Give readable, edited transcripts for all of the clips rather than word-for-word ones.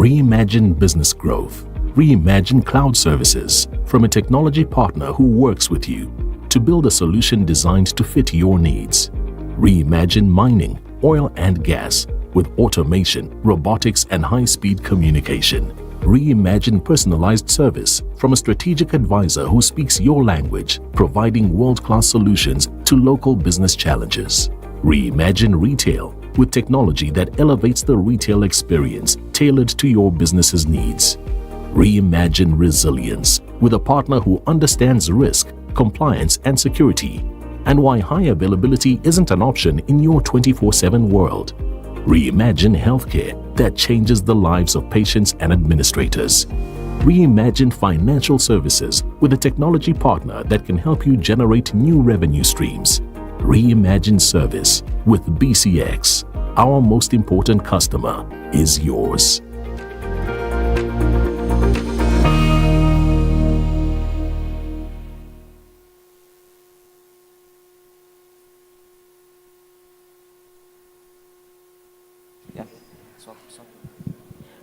Reimagine business growth. Reimagine cloud services from a technology partner who works with you to build a solution designed to fit your needs. Reimagine mining, oil and gas with automation, robotics and high-speed communication. Reimagine personalized service from a strategic advisor who speaks your language, providing world-class solutions to local business challenges. Reimagine retail with technology that elevates the retail experience tailored to your business's needs. Reimagine resilience with a partner who understands risk, compliance, and security, and why high availability isn't an option in your 24/7 world. Reimagine healthcare that changes the lives of patients and administrators. Reimagine financial services with a technology partner that can help you generate new revenue streams. Reimagine service with BCX. Our most important customer is yours.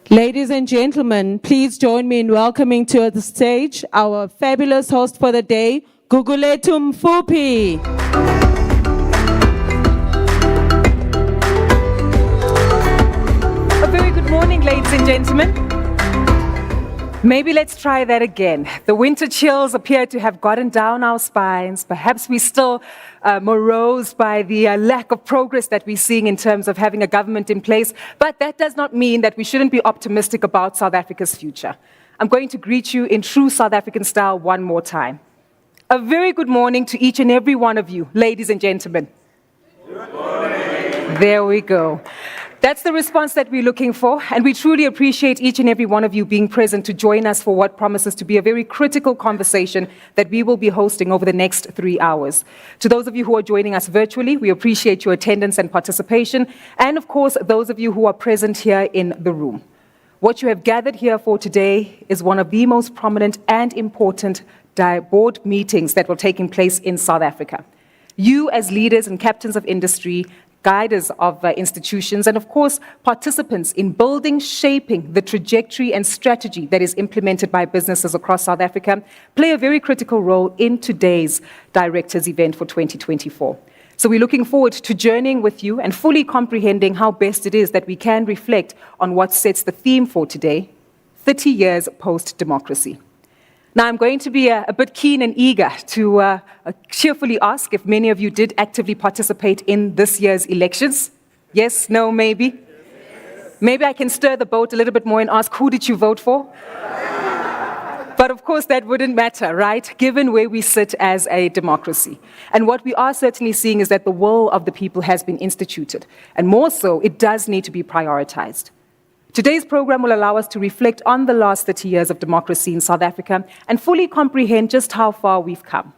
Ladies and gentlemen, please join me in welcoming to the stage our fabulous host for the day, Gugulethu Mfuphi. A very good morning, ladies and gentlemen. Maybe let's try that again. The winter chills appear to have gotten down our spines. Perhaps we're still morose by the lack of progress that we're seeing in terms of having a government in place. But that does not mean that we shouldn't be optimistic about South Africa's future. I'm going to greet you in true South African style one more time. A very good morning to each and every one of you, ladies and gentlemen. Good morning. There we go. That's the response that we're looking for, and we truly appreciate each and every one of you being present to join us for what promises to be a very critical conversation that we will be hosting over the next 3 hours. To those of you who are joining us virtually, we appreciate your attendance and participation, and of course, those of you who are present here in the room. What you have gathered here for today is one of the most prominent and important board meetings that will take place in South Africa. You, as leaders and captains of industry, guiders of institutions, and of course, participants in building, shaping the trajectory and strategy that is implemented by businesses across South Africa, play a very critical role in today's directors event for 2024. So we're looking forward to journeying with you and fully comprehending how best it is that we can reflect on what sets the theme for today, 30 years post-democracy. Now, I'm going to be a bit keen and eager to cheerfully ask if many of you did actively participate in this year's elections. Yes, no, maybe? Yes. Maybe I can stir the boat a little bit more and ask, who did you vote for? But of course, that wouldn't matter, right? Given where we sit as a democracy. And what we are certainly seeing is that the will of the people has been instituted. And more so, it does need to be prioritized. Today's program will allow us to reflect on the last 30 years of democracy in South Africa and fully comprehend just how far we've come.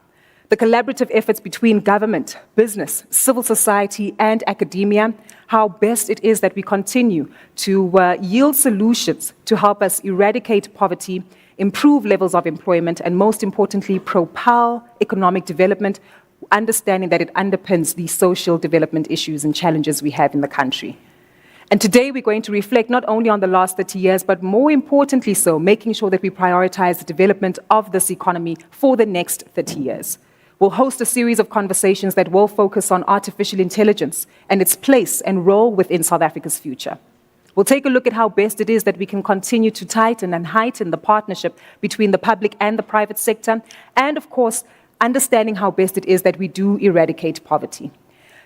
The collaborative efforts between government, business, civil society, and academia, how best it is that we continue to yield solutions to help us eradicate poverty, improve levels of employment, and most importantly, propel economic development, understanding that it underpins the social development issues and challenges we have in the country. And today we're going to reflect not only on the last 30 years, but more importantly so, making sure that we prioritize the development of this economy for the next 30 years. We'll host a series of conversations that will focus on artificial intelligence and its place and role within South Africa's future. We'll take a look at how best it is that we can continue to tighten and heighten the partnership between the public and the private sector, and of course, understanding how best it is that we do eradicate poverty.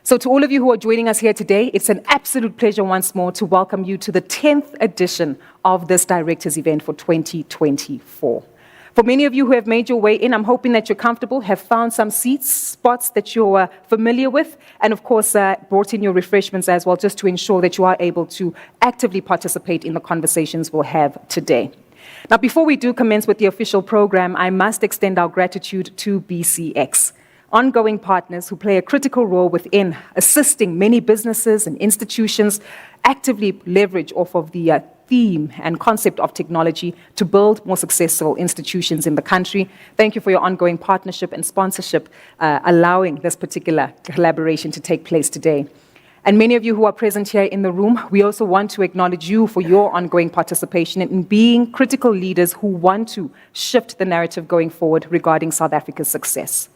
So to all of you who are joining us here today, it's an absolute pleasure once more to welcome you to the 10th edition of this directors event for 2024. For many of you who have made your way in, I'm hoping that you're comfortable, have found some spots that you're familiar with, and of course brought in your refreshments as well, just to ensure that you are able to actively participate in the conversations we'll have today. Now, before we do commence with the official program, I must extend our gratitude to BCX. Ongoing partners who play a critical role within assisting many businesses and institutions actively leverage off of the theme and concept of technology to build more successful institutions in the country. Thank you for your ongoing partnership and sponsorship, allowing this particular collaboration to take place today. And many of you who are present here in the room, we also want to acknowledge you for your ongoing participation in being critical leaders who want to shift the narrative going forward regarding South Africa's success.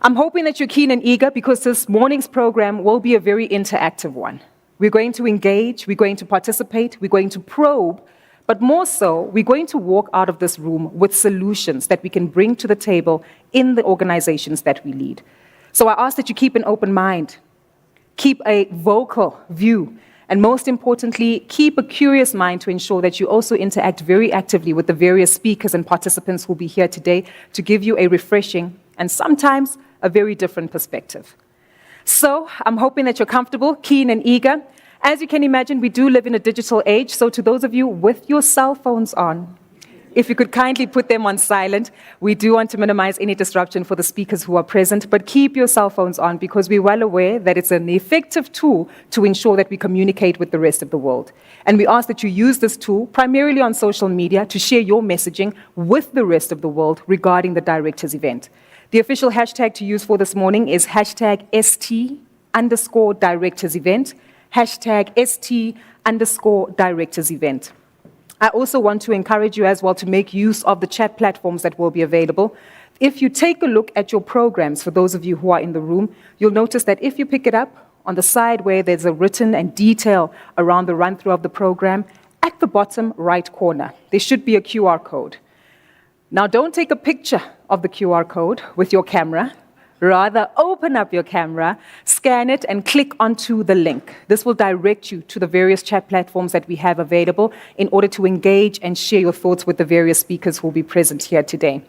I'm hoping that you're keen and eager because this morning's program will be a very interactive one. We're going to engage, we're going to participate, we're going to probe, but more so, we're going to walk out of this room with solutions that we can bring to the table in the organizations that we lead. So I ask that you keep an open mind, keep a vocal view, and most importantly, keep a curious mind to ensure that you also interact very actively with the various speakers and participants who will be here today to give you a refreshing and sometimes a very different perspective. So I'm hoping that you're comfortable, keen, and eager. As you can imagine, we do live in a digital age, so to those of you with your cell phones on, if you could kindly put them on silent. We do want to minimize any disruption for the speakers who are present, but keep your cell phones on because we're well aware that it's an effective tool to ensure that we communicate with the rest of the world. And we ask that you use this tool primarily on social media to share your messaging with the rest of the world regarding the director's event. The official hashtag to use for this morning is hashtag #ST_directors event, hashtag #ST_directors event. I also want to encourage you as well to make use of the chat platforms that will be available. If you take a look at your programs, for those of you who are in the room, you'll notice that if you pick it up on the side where there's a written and detail around the run-through of the program, at the bottom right corner, there should be a QR code. Now, don't take a picture of the QR code with your camera. Rather, open up your camera, scan it, and click onto the link. This will direct you to the various chat platforms that we have available in order to engage and share your thoughts with the various speakers who will be present here today.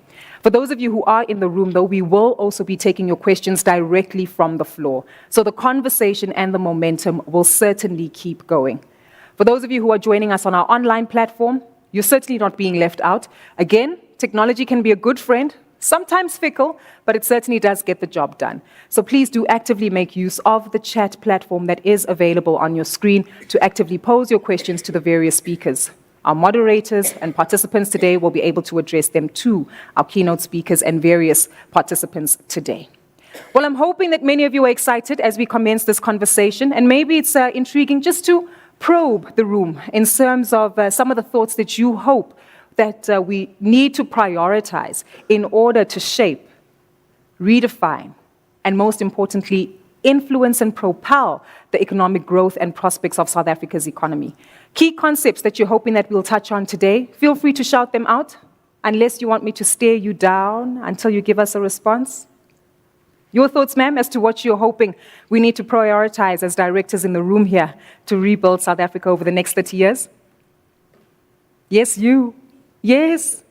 For those of you who are in the room, though, we will also be taking your questions directly from the floor. So the conversation and the momentum will certainly keep going. For those of you who are joining us on our online platform, you're certainly not being left out. Again, technology can be a good friend, sometimes fickle, but it certainly does get the job done. So please do actively make use of the chat platform that is available on your screen to actively pose your questions to the various speakers. Our moderators and participants today will be able to address them to our keynote speakers and various participants today. Well, I'm hoping that many of you are excited as we commence this conversation, and maybe it's intriguing just to probe the room in terms of some of the thoughts that you hope that we need to prioritize in order to shape, redefine, and most importantly, influence and propel the economic growth and prospects of South Africa's economy. Key concepts that you're hoping that we'll touch on today, feel free to shout them out, unless you want me to stare you down until you give us a response. Your thoughts, ma'am, as to what you're hoping we need to prioritize as directors in the room here to rebuild South Africa over the next 30 years? Yes, you. Yes.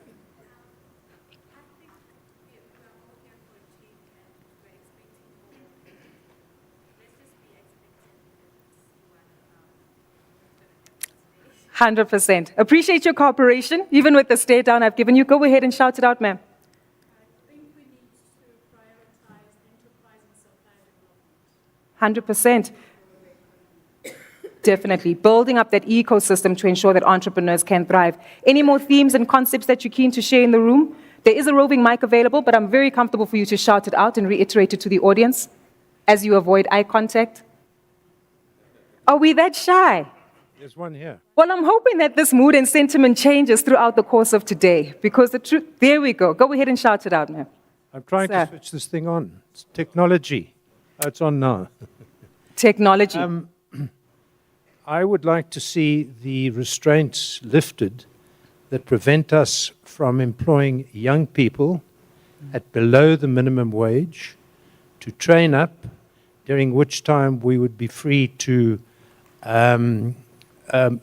"100%. Appreciate your cooperation, even with the stare down I've given you. Go ahead and shout it out, ma'am. I think we need to prioritize enterprise and supply development. 100%. Definitely. Building up that ecosystem to ensure that entrepreneurs can thrive. Any more themes and concepts that you're keen to share in the room? There is a roving mic available, but I'm very comfortable for you to shout it out and reiterate it to the audience as you avoid eye contact. Are we that shy? There's one here. Well, I'm hoping that this mood and sentiment changes throughout the course of today, because the truth, there we go. Go ahead and shout it out, ma'am. I'm trying Sir. to switch this thing on. It's technology. Oh, it's on now. Technology. I would like to see the restraints lifted that prevent us from employing young people at below the minimum wage to train up, during which time we would be free to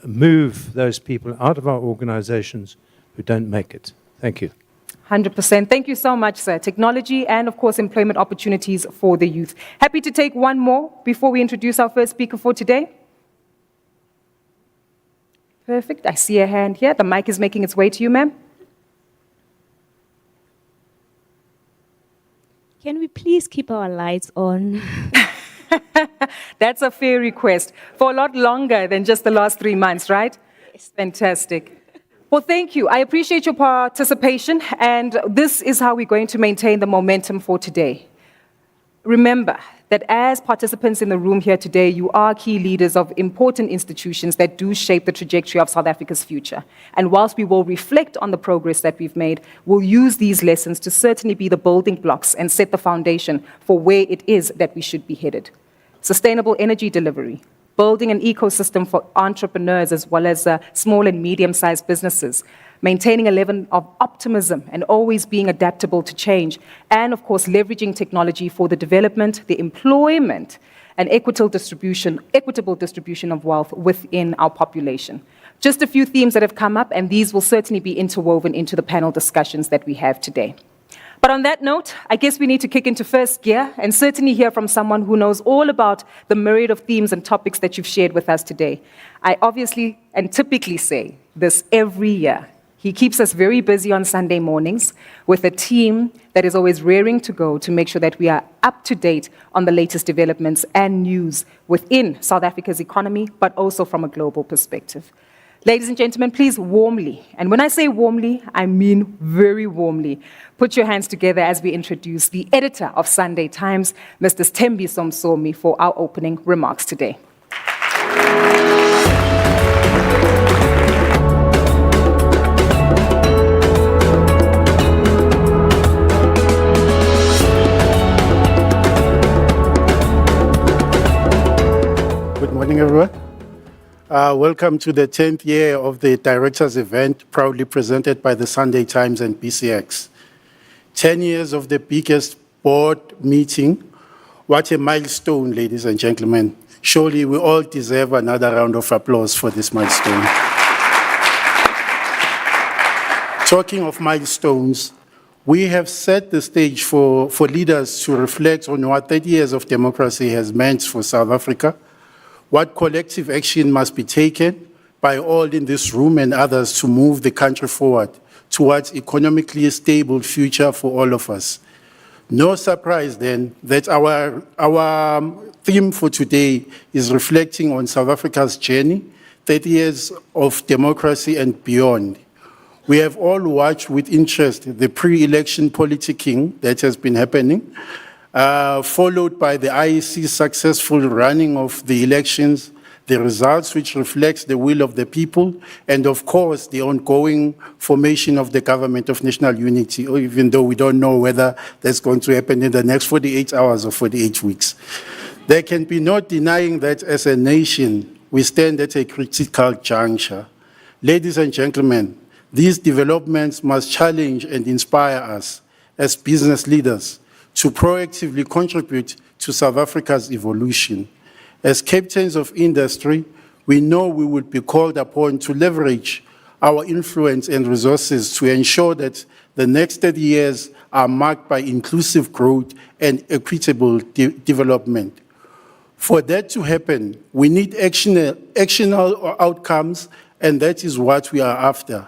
move those people out of our organizations who don't make it. Thank you. 100%. Thank you so much, sir. Technology and, of course, employment opportunities for the youth. Happy to take one more before we introduce our first speaker for today. Perfect. I see a hand here. The mic is making its way to you, ma'am. Can we please keep our lights on? That's a fair request for a lot longer than just the last 3 months, right? Yes. Fantastic. Well, thank you. I appreciate your participation, and this is how we're going to maintain the momentum for today. Remember, that as participants in the room here today, you are key leaders of important institutions that do shape the trajectory of South Africa's future. And whilst we will reflect on the progress that we've made, we'll use these lessons to certainly be the building blocks and set the foundation for where it is that we should be headed. Sustainable energy delivery, building an ecosystem for entrepreneurs as well as small and medium-sized businesses, maintaining a level of optimism and always being adaptable to change, and of course, leveraging technology for the development, the employment, and equitable distribution of wealth within our population. Just a few themes that have come up, and these will certainly be interwoven into the panel discussions that we have today. But on that note, I guess we need to kick into first gear and certainly hear from someone who knows all about the myriad of themes and topics that you've shared with us today. I obviously and typically say this every year. He keeps us very busy on Sunday mornings with a team that is always raring to go to make sure that we are up to date on the latest developments and news within South Africa's economy, but also from a global perspective. Ladies and gentlemen, please warmly, and when I say warmly, I mean very warmly, put your hands together as we introduce the editor of Sunday Times, Mr. Msomi, for our opening remarks today. Good morning, everyone. Welcome to the 10th year of the Directors event, proudly presented by the Sunday Times and BCX. 10 years of the biggest board meeting. What a milestone, ladies and gentlemen. Surely we all deserve another round of applause for this milestone. Talking of milestones, we have set the stage for leaders to reflect on what 30 years of democracy has meant for South Africa, what collective action must be taken by all in this room and others to move the country forward towards economically stable future for all of us. No surprise then that our theme for today is reflecting on South Africa's journey, 30 years of democracy and beyond. We have all watched with interest the pre-election politicking that has been happening, followed by the IEC's successful running of the elections, the results which reflects the will of the people, and of course the ongoing formation of the Government of National Unity, even though we don't know whether that's going to happen in the next 48 hours or 48 weeks. There can be no denying that as a nation, we stand at a critical juncture. Ladies and gentlemen, these developments must challenge and inspire us as business leaders to proactively contribute to South Africa's evolution. As captains of industry, we know we will be called upon to leverage our influence and resources to ensure that the next 30 years are marked by inclusive growth and equitable development. For that to happen, we need actionable outcomes, and that is what we are after.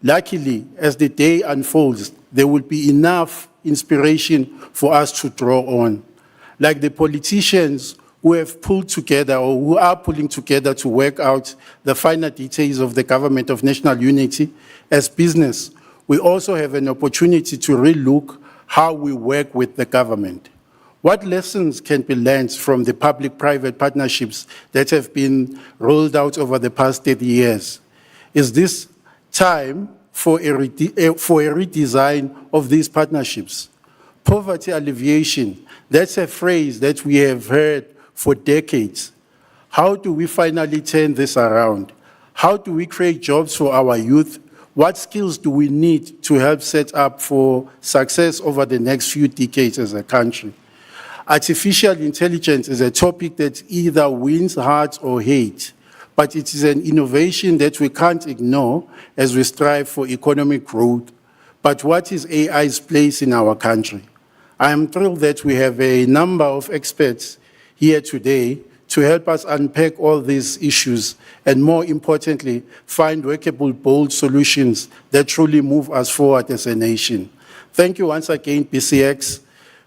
Luckily, as the day unfolds, there will be enough inspiration for us to draw on. Like the politicians who have pulled together or who are pulling together to work out the finer details of the Government of National Unity, as business, we also have an opportunity to relook how we work with the government. What lessons can be learned from the public-private partnerships that have been rolled out over the past 30 years? Is this time for a redesign of these partnerships? Poverty alleviation, that's a phrase that we have heard for decades. How do we finally turn this around? How do we create jobs for our youth? What skills do we need to help set up for success over the next few decades as a country? Artificial intelligence is a topic that either wins hearts or hate, but it is an innovation that we can't ignore as we strive for economic growth. But what is AI's place in our country? I am thrilled that we have a number of experts here today to help us unpack all these issues and, more importantly, find workable, bold solutions that truly move us forward as a nation. Thank you once again, BCX,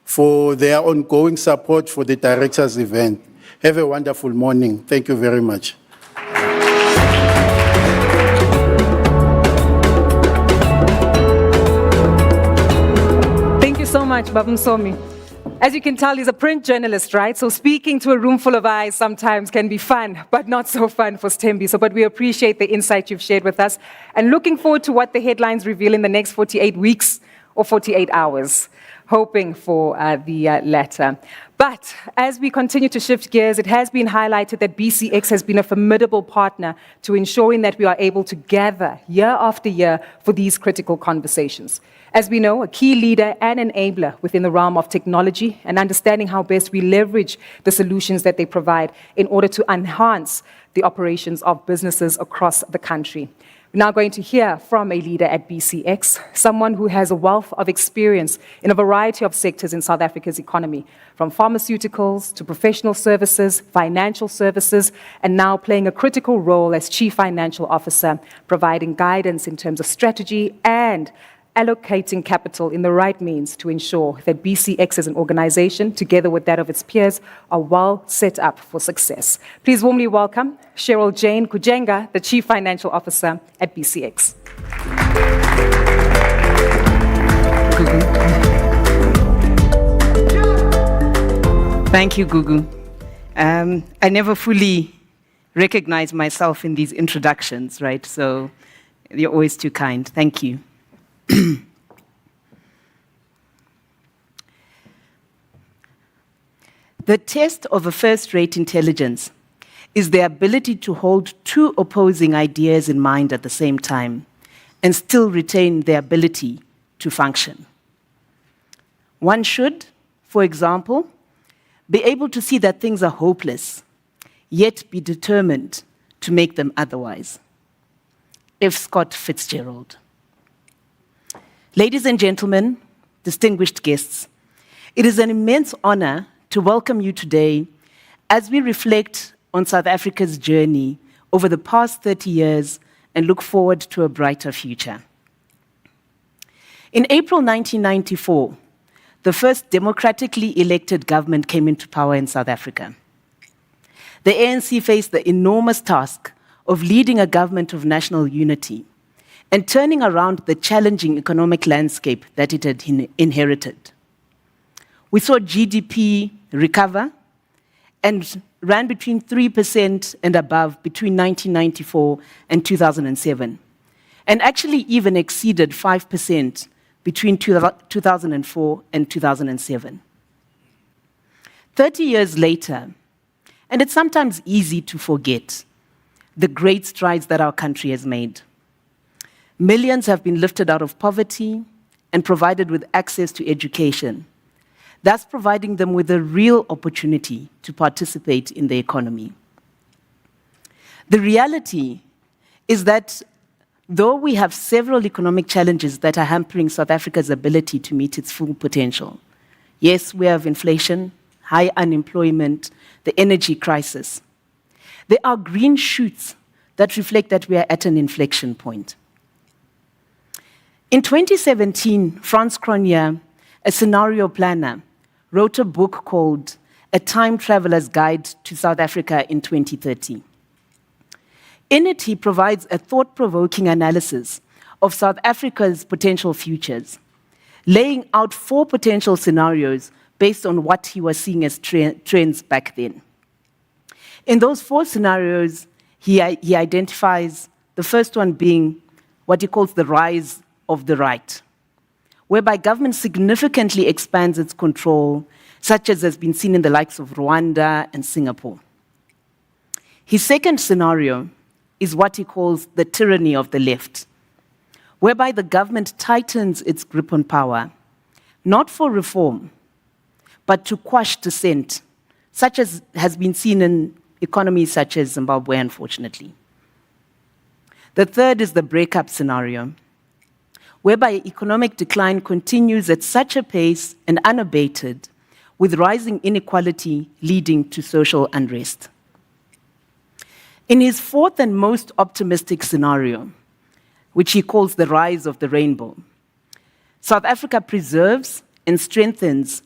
for their ongoing support for the Directors event. Have a wonderful morning. Thank you very much. Thank you so much, Baba Msomi. As you can tell, he's a print journalist, right? So speaking to a room full of eyes sometimes can be fun, but not so fun for Stembi. But we appreciate the insight you've shared with us and looking forward to what the headlines reveal in the next 48 weeks or 48 hours, hoping for the latter. But as we continue to shift gears, it has been highlighted that BCX has been a formidable partner to ensuring that we are able to gather year after year for these critical conversations. As we know, a key leader and enabler within the realm of technology and understanding how best we leverage the solutions that they provide in order to enhance the operations of businesses across the country. We're now going to hear from a leader at BCX, someone who has a wealth of experience in a variety of sectors in South Africa's economy, from pharmaceuticals to professional services, financial services, and now playing a critical role as Chief Financial Officer, providing guidance in terms of strategy and allocating capital in the right means to ensure that BCX as an organization, together with that of its peers, are well set up for success. Please warmly welcome Cheryl-Jane Kujenga, the Chief Financial Officer at BCX. Thank you, Gugu. I never fully recognize myself in these introductions, right? So you're always too kind. Thank you. The test of a first-rate intelligence is the ability to hold two opposing ideas in mind at the same time and still retain the ability to function. One should, for example, be able to see that things are hopeless, yet be determined to make them otherwise. F. Scott Fitzgerald. Ladies and gentlemen, distinguished guests, it is an immense honor to welcome you today as we reflect on South Africa's journey over the past 30 years and look forward to a brighter future. In April 1994, the first democratically elected government came into power in South Africa. The ANC faced the enormous task of leading a government of national unity and turning around the challenging economic landscape that it had inherited. We saw GDP recover and ran between 3% and above between 1994 and 2007, and actually even exceeded 5% between 2004 and 2007. 30 years later, and it's sometimes easy to forget the great strides that our country has made. Millions have been lifted out of poverty and provided with access to education, thus providing them with a real opportunity to participate in the economy. The reality is that though we have several economic challenges that are hampering South Africa's ability to meet its full potential, yes, we have inflation, high unemployment, the energy crisis. There are green shoots that reflect that we are at an inflection point. In 2017, Frans Cronje, a scenario planner, wrote a book called A Time Traveler's Guide to South Africa in 2030. In it, he provides a thought-provoking analysis of South Africa's potential futures, laying out 4 potential scenarios based on what he was seeing as trends back then. In those 4 scenarios, he identifies the first one being what he calls the rise of the right, whereby government significantly expands its control, such as has been seen in the likes of Rwanda and Singapore. His second scenario is what he calls the tyranny of the left, whereby the government tightens its grip on power, not for reform, but to quash dissent, such as has been seen in economies such as Zimbabwe, unfortunately. The third is the breakup scenario, whereby economic decline continues at such a pace and unabated, with rising inequality leading to social unrest. In his 4th and most optimistic scenario, which he calls the rise of the rainbow, South Africa preserves and strengthens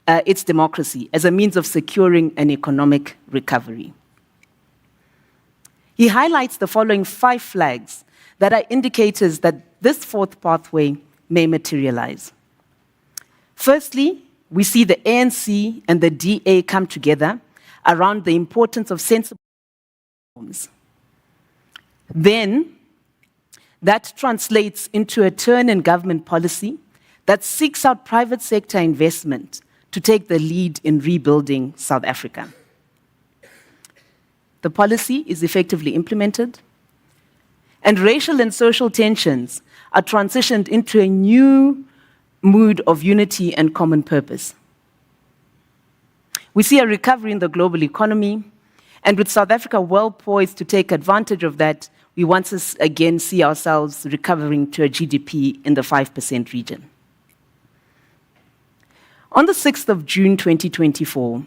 its democracy as a means of securing an economic recovery. He highlights the following 5 flags that are indicators that this 4th pathway may materialize. Firstly, we see the ANC and the DA come together around the importance of sensible reforms. Then, that translates into a turn in government policy that seeks out private sector investment to take the lead in rebuilding South Africa. The policy is effectively implemented, and racial and social tensions are transitioned into a new mood of unity and common purpose. We see a recovery in the global economy, and with South Africa well poised to take advantage of that, we once again see ourselves recovering to a GDP in the 5% region. On the 6th of June 2024,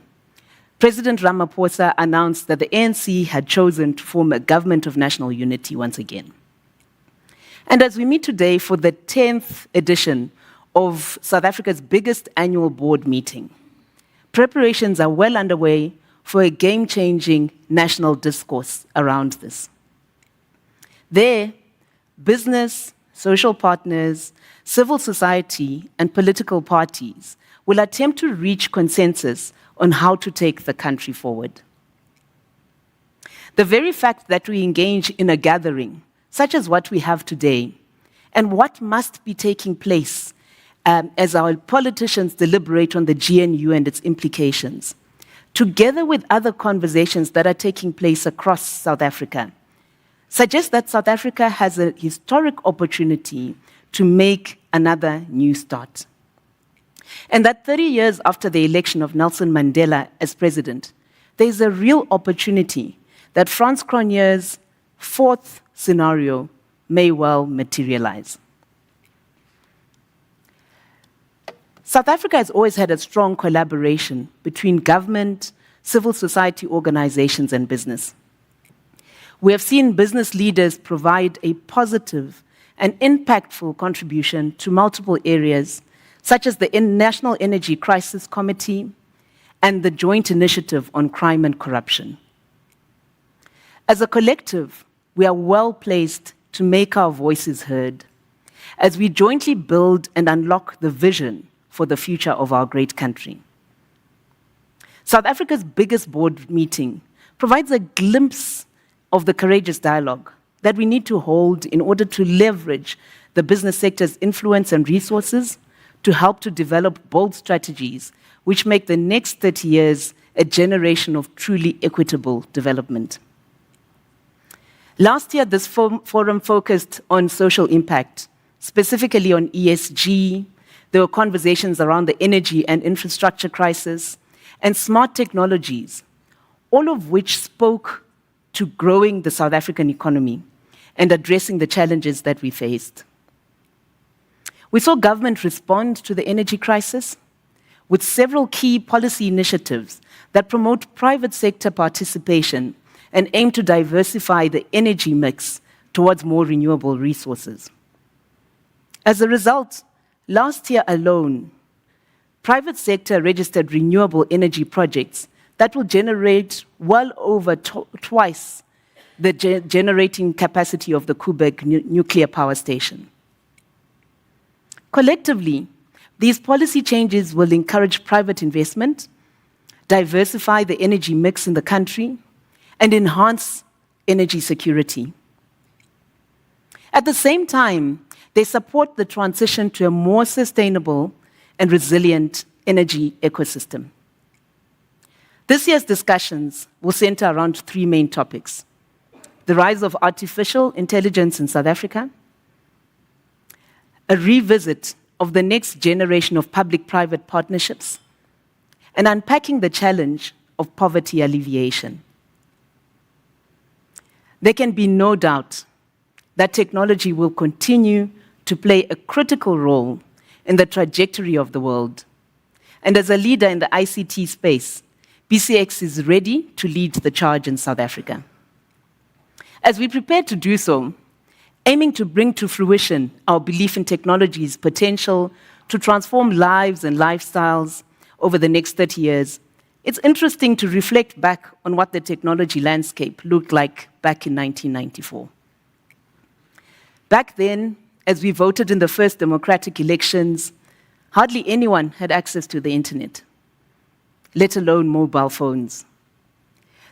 President Ramaphosa announced that the ANC had chosen to form a government of national unity once again. And as we meet today for the 10th edition of South Africa's biggest annual board meeting, preparations are well underway for a game-changing national discourse around this. There, business, social partners, civil society, and political parties will attempt to reach consensus on how to take the country forward. The very fact that we engage in a gathering, such as what we have today, and what must be taking place as our politicians deliberate on the GNU and its implications, together with other conversations that are taking place across South Africa, suggests that South Africa has a historic opportunity to make another new start. And that 30 years after the election of Nelson Mandela as president, there is a real opportunity that Frans Cronje's fourth scenario may well materialize. South Africa has always had a strong collaboration between government, civil society organizations, and business. We have seen business leaders provide a positive and impactful contribution to multiple areas, such as the National Energy Crisis Committee and the Joint Initiative on Crime and Corruption. As a collective, we are well placed to make our voices heard as we jointly build and unlock the vision for the future of our great country. South Africa's biggest board meeting provides a glimpse of the courageous dialogue that we need to hold in order to leverage the business sector's influence and resources to help to develop bold strategies which make the next 30 years a generation of truly equitable development. Last year, this forum focused on social impact, specifically on ESG. There were conversations around the energy and infrastructure crisis and smart technologies, all of which spoke to growing the South African economy and addressing the challenges that we faced. We saw government respond to the energy crisis with several key policy initiatives that promote private sector participation and aim to diversify the energy mix towards more renewable resources. As a result, last year alone, private sector registered renewable energy projects that will generate well over twice the generating capacity of the Koeberg nuclear power station. Collectively, these policy changes will encourage private investment, diversify the energy mix in the country, and enhance energy security. At the same time, they support the transition to a more sustainable and resilient energy ecosystem. This year's discussions will center around three main topics: the rise of artificial intelligence in South Africa, a revisit of the next generation of public-private partnerships, and unpacking the challenge of poverty alleviation. There can be no doubt that technology will continue to play a critical role in the trajectory of the world. And as a leader in the ICT space, BCX is ready to lead the charge in South Africa. As we prepare to do so, aiming to bring to fruition our belief in technology's potential to transform lives and lifestyles over the next 30 years, it's interesting to reflect back on what the technology landscape looked like back in 1994. Back then, as we voted in the first democratic elections, hardly anyone had access to the internet, let alone mobile phones.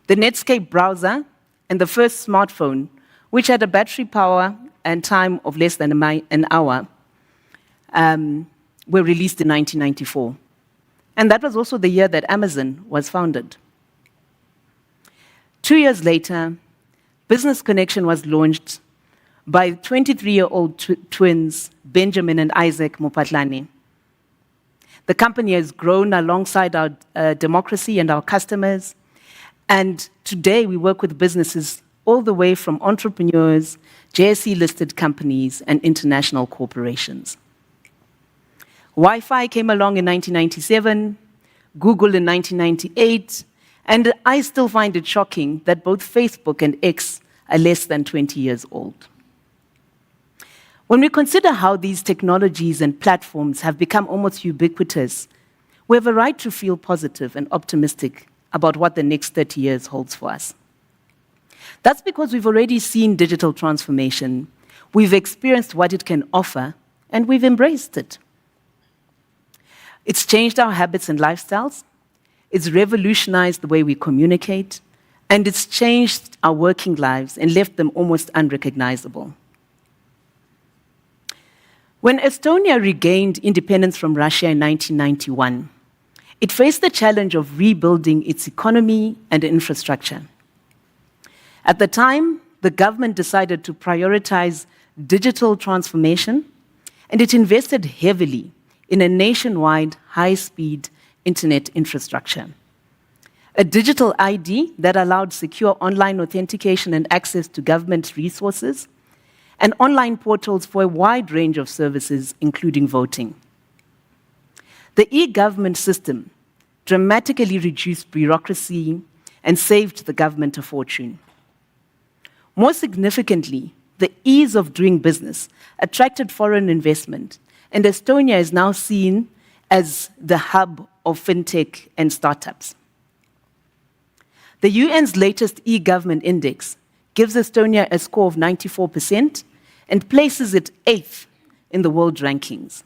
The Netscape browser and the first smartphone, which had a battery power and time of less than an hour, were released in 1994. And that was also the year that Amazon was founded. 2 years later, Business Connection was launched by 23-year-old twins, Benjamin and Isaac Mopatlane. The company has grown alongside our democracy and our customers, and today we work with businesses all the way from entrepreneurs, JSE-listed companies, and international corporations. Wi-Fi came along in 1997, Google in 1998, and I still find it shocking that both Facebook and X are less than 20 years old. When we consider how these technologies and platforms have become almost ubiquitous, we have a right to feel positive and optimistic about what the next 30 years holds for us. That's because we've already seen digital transformation, we've experienced what it can offer, and we've embraced it. It's changed our habits and lifestyles, it's revolutionized the way we communicate, and it's changed our working lives and left them almost unrecognizable. When Estonia regained independence from Russia in 1991, it faced the challenge of rebuilding its economy and infrastructure. At the time, the government decided to prioritize digital transformation, and it invested heavily in a nationwide high-speed internet infrastructure. A digital ID that allowed secure online authentication and access to government resources, and online portals for a wide range of services, including voting. The e-government system dramatically reduced bureaucracy and saved the government a fortune. More significantly, the ease of doing business attracted foreign investment, and Estonia is now seen as the hub of fintech and startups. The UN's latest e-government index gives Estonia a score of 94% and places it 8th in the world rankings.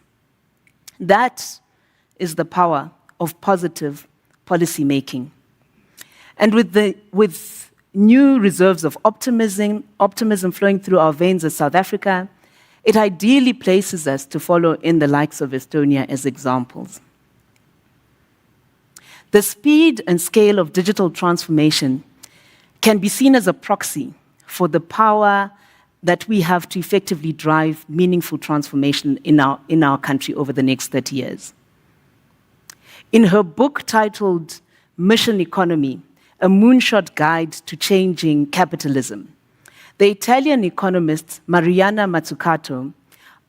That is the power of positive policy making. And with new reserves of optimism flowing through our veins as South Africa, it ideally places us to follow in the likes of Estonia as examples. The speed and scale of digital transformation can be seen as a proxy for the power that we have to effectively drive meaningful transformation in our country over the next 30 years. In her book titled Mission Economy, A Moonshot Guide to Changing Capitalism, the Italian economist Mariana Mazzucato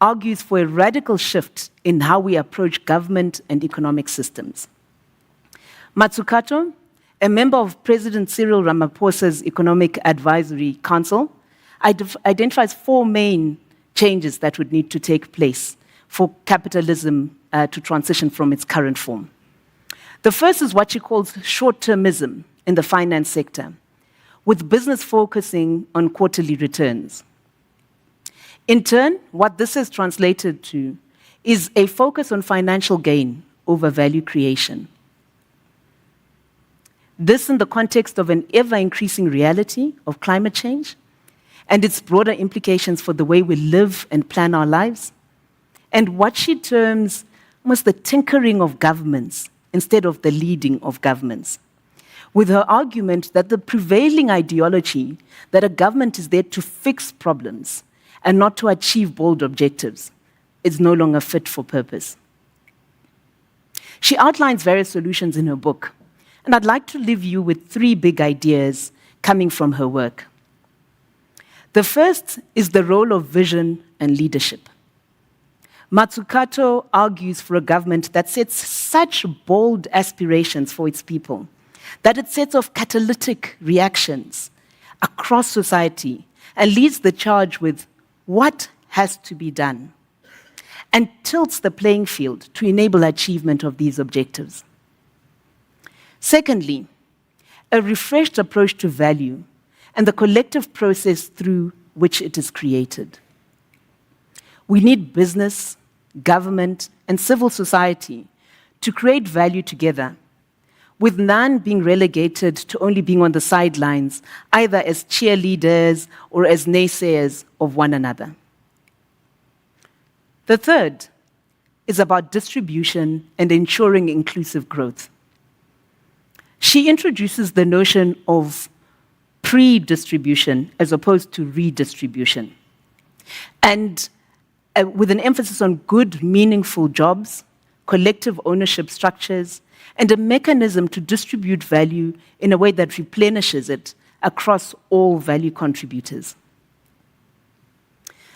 argues for a radical shift in how we approach government and economic systems. Mazzucato, a member of President Cyril Ramaphosa's Economic Advisory Council, identifies 4 main changes that would need to take place for capitalism to transition from its current form. The first is what she calls short-termism in the finance sector, with business focusing on quarterly returns. In turn, what this has translated to is a focus on financial gain over value creation. This in the context of an ever-increasing reality of climate change and its broader implications for the way we live and plan our lives, and what she terms almost the tinkering of governments instead of the leading of governments, with her argument that the prevailing ideology that a government is there to fix problems and not to achieve bold objectives is no longer fit for purpose. She outlines various solutions in her book, and I'd like to leave you with 3 big ideas coming from her work. The first is the role of vision and leadership. Mazzucato argues for a government that sets such bold aspirations for its people, that it sets off catalytic reactions across society and leads the charge with what has to be done, and tilts the playing field to enable achievement of these objectives. Secondly, a refreshed approach to value and the collective process through which it is created. We need business government, and civil society to create value together, with none being relegated to only being on the sidelines, either as cheerleaders or as naysayers of one another. The third is about distribution and ensuring inclusive growth. She introduces the notion of pre-distribution as opposed to redistribution, and with an emphasis on good, meaningful jobs, collective ownership structures, and a mechanism to distribute value in a way that replenishes it across all value contributors.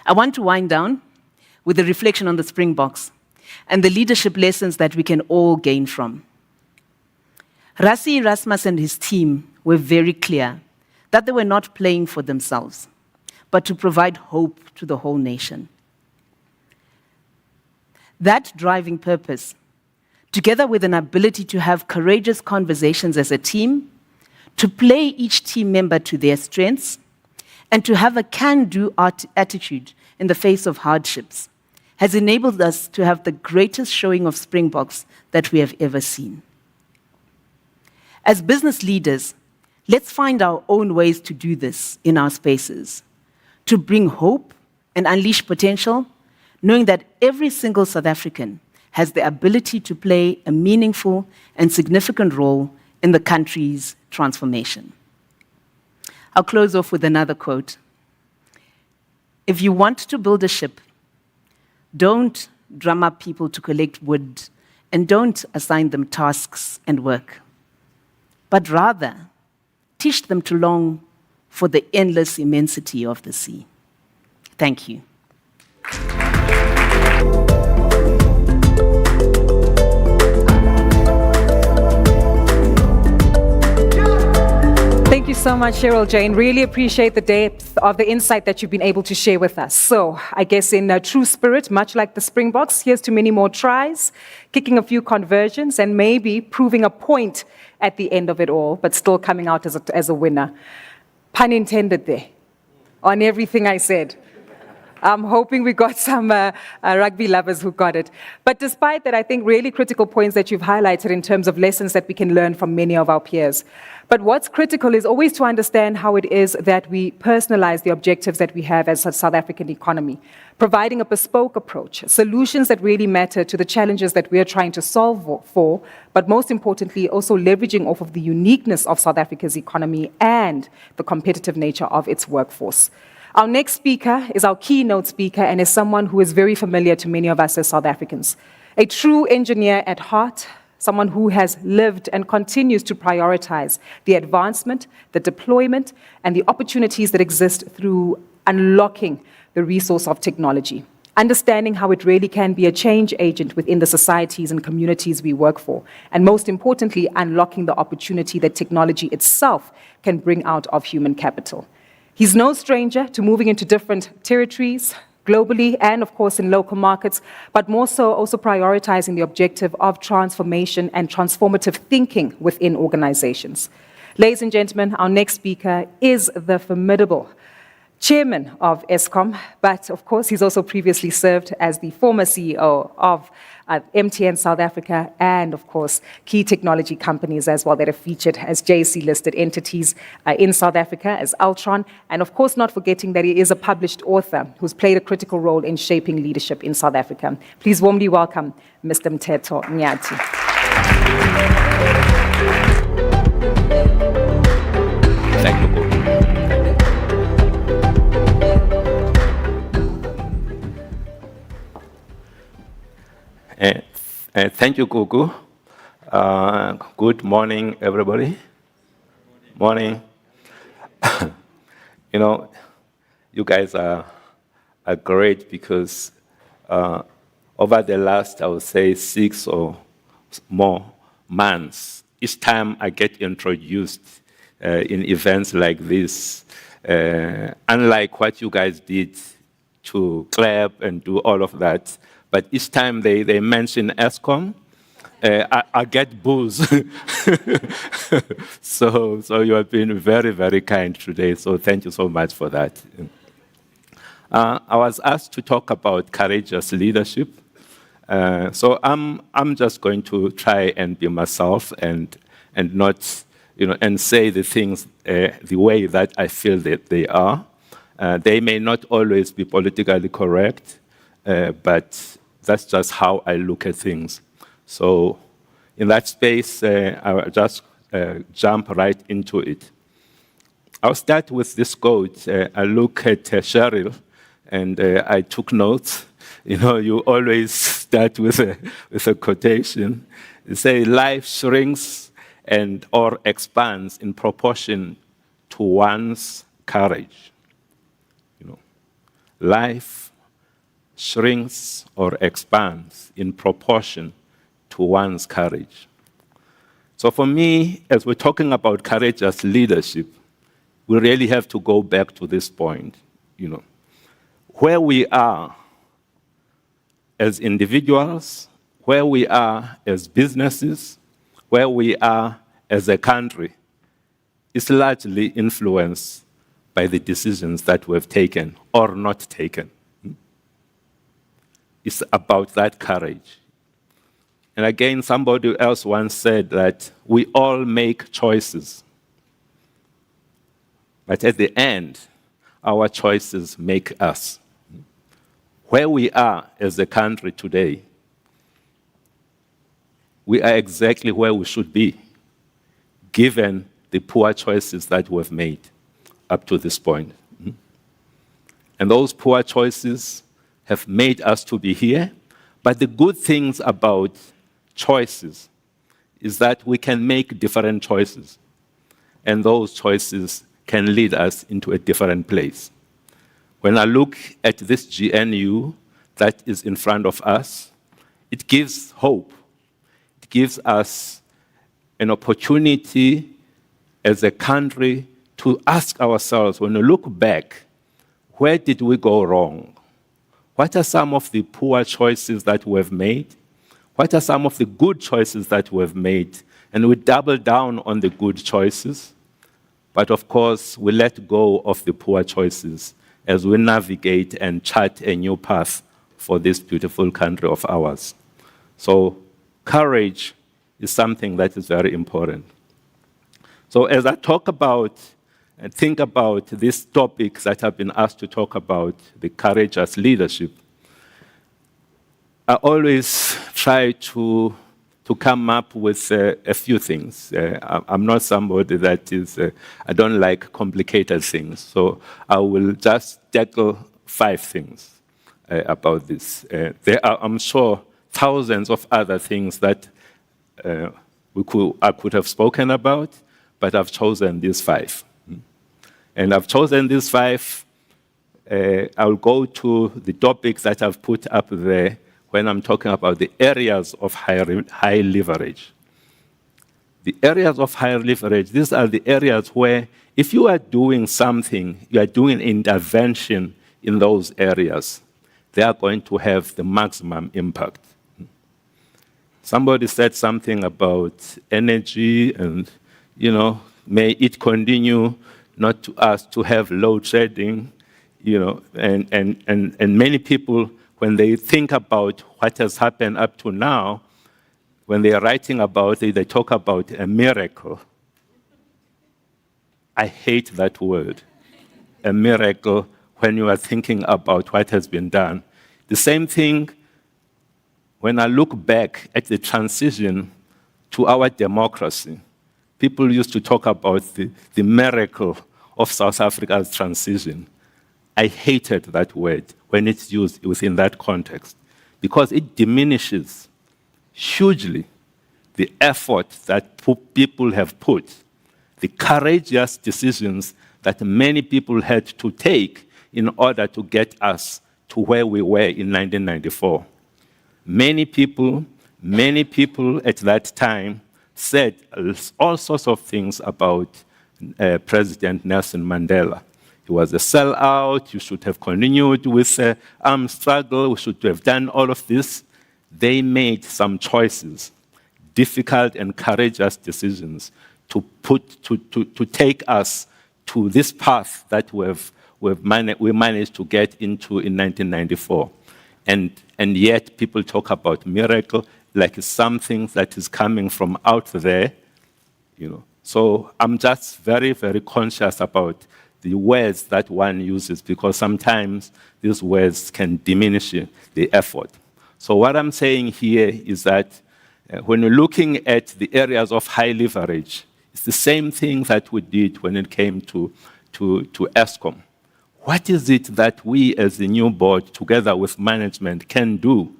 I want to wind down with a reflection on the Springboks and the leadership lessons that we can all gain from. Rassie Erasmus and his team were very clear that they were not playing for themselves, but to provide hope to the whole nation. That driving purpose, together with an ability to have courageous conversations as a team, to play each team member to their strengths, and to have a can-do attitude in the face of hardships, has enabled us to have the greatest showing of Springboks that we have ever seen. As business leaders, let's find our own ways to do this in our spaces, to bring hope and unleash potential, knowing that every single South African has the ability to play a meaningful and significant role in the country's transformation. I'll close off with another quote. If you want to build a ship, don't drum up people to collect wood, and don't assign them tasks and work, but rather teach them to long for the endless immensity of the sea. Thank you. Thank you so much, Cheryl-Jane. Really appreciate the depth of the insight that you've been able to share with us. So I guess in a true spirit, much like the Springboks, here's to many more tries, kicking a few conversions, and maybe proving a point at the end of it all, but still coming out as a winner. Pun intended there, on everything I said. I'm hoping we got some rugby lovers who got it. But despite that, I think really critical points that you've highlighted in terms of lessons that we can learn from many of our peers. But what's critical is always to understand how it is that we personalize the objectives that we have as a South African economy, providing a bespoke approach, solutions that really matter to the challenges that we are trying to solve for, but most importantly, also leveraging off of the uniqueness of South Africa's economy and the competitive nature of its workforce. Our next speaker is our keynote speaker and is someone who is very familiar to many of us as South Africans. A true engineer at heart, someone who has lived and continues to prioritize the advancement, the deployment, and the opportunities that exist through unlocking the resource of technology, understanding how it really can be a change agent within the societies and communities we work for, and most importantly, unlocking the opportunity that technology itself can bring out of human capital. He's no stranger to moving into different territories, globally and, of course, in local markets, but more so also prioritizing the objective of transformation and transformative thinking within organizations. Ladies and gentlemen, our next speaker is the formidable chairman of Eskom, but of course, he's also previously served as the former CEO of MTN South Africa and, of course, key technology companies as well that are featured as JSE-listed entities in South Africa as Altron, and of course, not forgetting that he is a published author who's played a critical role in shaping leadership in South Africa. Please warmly welcome Mr. Mteto Nyati. Thank you. Thank you, Gugu. Good morning, everybody. Morning. You know, you guys are great because over the last, I would say, 6 or more months, each time I get introduced in events like this, unlike what you guys did to clap and do all of that, but each time they mention Eskom, I get boos. So you have been very, very kind today, so thank you so much for that. I was asked to talk about courageous leadership, So I'm just going to try and be myself and not, and say the things the way that I feel that they are. They may not always be politically correct, but that's just how I look at things. So in that space, I'll just jump right into it. I'll start with this quote. I look at Cheryl, and I took notes. You always start with a quotation. You say, life shrinks or expands in proportion to one's courage. Life shrinks or expands in proportion to one's courage. So for me, as we're talking about courageous leadership, we really have to go back to this point, where we are as individuals, where we are as businesses, where we are as a country, is largely influenced by the decisions that we've taken or not taken. It's about that courage. And again, somebody else once said that we all make choices. But at the end, our choices make us. Where we are as a country today, we are exactly where we should be, given the poor choices that we've made up to this point. And those poor choices have made us to be here. But the good things about choices is that we can make different choices. And those choices can lead us into a different place. When I look at this GNU that is in front of us, it gives hope. It gives us an opportunity as a country to ask ourselves, when we look back, where did we go wrong? What are some of the poor choices that we've made? What are some of the good choices that we've made? And we double down on the good choices. But of course, we let go of the poor choices as we navigate and chart a new path for this beautiful country of ours. So courage is something that is very important. So as I talk about and think about these topics that I've been asked to talk about, the courageous leadership, I always try to come up with a few things. I'm not somebody that is, I don't like complicated things, so I will just tackle 5 things about this. There are, I'm sure, thousands of other things that I could have spoken about, but I've chosen these 5. And I've chosen these 5. I'll go to the topics that I've put up there when I'm talking about the areas of high leverage. The areas of high leverage, these are the areas where if you are doing something, you are doing intervention in those areas, they are going to have the maximum impact. Somebody said something about energy and, may it continue not to us to have load shedding, and many people, when they think about what has happened up to now, when they are writing about it, they talk about a miracle. I hate that word, a miracle, when you are thinking about what has been done. The same thing when I look back at the transition to our democracy. People used to talk about the miracle of South Africa's transition. I hated that word when it's used within that context because it diminishes hugely the effort that people have put, the courageous decisions that many people had to take in order to get us to where we were in 1994. Many people at that time said all sorts of things about President Nelson Mandela. He was a sellout. You should have continued with the armed struggle. We should have done all of this. They made some choices, difficult and courageous decisions to take us to this path that we managed to get into in 1994. And And yet people talk about miracle like it's something that is coming from out there, you know. So I'm just very, very conscious about the words that one uses, because sometimes these words can diminish the effort. So what I'm saying here is that when you're looking at the areas of high leverage, it's the same thing that we did when it came to Eskom. What is it that we as the new board, together with management, can do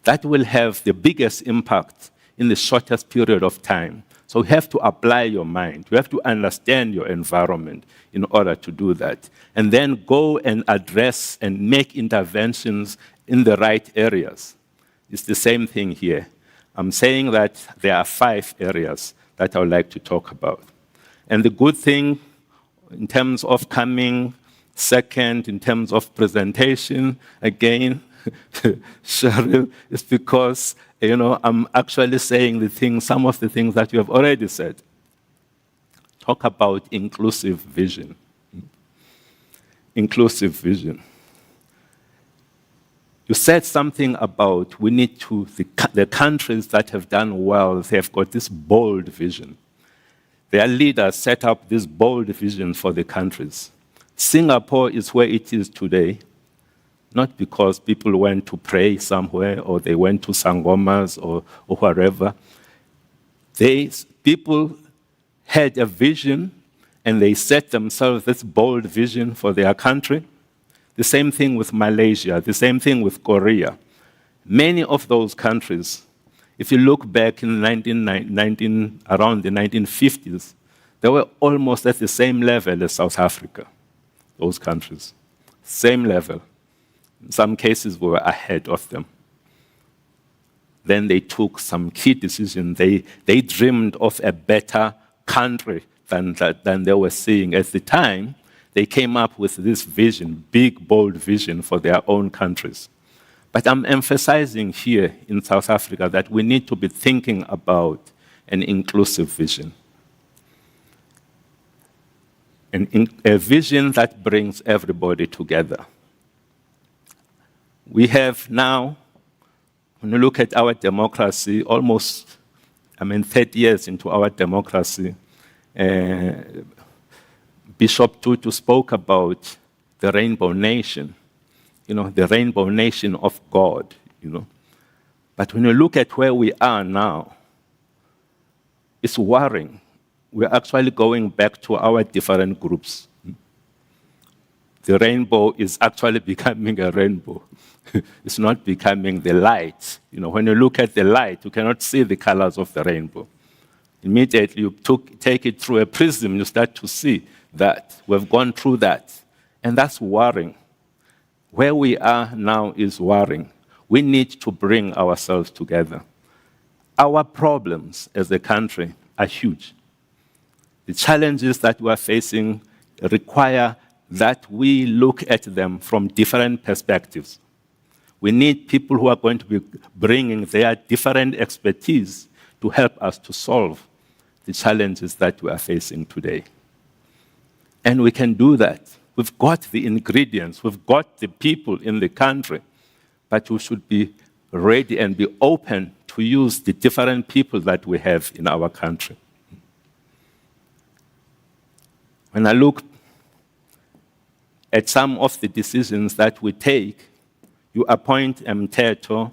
that will have the biggest impact in the shortest period of time? So you have to apply your mind. You have to understand your environment in order to do that. And then go and address and make interventions in the right areas. It's the same thing here. I'm saying that there are 5 areas that I would like to talk about. And the good thing in terms of coming second, in terms of presentation, again, Cheryl, is because, you know, I'm actually saying some of the things that you have already said. Talk about inclusive vision. Inclusive vision. You said something about we need to, the countries that have done well, they have got this bold vision. Their leaders set up this bold vision for the countries. Singapore is where it is today, not because people went to pray somewhere or they went to sangomas or wherever. People had a vision and they set themselves this bold vision for their country. The same thing with Malaysia, the same thing with Korea. Many of those countries, if you look back in around the 1950s, they were almost at the same level as South Africa, those countries. Same level. In some cases, we were ahead of them. Then they took some key decisions. They dreamed of a better country than they were seeing at the time. They came up with this vision, big, bold vision for their own countries. But I'm emphasizing here in South Africa that we need to be thinking about an inclusive vision. A vision that brings everybody together. We have now, when you look at our democracy, almost, 30 years into our democracy, Bishop Tutu spoke about the rainbow nation, the rainbow nation of God, But when you look at where we are now, it's worrying. We're actually going back to our different groups. The rainbow is actually becoming a rainbow. It's not becoming the light. When you look at the light, you cannot see the colors of the rainbow. Immediately, you take it through a prism, you start to see that. We've gone through that. And that's worrying. Where we are now is worrying. We need to bring ourselves together. Our problems as a country are huge. The challenges that we are facing require that we look at them from different perspectives. We need people who are going to be bringing their different expertise to help us to solve the challenges that we are facing today. And we can do that. We've got the ingredients, we've got the people in the country, but we should be ready and be open to use the different people that we have in our country. When I look at some of the decisions that we take, you appoint Mteto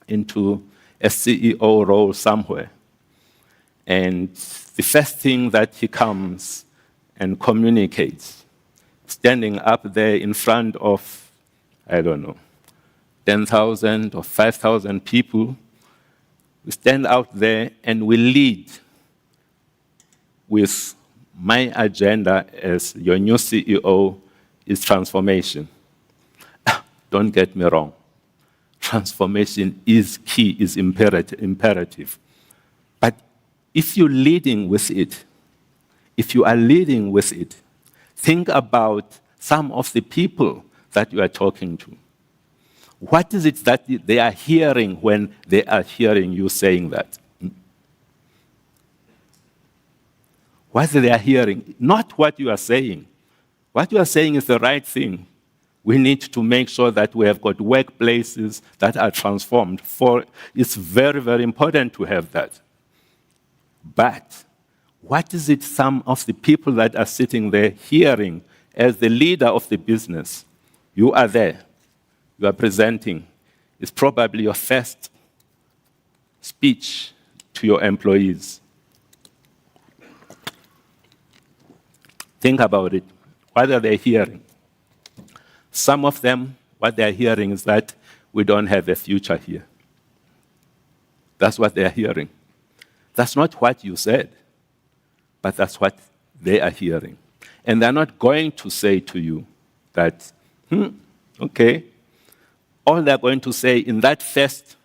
into a CEO role somewhere. And the first thing that he comes and communicates, standing up there in front of, 10,000 or 5,000 people, we stand out there and we lead with my agenda as your new CEO is transformation. Don't get me wrong. Transformation is key, is imperative. But if you're leading with it, think about some of the people that you are talking to. What is it that they are hearing when they are hearing you saying that? What they are hearing, not what you are saying. What you are saying is the right thing, We need to make sure that we have got workplaces that are transformed. It's very, very important to have that. But what is it some of the people that are sitting there hearing as the leader of the business? You are there. You are presenting. It's probably your first speech to your employees. Think about it. What are they hearing? Some of them, what they're hearing is that we don't have a future here. That's what they're hearing. That's not what you said, but that's what they are hearing. And they're not going to say to you that, okay. All they're going to say in that first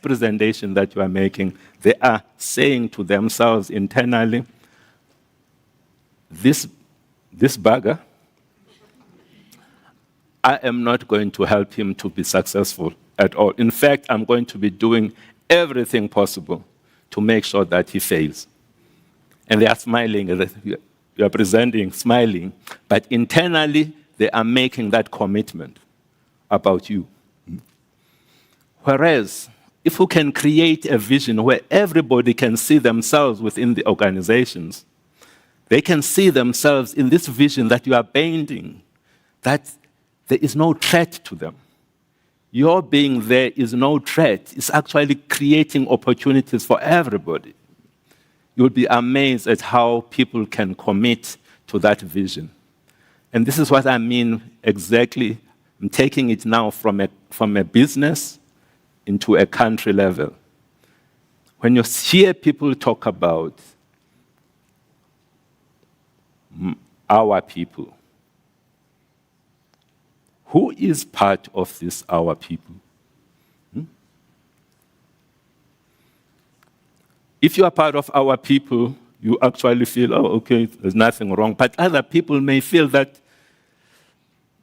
presentation that you are making, they are saying to themselves internally, this bugger, I am not going to help him to be successful at all. In fact, I'm going to be doing everything possible to make sure that he fails. And they are smiling, you are presenting, smiling, but internally they are making that commitment about you. Whereas, if we can create a vision where everybody can see themselves within the organizations, they can see themselves in this vision that you are painting, that there is no threat to them. Your being there is no threat. It's actually creating opportunities for everybody. You'll be amazed at how people can commit to that vision. And this is what I mean exactly. I'm taking it now from a business into a country level. When you hear people talk about our people, who is part of this our people? If you are part of our people, you actually feel, oh, okay, there's nothing wrong. But other people may feel that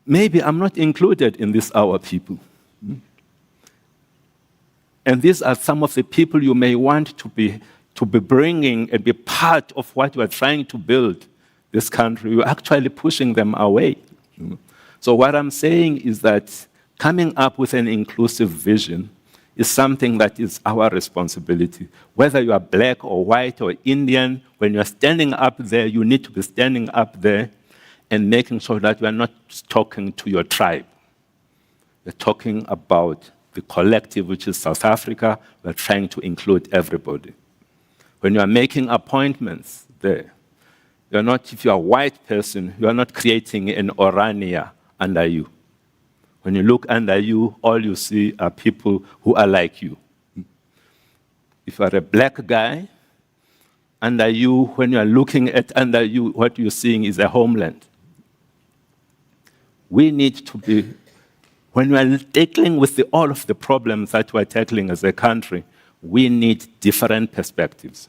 maybe I'm not included in this our people. And these are some of the people you may want to be bringing and be part of what you are trying to build this country. You're actually pushing them away. So what I'm saying is that coming up with an inclusive vision is something that is our responsibility. Whether you are black or white or Indian, when you're standing up there, you need to be standing up there and making sure that you are not talking to your tribe. You're talking about the collective, which is South Africa. We're trying to include everybody. When you are making appointments there, you're not, if you're a white person, you are not creating an Orania under you. When you look under you, all you see are people who are like you. If you are a black guy, under you, when you are looking at under you, what you're seeing is a homeland. We need to be, when we are tackling with all of the problems that we're tackling as a country, we need different perspectives.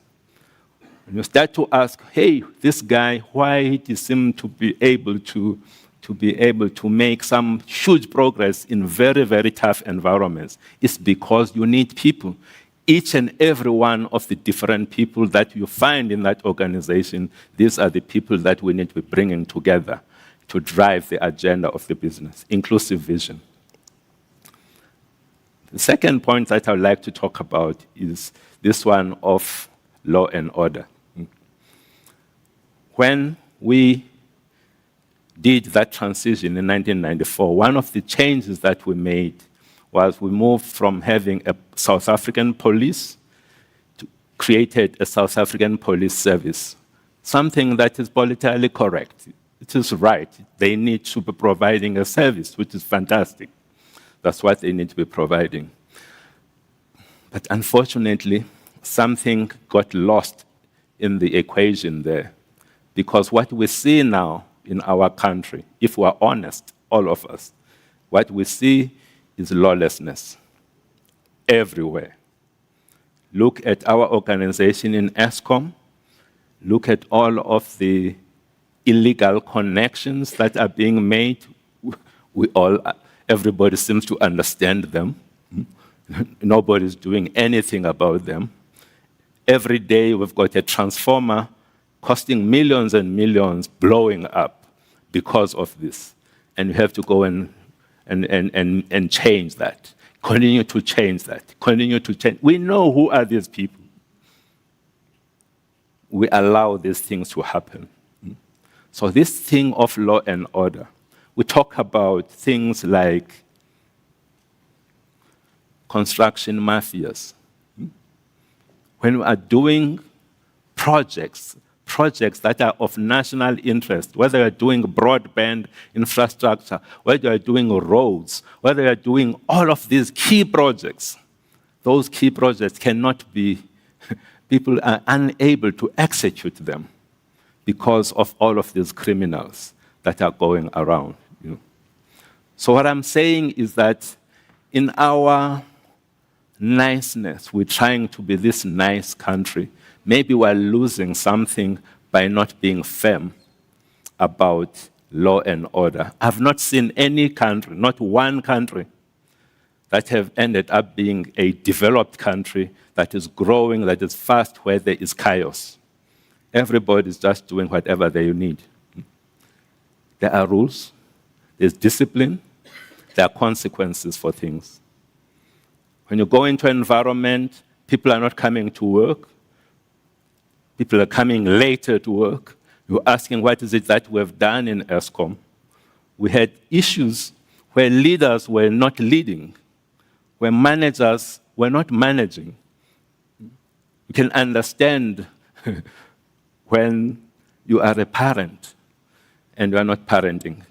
When you start to ask, hey, this guy, why he seems to be able to make some huge progress in very, very tough environments, it's because you need people. Each and every one of the different people that you find in that organization, these are the people that we need to be bringing together to drive the agenda of the business, inclusive vision. The second point that I would like to talk about is this one of law and order. When we did that transition in 1994, one of the changes that we made was we moved from having a South African police to created a South African police service, something that is politically correct. It is right. They need to be providing a service, which is fantastic. That's what they need to be providing. But unfortunately, something got lost in the equation there. Because what we see now in our country, if we're honest, all of us, what we see is lawlessness everywhere. Look at our organization in Eskom. Look at all of the illegal connections that are being made. Everybody seems to understand them. Nobody's doing anything about them. Every day we've got a transformer costing millions and millions blowing up because of this. and you have to go and change that. Continue to change that. Continue to change. We know who are these people. We allow these things to happen. So this thing of law and order, we talk about things like construction mafias. When we are doing projects that are of national interest, whether you're doing broadband infrastructure, whether you're doing roads, whether you're doing all of these key projects, those key projects cannot be, people are unable to execute them because of all of these criminals that are going around. So what I'm saying is that in our niceness, we're trying to be this nice country. Maybe we're losing something by not being firm about law and order. I've not seen any country, not one country, that have ended up being a developed country that is growing, that is fast, where there is chaos. Everybody's just doing whatever they need. There are rules, there's discipline, there are consequences for things. When you go into an environment, people are not coming to work. People are coming later to work. You're asking, what is it that we've done in Eskom? We had issues where leaders were not leading, where managers were not managing. You can understand when you are a parent and you are not parenting.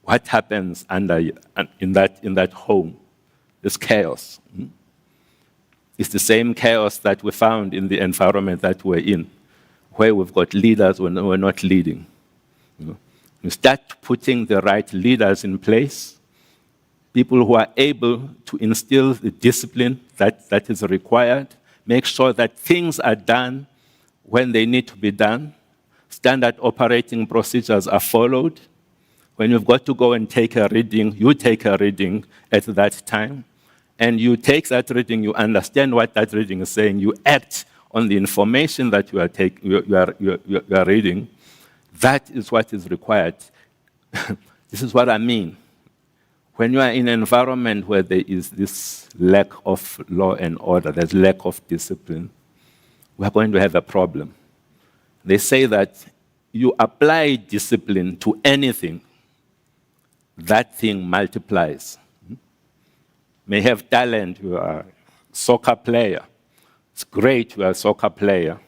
What happens in that home? There's chaos. It's the same chaos that we found in the environment that we're in, where we've got leaders when we're not leading. You start putting the right leaders in place, people who are able to instill the discipline that is required, make sure that things are done when they need to be done, standard operating procedures are followed. When you've got to go and take a reading, you take a reading at that time. And you take that reading, you understand what that reading is saying, you act on the information that you are reading. That is what is required. This is what I mean. When you are in an environment where there is this lack of law and order, there's lack of discipline, we are going to have a problem. They say that you apply discipline to anything, that thing multiplies. May have talent, you are a soccer player. It's great, you are a soccer player.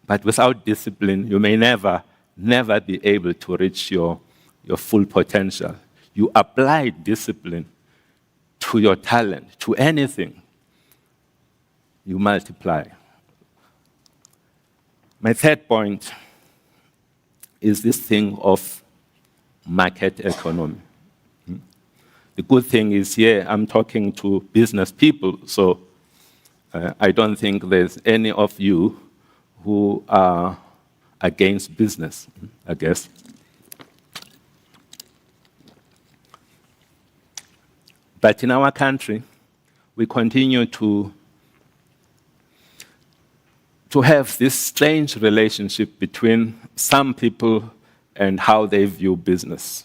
But without discipline, you may never be able to reach your full potential. You apply discipline to your talent, to anything, you multiply. My third point is this thing of market economy. The good thing is here, I'm talking to business people, so I don't think there's any of you who are against business, I guess. But in our country, we continue to have this strange relationship between some people and how they view business,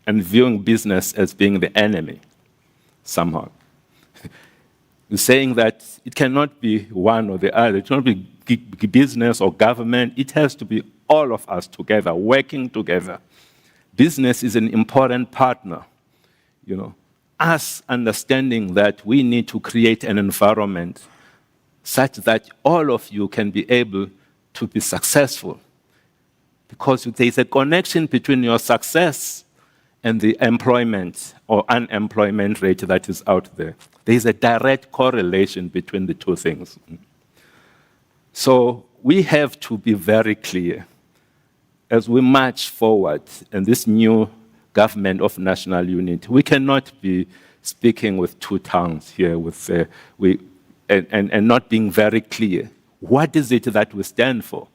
and viewing business as being the enemy, somehow. You're saying that it cannot be one or the other. It cannot be business or government. It has to be all of us together, working together. Business is an important partner. Us understanding that we need to create an environment such that all of you can be able to be successful. Because there's a connection between your success and the employment or unemployment rate that is out there. There is a direct correlation between the two things. So we have to be very clear as we march forward in this new government of national unity. We cannot be speaking with two tongues here and not being very clear. What is it that we stand for?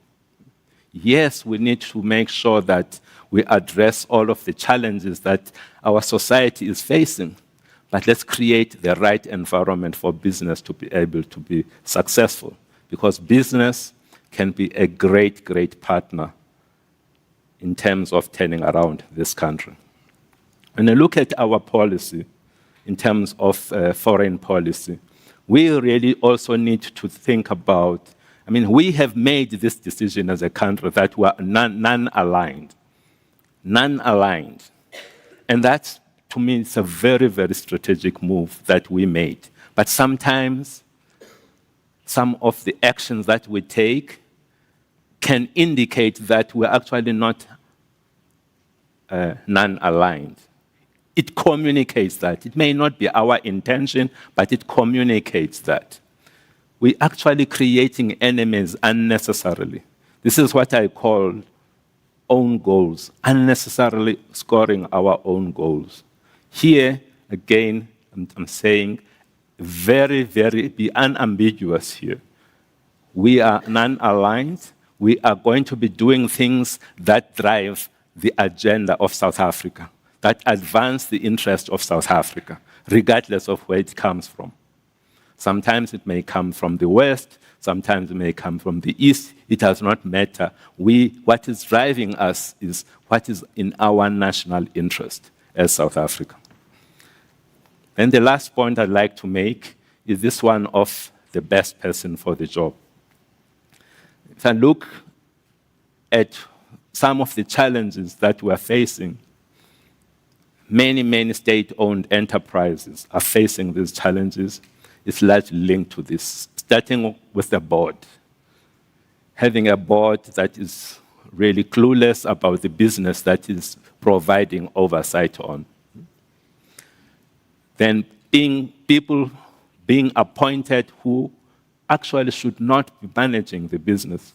Yes, we need to make sure that we address all of the challenges that our society is facing, but let's create the right environment for business to be able to be successful, because business can be a great, great partner in terms of turning around this country. When I look at our policy in terms of foreign policy, we really also need to think about, we have made this decision as a country that we are non-aligned. Non-aligned. And that, to me, is a very, very strategic move that we made. But sometimes, some of the actions that we take can indicate that we're actually not non-aligned. It communicates that. It may not be our intention, but it communicates that. We're actually creating enemies unnecessarily. This is what I call own goals, unnecessarily scoring our own goals. Here, again, I'm saying, very, very, be unambiguous here. We are non-aligned. We are going to be doing things that drive the agenda of South Africa, that advance the interest of South Africa, regardless of where it comes from. Sometimes it may come from the West, sometimes it may come from the East. It does not matter. What is driving us is what is in our national interest as South Africa. And the last point I'd like to make is this one of the best person for the job. If I look at some of the challenges that we're facing, many, many state-owned enterprises are facing these challenges. It's largely linked to this, starting with the board. Having a board that is really clueless about the business that is providing oversight on. Then people being appointed who actually should not be managing the business.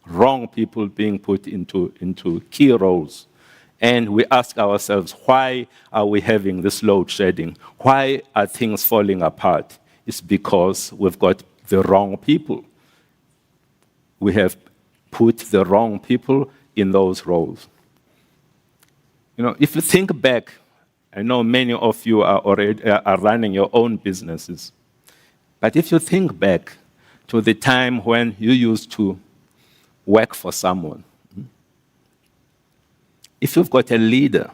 Wrong people being put into key roles. And we ask ourselves, why are we having this load shedding? Why are things falling apart? It's because we've got the wrong people. We have put the wrong people in those roles. If you think back, I know many of you are already running your own businesses. But if you think back to the time when you used to work for someone, if you've got a leader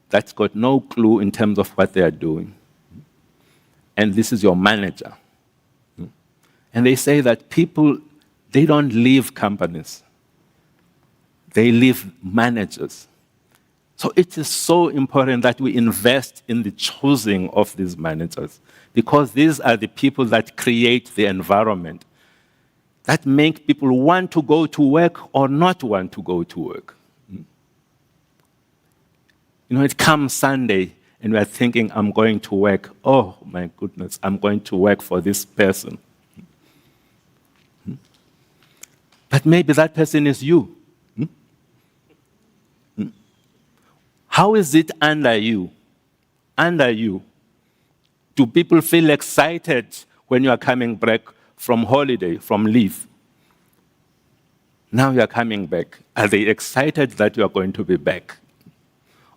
that's got no clue in terms of what they are doing, and this is your manager, and they say that people, they don't leave companies, they leave managers. So it is so important that we invest in the choosing of these managers, because these are the people that create the environment that make people want to go to work or not want to go to work. It comes Sunday and we're thinking, I'm going to work. Oh my goodness, I'm going to work for this person. But maybe that person is you. How is it under you? Under you. Do people feel excited when you are coming back from holiday, from leave? Now you are coming back. Are they excited that you are going to be back?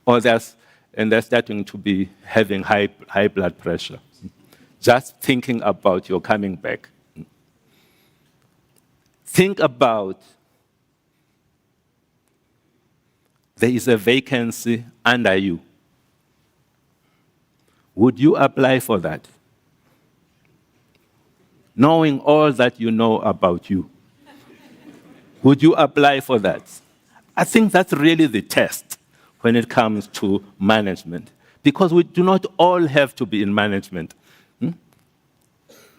Or they're starting to be having high blood pressure, just thinking about your coming back. Think about, there is a vacancy under you. Would you apply for that? Knowing all that you know about you, would you apply for that? I think that's really the test when it comes to management, because we do not all have to be in management.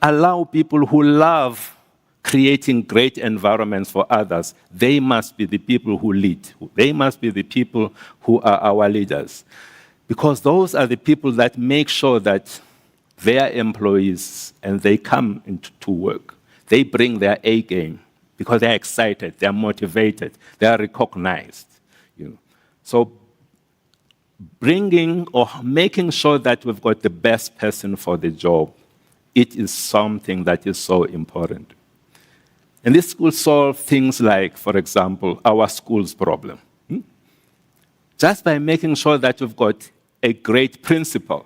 Allow people who love creating great environments for others. They must be the people who lead. They must be the people who are our leaders, because those are the people that make sure that their employees, and they come to work, they bring their A game, because they're excited, they're motivated, they are recognized. So bringing or making sure that we've got the best person for the job, it is something that is so important. And this will solve things like, for example, our schools problem. Just by making sure that we've got a great principal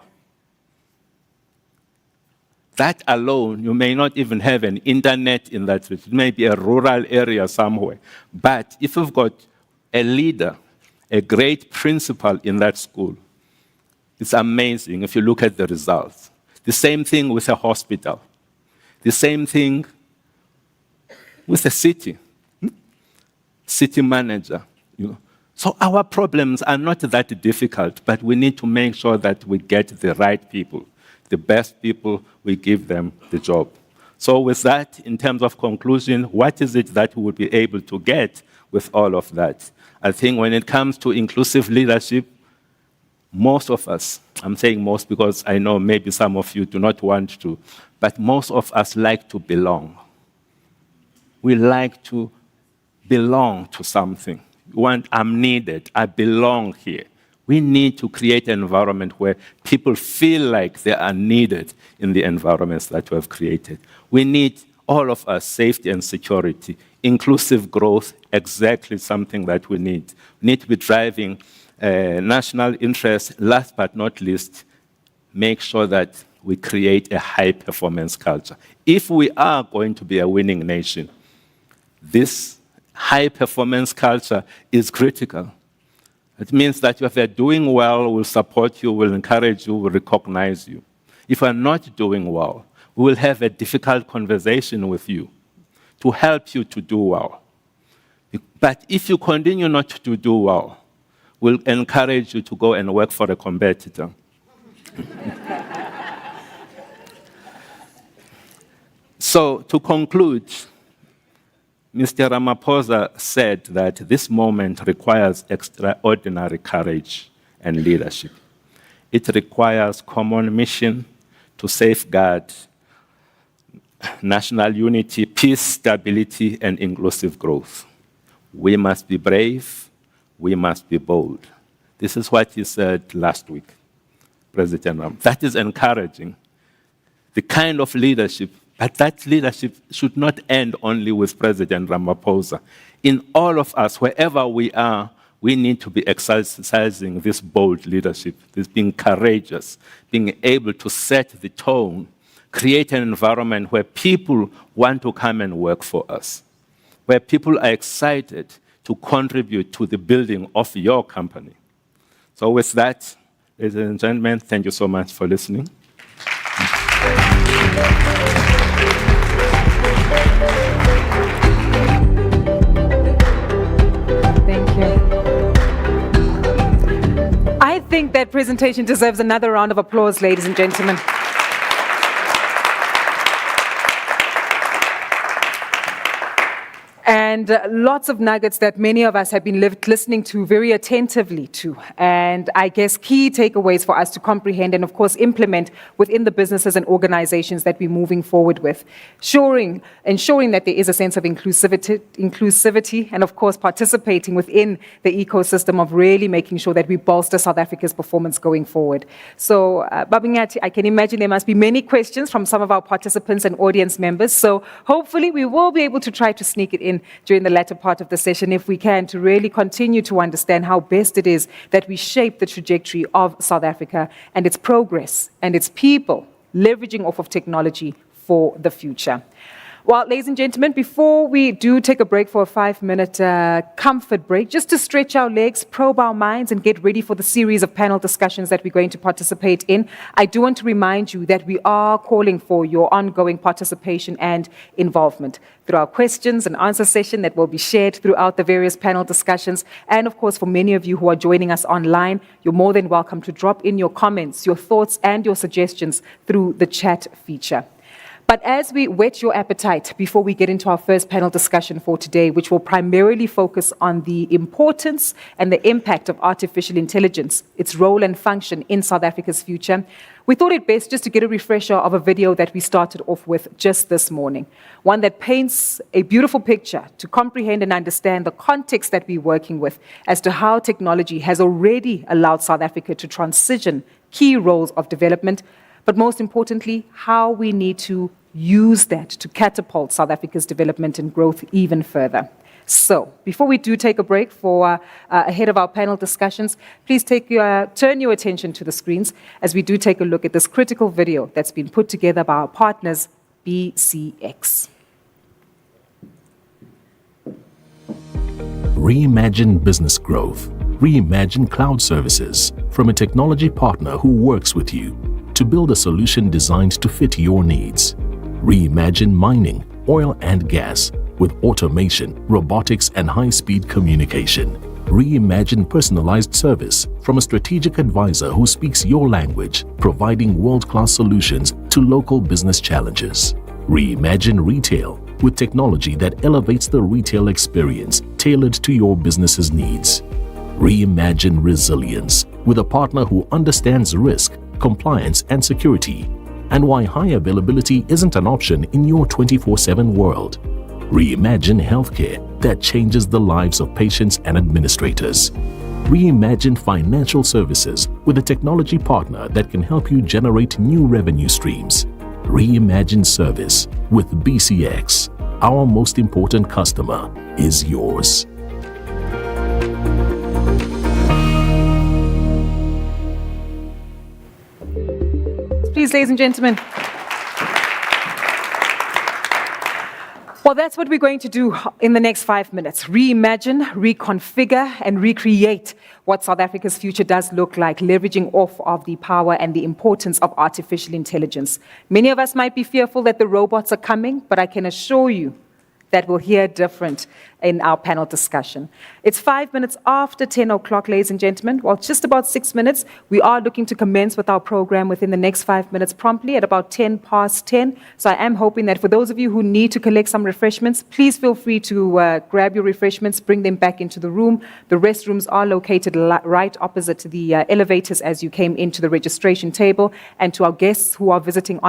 That alone, you may not even have an internet in that region. It may be a rural area somewhere. But if you've got a leader, a great principal in that school, it's amazing if you look at the results. The same thing with a hospital. The same thing with a city. City manager. So our problems are not that difficult, but we need to make sure that we get the right people. The best people, we give them the job. So with that, in terms of conclusion, what is it that we will be able to get with all of that? I think when it comes to inclusive leadership, most of us, I'm saying most because I know maybe some of you do not want to, but most of us like to belong. We like to belong to something. I'm needed, I belong here. We need to create an environment where people feel like they are needed in the environments that we have created. We need, all of us, safety and security, inclusive growth, exactly something that we need. We need to be driving national interest, last but not least, make sure that we create a high-performance culture. If we are going to be a winning nation, this high-performance culture is critical. It means that if you're doing well, we'll support you, we'll encourage you, we'll recognize you. If you're not doing well, we will have a difficult conversation with you to help you to do well. But if you continue not to do well, we'll encourage you to go and work for a competitor. So, to conclude, Mr. Ramaphosa said that this moment requires extraordinary courage and leadership. It requires common mission to safeguard national unity, peace, stability, and inclusive growth. We must be brave, we must be bold. This is what he said last week, President Ram. That is encouraging. The kind of leadership, but that leadership should not end only with President Ramaphosa. In all of us, wherever we are, we need to be exercising this bold leadership, this being courageous, being able to set the tone, create an environment where people want to come and work for us, where people are excited to contribute to the building of your company. So with that, ladies and gentlemen, thank you so much for listening. Thank you. I think that presentation deserves another round of applause, ladies and gentlemen. And lots of nuggets that many of us have been listening to very attentively to. And I guess key takeaways for us to comprehend and, of course, implement within the businesses and organizations that we're moving forward with. Ensuring that there is a sense of inclusivity and, of course, participating within the ecosystem of really making sure that we bolster South Africa's performance going forward. So, Nyati, I can imagine there must be many questions from some of our participants and audience members. So hopefully we will be able to try to sneak it in during the latter part of the session, if we can, to really continue to understand how best it is that we shape the trajectory of South Africa and its progress and its people, leveraging off of technology for the future. Well, ladies and gentlemen, before we do take a break for a 5-minute comfort break, just to stretch our legs, probe our minds, and get ready for the series of panel discussions that we're going to participate in, I do want to remind you that we are calling for your ongoing participation and involvement through our questions and answer session that will be shared throughout the various panel discussions. And of course, for many of you who are joining us online, you're more than welcome to drop in your comments, your thoughts, and your suggestions through the chat feature. But as we whet your appetite before we get into our first panel discussion for today, which will primarily focus on the importance and the impact of artificial intelligence, its role and function in South Africa's future, we thought it best just to get a refresher of a video that we started off with just this morning, one that paints a beautiful picture to comprehend and understand the context that we're working with as to how technology has already allowed South Africa to transition key roles of development, but most importantly, how we need to use that to catapult South Africa's development and growth even further. So, before we do take a break for ahead of our panel discussions, please turn your attention to the screens as we do take a look at this critical video that's been put together by our partners, BCX. Reimagine business growth. Reimagine cloud services from a technology partner who works with you to build a solution designed to fit your needs. Reimagine mining, oil and gas with automation, robotics, and high-speed communication. Reimagine personalized service from a strategic advisor who speaks your language, providing world-class solutions to local business challenges. Reimagine retail with technology that elevates the retail experience tailored to your business's needs. Reimagine resilience with a partner who understands risk, compliance, and security, and why high availability isn't an option in your 24/7 world. Reimagine healthcare that changes the lives of patients and administrators. Reimagine financial services with a technology partner that can help you generate new revenue streams. Reimagine service with BCX. Our most important customer is yours. Please, ladies and gentlemen. Well, that's what we're going to do in the next 5 minutes. Reimagine, reconfigure, and recreate what South Africa's future does look like, leveraging off of the power and the importance of artificial intelligence. Many of us might be fearful that the robots are coming, but I can assure you that we'll hear different in our panel discussion. It's 5 minutes after 10 o'clock, ladies and gentlemen. Well, just about 6 minutes. We are looking to commence with our program within the next 5 minutes promptly at about 10 past 10. So I am hoping that for those of you who need to collect some refreshments, please feel free to grab your refreshments, bring them back into the room. The restrooms are located right opposite to the elevators as you came into the registration table. And to our guests who are visiting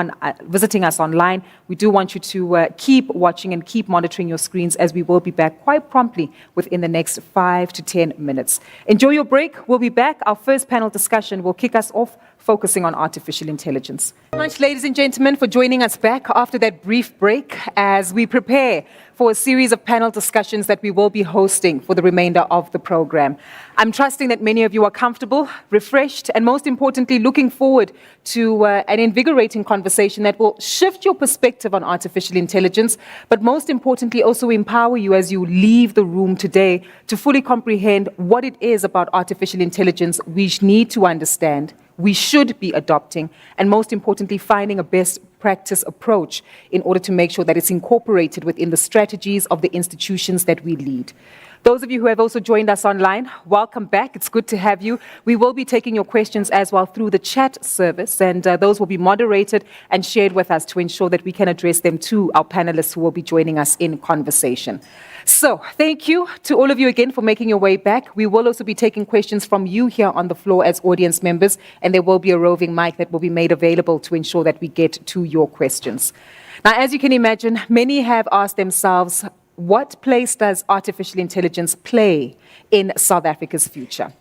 us online, we do want you to keep watching and keep monitoring your screens as we will be back quite promptly within the next 5 to 10 minutes. Enjoy your break. We'll be back. Our first panel discussion will kick us off focusing on artificial intelligence. Thank you much, ladies and gentlemen, for joining us back after that brief break as we prepare for a series of panel discussions that we will be hosting for the remainder of the program. I'm trusting that many of you are comfortable, refreshed, and most importantly, looking forward to an invigorating conversation that will shift your perspective on artificial intelligence, but most importantly, also empower you as you leave the room today to fully comprehend what it is about artificial intelligence we need to understand, we should be adopting, and most importantly, finding a best practice approach in order to make sure that it's incorporated within the strategies of the institutions that we lead. Those of you who have also joined us online, welcome back. It's good to have you. We will be taking your questions as well through the chat service, and those will be moderated and shared with us to ensure that we can address them to our panelists who will be joining us in conversation. So, thank you to all of you again for making your way back. We will also be taking questions from you here on the floor as audience members, and there will be a roving mic that will be made available to ensure that we get to your questions. Now, as you can imagine, many have asked themselves, what place does artificial intelligence play in South Africa's future?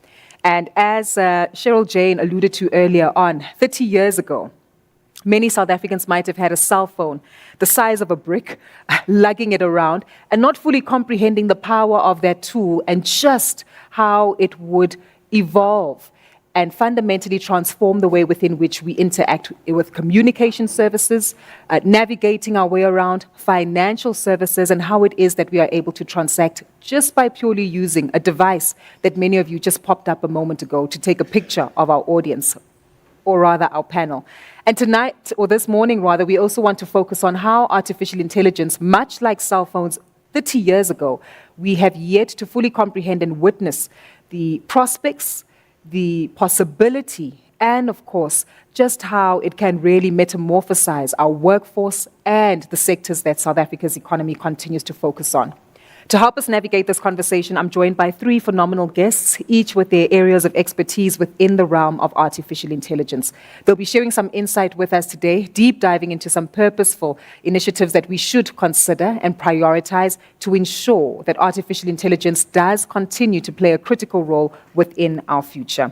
And as Cheryl-Jane alluded to earlier on, 30 years ago, many South Africans might have had a cell phone the size of a brick, lugging it around, and not fully comprehending the power of that tool and just how it would evolve and fundamentally transform the way within which we interact with communication services, navigating our way around financial services, and how it is that we are able to transact just by purely using a device that many of you just popped up a moment ago to take a picture of our audience, or rather our panel. And tonight, or this morning rather, we also want to focus on how artificial intelligence, much like cell phones 30 years ago, we have yet to fully comprehend and witness the prospects, the possibility, and of course, just how it can really metamorphosize our workforce and the sectors that South Africa's economy continues to focus on. To help us navigate this conversation, I'm joined by three phenomenal guests, each with their areas of expertise within the realm of artificial intelligence. They'll be sharing some insight with us today, deep diving into some purposeful initiatives that we should consider and prioritize to ensure that artificial intelligence does continue to play a critical role within our future.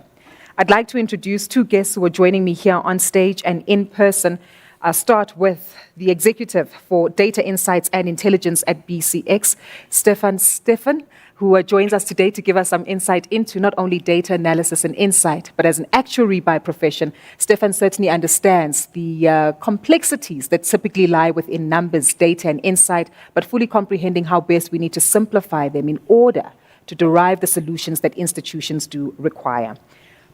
I'd like to introduce two guests who are joining me here on stage and in person. I'll start with the Executive for Data Insights and Intelligence at BCX, Stefan, who joins us today to give us some insight into not only data analysis and insight, but as an actuary by profession, Stefan certainly understands the complexities that typically lie within numbers, data, and insight, but fully comprehending how best we need to simplify them in order to derive the solutions that institutions do require.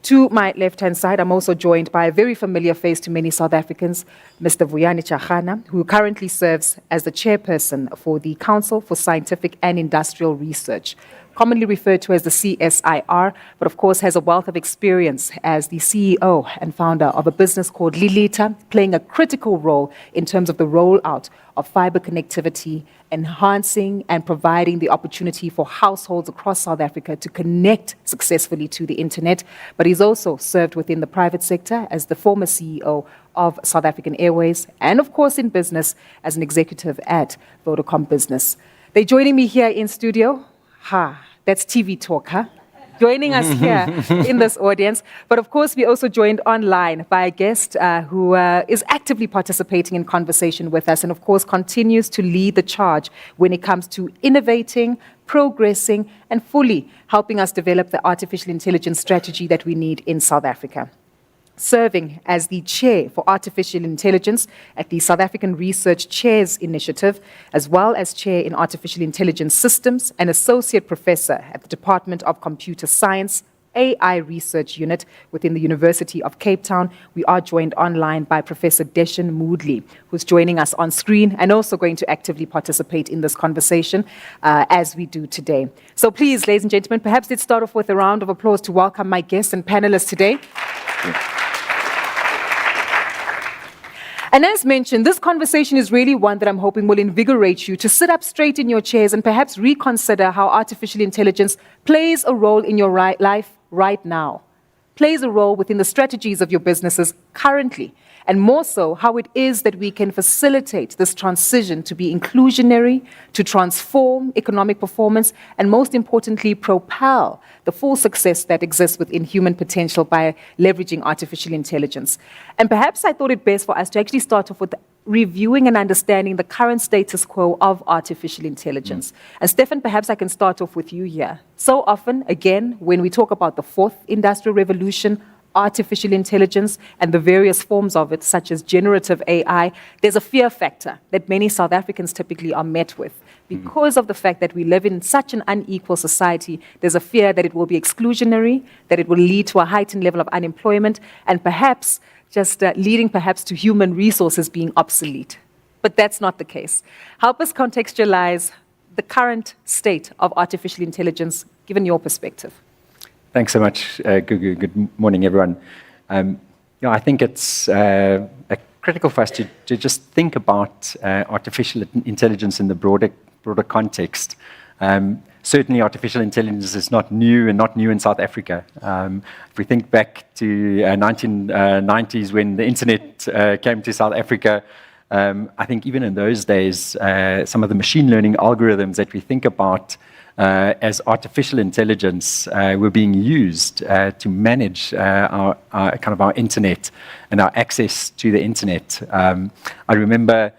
To my left-hand side, I'm also joined by a very familiar face to many South Africans, Mr. Vuyani Chachana, who currently serves as the chairperson for the Council for Scientific and Industrial Research, commonly referred to as the CSIR, but of course has a wealth of experience as the CEO and founder of a business called Lilita, playing a critical role in terms of the rollout of fiber connectivity, enhancing and providing the opportunity for households across South Africa to connect successfully to the internet. But he's also served within the private sector as the former CEO of South African Airways, and of course in business as an executive at Vodacom Business. They're joining me here in studio. That's TV talk, huh? Joining us here in this audience. But of course, we also joined online by a guest who is actively participating in conversation with us and of course continues to lead the charge when it comes to innovating, progressing, and fully helping us develop the artificial intelligence strategy that we need in South Africa. Serving as the chair for artificial intelligence at the South African Research Chairs Initiative, as well as chair in artificial intelligence systems and associate professor at the Department of Computer Science, AI Research Unit within the University of Cape Town. We are joined online by Professor Deshan Moodley, who's joining us on screen and also going to actively participate in this conversation as we do today. So please, ladies and gentlemen, perhaps let's start off with a round of applause to welcome my guests and panelists today. And as mentioned, this conversation is really one that I'm hoping will invigorate you to sit up straight in your chairs and perhaps reconsider how artificial intelligence plays a role in your life right now, plays a role within the strategies of your businesses currently, and more so how it is that we can facilitate this transition to be inclusionary, to transform economic performance, and most importantly, propel the full success that exists within human potential by leveraging artificial intelligence. And perhaps I thought it best for us to actually start off with reviewing and understanding the current status quo of artificial intelligence. And Stefan, perhaps I can start off with you here. So often, again, when we talk about the fourth industrial revolution, artificial intelligence and the various forms of it, such as generative AI, there's a fear factor that many South Africans typically are met with. Because of the fact that we live in such an unequal society, there's a fear that it will be exclusionary, that it will lead to a heightened level of unemployment, and perhaps just leading perhaps to human resources being obsolete. But that's not the case. Help us contextualize the current state of artificial intelligence, given your perspective. Thanks so much, Gugu. Good morning, everyone. I think it's critical for us to just think about artificial intelligence in the broader context. Certainly, artificial intelligence is not new and not new in South Africa. If we think back to 1990s when the internet came to South Africa, I think even in those days, some of the machine learning algorithms that we think about as artificial intelligence were being used to manage our internet and our access to the internet. I remember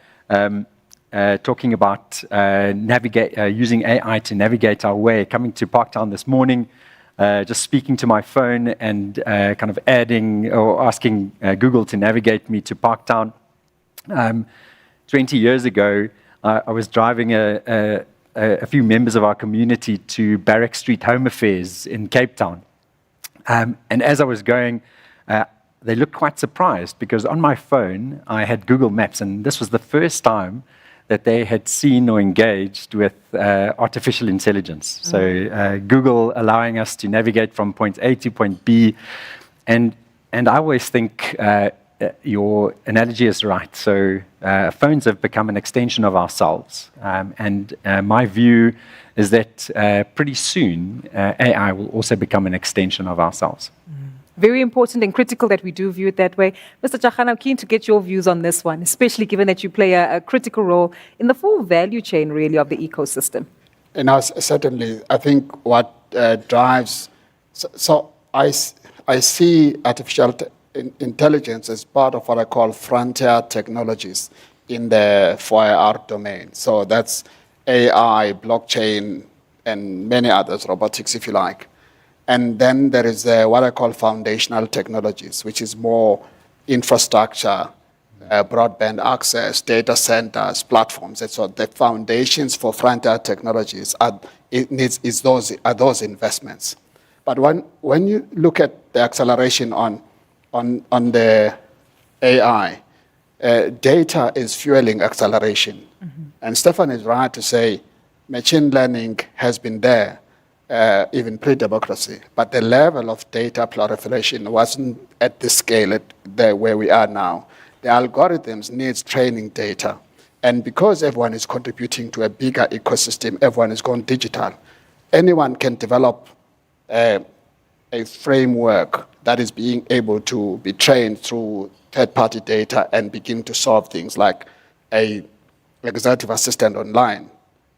talking about using AI to navigate our way, coming to Parktown this morning, just speaking to my phone and kind of adding or asking Google to navigate me to Parktown. 20 years ago, I was driving a few members of our community to Barrack Street Home Affairs in Cape Town. And as I was going, they looked quite surprised because on my phone, I had Google Maps, and this was the first time that they had seen or engaged with artificial intelligence. So Google allowing us to navigate from point A to point B. And I always think your analogy is right. So phones have become an extension of ourselves. And my view is that pretty soon AI will also become an extension of ourselves. Very important and critical that we do view it that way. Mr. Chachana, I'm keen to get your views on this one, especially given that you play a critical role in the full value chain, really, of the ecosystem. And certainly, I think what drives... So I see artificial intelligence is part of what I call frontier technologies in the 4IR domain. So that's AI, blockchain, and many others, robotics, if you like. And then there is what I call foundational technologies, which is more infrastructure, broadband access, data centers, platforms. And so the foundations for frontier technologies are those investments. But when you look at the acceleration on the AI, data is fueling acceleration. Mm-hmm. And Stefan is right to say machine learning has been there even pre-democracy, but the level of data proliferation wasn't at the scale where we are now. The algorithms needs training data. And because everyone is contributing to a bigger ecosystem, everyone is going digital, anyone can develop a framework that is being able to be trained through third-party data and begin to solve things like a executive assistant online.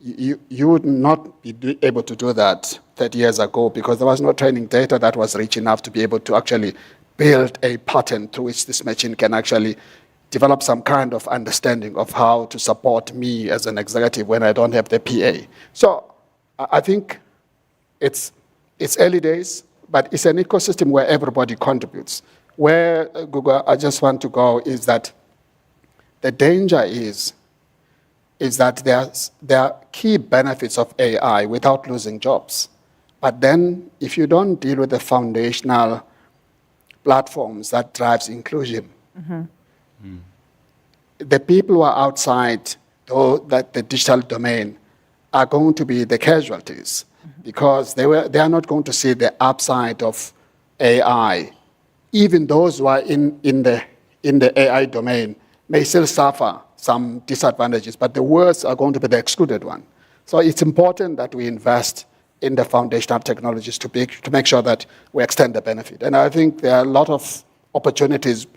You would not be able to do that 30 years ago because there was no training data that was rich enough to be able to actually build a pattern through which this machine can actually develop some kind of understanding of how to support me as an executive when I don't have the PA. So I think it's early days, but it's an ecosystem where everybody contributes. Where, Google, I just want to go is that the danger is that there are key benefits of AI without losing jobs. But then if you don't deal with the foundational platforms that drives inclusion, mm-hmm. The people who are outside the digital domain are going to be the casualties mm-hmm. because they are not going to see the upside of AI. Even those who are in the AI domain may still suffer some disadvantages, but the worst are going to be the excluded one. So it's important that we invest in the foundational technologies to make sure that we extend the benefit. And I think there are a lot of opportunities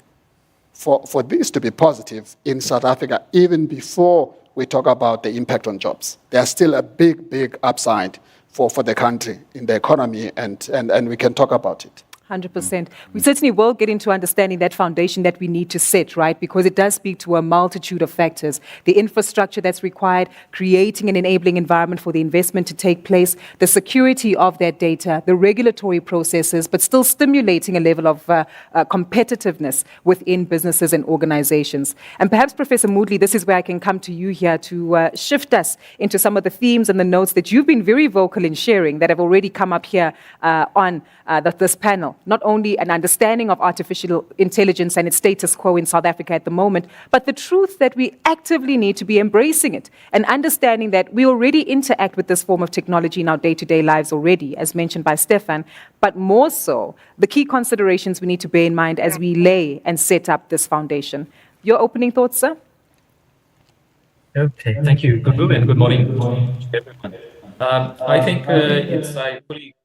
for this to be positive in South Africa, even before we talk about the impact on jobs. There's still a big upside for the country in the economy, and we can talk about it. 100%. We certainly will get into understanding that foundation that we need to set, right? Because it does speak to a multitude of factors. The infrastructure that's required, creating an enabling environment for the investment to take place, the security of that data, the regulatory processes, but still stimulating a level of competitiveness within businesses and organizations. And perhaps, Professor Moodley, this is where I can come to you here to shift us into some of the themes and the notes that you've been very vocal in sharing that have already come up here on this panel. Not only an understanding of artificial intelligence and its status quo in South Africa at the moment, but the truth that we actively need to be embracing it and understanding that we already interact with this form of technology in our day-to-day lives already, as mentioned by Stefan, but more so, the key considerations we need to bear in mind as we lay and set up this foundation. Your opening thoughts, sir? Okay, thank you. Good morning, everyone. I think I fully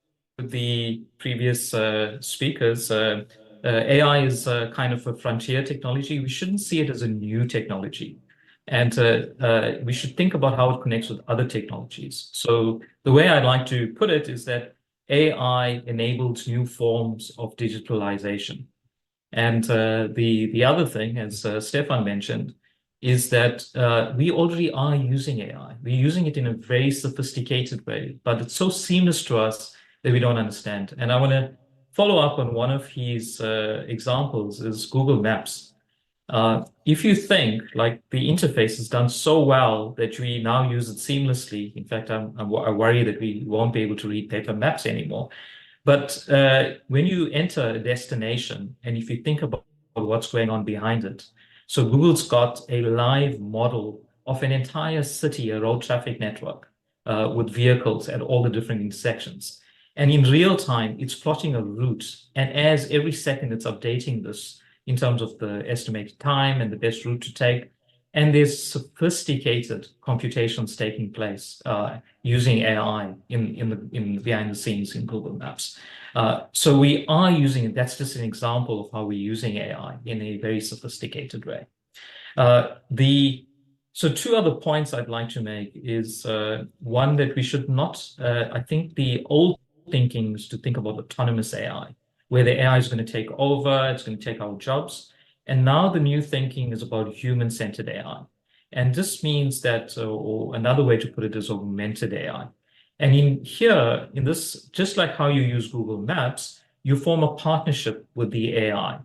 with the previous speakers, AI is kind of a frontier technology. We shouldn't see it as a new technology. And we should think about how it connects with other technologies. So the way I'd like to put it is that AI enables new forms of digitalization. And the other thing, as Stefan mentioned, is that we already are using AI. We're using it in a very sophisticated way, but it's so seamless to us that we don't understand. And I want to follow up on one of his examples is Google Maps. If you think like the interface is done so well that we now use it seamlessly, in fact, I worry that we won't be able to read paper maps anymore. But when you enter a destination, and if you think about what's going on behind it, so Google's got a live model of an entire city, a road traffic network with vehicles at all the different intersections. And in real time, it's plotting a route. And as every second, it's updating this in terms of the estimated time and the best route to take. And there's sophisticated computations taking place using AI in behind the scenes in Google Maps. So we are using it. That's just an example of how we're using AI in a very sophisticated way. So two other points I'd like to make is one that we should not, I think the old thinking is to think about autonomous AI, where the AI is going to take over, it's going to take our jobs. And now the new thinking is about human-centered AI. And this means that, or another way to put it is augmented AI. And in here, in this, just like how you use Google Maps, you form a partnership with the AI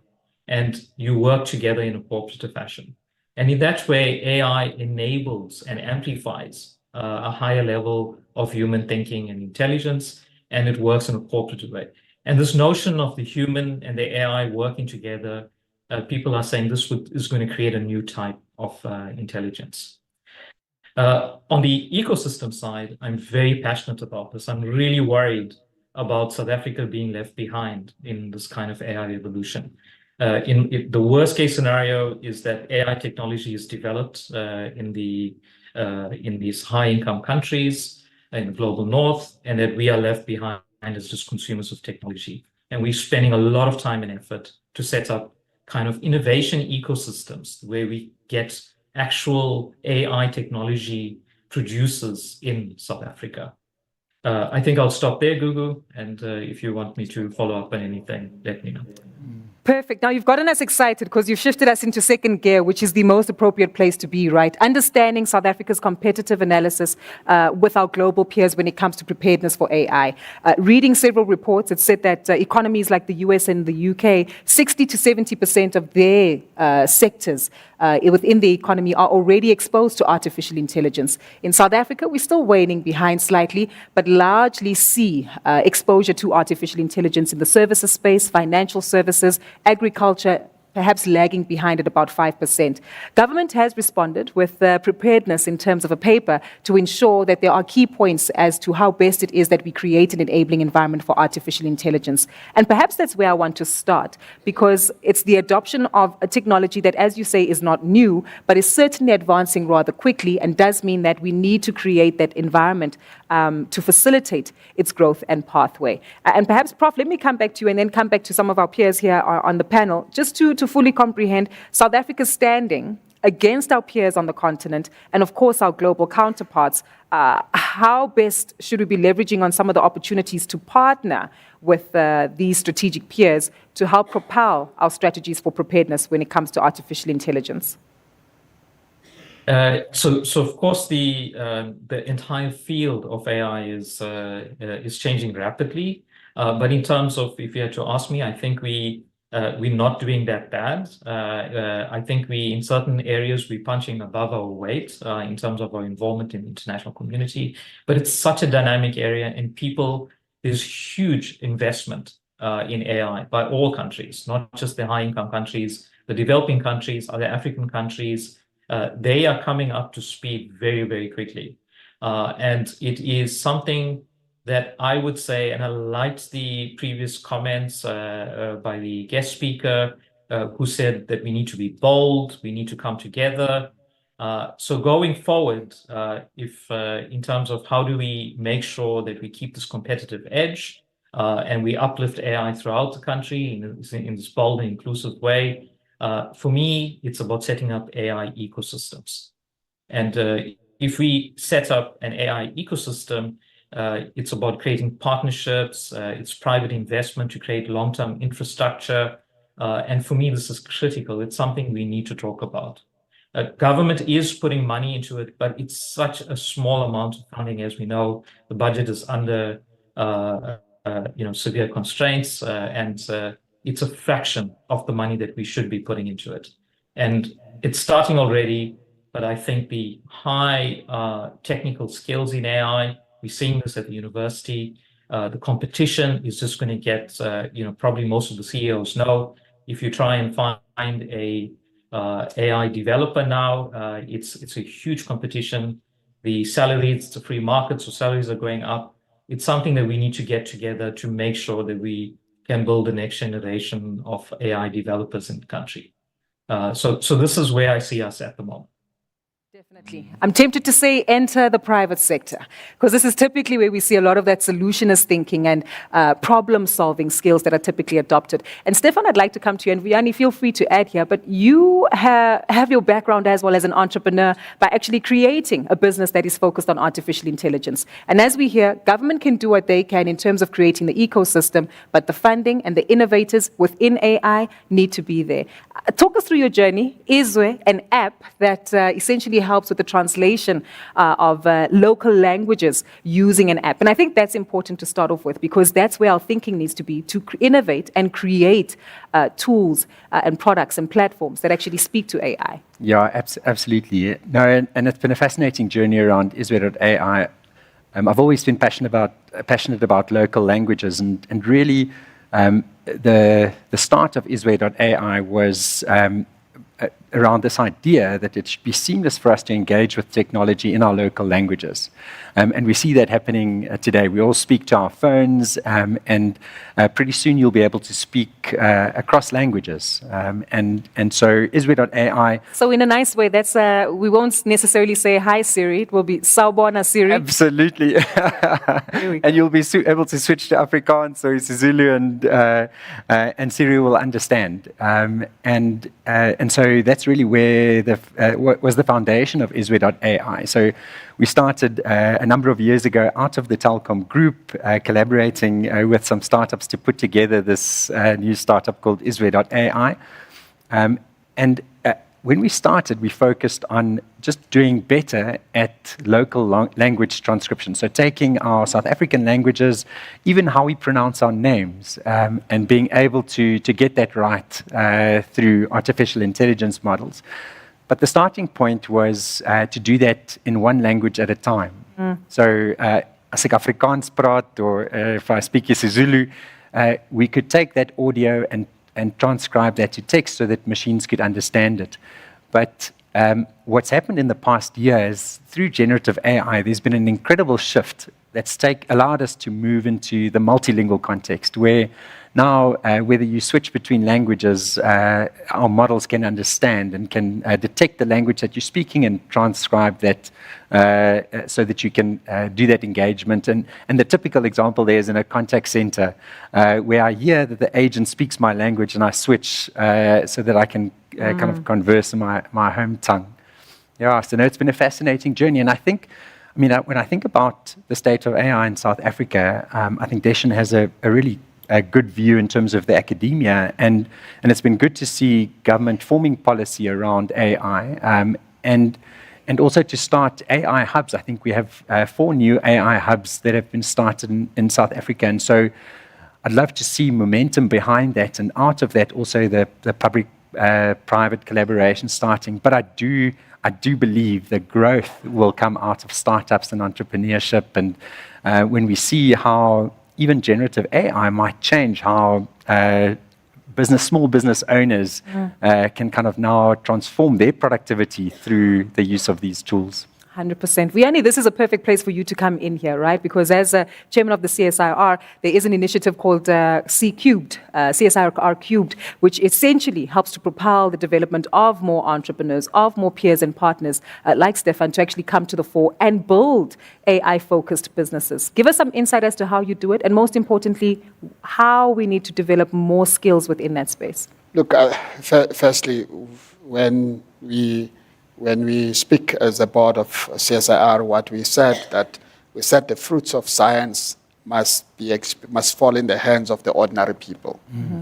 and you work together in a cooperative fashion. And in that way, AI enables and amplifies a higher level of human thinking and intelligence, and it works in a cooperative way. And this notion of the human and the AI working together, people are saying this is going to create a new type of intelligence. On the ecosystem side, I'm very passionate about this. I'm really worried about South Africa being left behind in this kind of AI evolution. The worst case scenario is that AI technology is developed in these high income countries in the global north, and that we are left behind as just consumers of technology. And we're spending a lot of time and effort to set up kind of innovation ecosystems where we get actual AI technology producers in South Africa. I think I'll stop there, Gugu, and if you want me to follow up on anything, let me know. Perfect. Now you've gotten us excited because you've shifted us into second gear, which is the most appropriate place to be, right? Understanding South Africa's competitive analysis with our global peers when it comes to preparedness for AI. Reading several reports, it said that economies like the US and the UK, 60 to 70% of their sectors within the economy are already exposed to artificial intelligence. In South Africa, we're still waning behind slightly, but largely see exposure to artificial intelligence in the services space, financial services, agriculture, perhaps lagging behind at about 5%. Government has responded with preparedness in terms of a paper to ensure that there are key points as to how best it is that we create an enabling environment for artificial intelligence. And perhaps that's where I want to start, because it's the adoption of a technology that, as you say, is not new, but is certainly advancing rather quickly and does mean that we need to create that environment to facilitate its growth and pathway. And perhaps, Prof, let me come back to you and then come back to some of our peers here on the panel, just to fully comprehend South Africa's standing against our peers on the continent and, of course, our global counterparts. How best should we be leveraging on some of the opportunities to partner with these strategic peers to help propel our strategies for preparedness when it comes to artificial intelligence? So of course, the entire field of AI is changing rapidly. But in terms of, if you had to ask me, I think we're not doing that bad. I think in certain areas, we're punching above our weight in terms of our involvement in the international community. But it's such a dynamic area, and there's huge investment in AI by all countries, not just the high-income countries, the developing countries, other African countries. They are coming up to speed very, very quickly. And it is something that I would say, and I liked the previous comments by the guest speaker who said that we need to be bold, we need to come together. So going forward, in terms of how do we make sure that we keep this competitive edge and we uplift AI throughout the country in this bold and inclusive way, for me, it's about setting up AI ecosystems. And if we set up an AI ecosystem, it's about creating partnerships, it's private investment to create long-term infrastructure. And for me, this is critical. It's something we need to talk about. Government is putting money into it, but it's such a small amount of funding. As we know, the budget is under severe constraints, and it's a fraction of the money that we should be putting into it. And it's starting already, but I think the high technical skills in AI, we're seeing this at the university. The competition is just going to get, probably most of the CEOs know, if you try and find a AI developer now, it's a huge competition. The salaries, the free market, so salaries are going up. It's something that we need to get together to make sure that we can build the next generation of AI developers in the country. So this is where I see us at the moment. Definitely. I'm tempted to say enter the private sector, because this is typically where we see a lot of that solutionist thinking and problem-solving skills that are typically adopted. And Stefan, I'd like to come to you, and Vianney, feel free to add here, but you have your background as well as an entrepreneur by actually creating a business that is focused on artificial intelligence. And as we hear, government can do what they can in terms of creating the ecosystem, but the funding and the innovators within AI need to be there. Talk us through your journey. Izwe, an app that essentially helps with the translation of local languages using an app. And I think that's important to start off with, because that's where our thinking needs to be, to innovate and create tools and products and platforms that actually speak to AI. Yeah, absolutely. No, and it's been a fascinating journey around Izwe.ai. I've always been passionate about local languages, and really the start of Izwe.ai was around this idea that it should be seamless for us to engage with technology in our local languages. And we see that happening today. We all speak to our phones, and pretty soon you'll be able to speak across languages. And so Izwe.ai... So in a nice way, that's we won't necessarily say, hi Siri, it will be Sawubona Siri. Absolutely. And you'll be able to switch to Afrikaans or Isizulu, and Siri will understand. And so that's really where was the foundation of Izwe.ai. So we started a number of years ago out of the Telkom group, collaborating with some startups to put together this new startup called Izwe.ai. And when we started, we focused on just doing better at local language transcription. So taking our South African languages, even how we pronounce our names, and being able to get that right through artificial intelligence models. But the starting point was to do that in one language at a time. So as ek Afrikaans praat, or if I speak Isizulu, we could take that audio and transcribe that to text so that machines could understand it. But what's happened in the past year is through generative AI, there's been an incredible shift that's allowed us to move into the multilingual context, where now whether you switch between languages, our models can understand and can detect the language that you're speaking and transcribe that so that you can do that engagement. And the typical example there is in a contact center where I hear that the agent speaks my language and I switch so that I can kind of converse in my home tongue. Yeah, so no, it's been a fascinating journey. And I think, when I think about the state of AI in South Africa, I think Deshan has a really good view in terms of the academia, and it's been good to see government forming policy around AI, and also to start AI hubs. I think we have 4 new AI hubs that have been started in South Africa, and so I'd love to see momentum behind that, and out of that also the public-private collaboration starting. But I do believe the growth will come out of startups and entrepreneurship, and when we see how even generative AI might change how small business owners can kind of now transform their productivity through the use of these tools. 100%. Vianney, this is a perfect place for you to come in here, right? Because as chairman of the CSIR, there is an initiative called CSIR Cubed, which essentially helps to propel the development of more entrepreneurs, of more peers and partners like Stefan to actually come to the fore and build AI-focused businesses. Give us some insight as to how you do it, and most importantly, how we need to develop more skills within that space. Look, firstly, when we speak as a board of CSIR, what we said the fruits of science must fall in the hands of the ordinary people.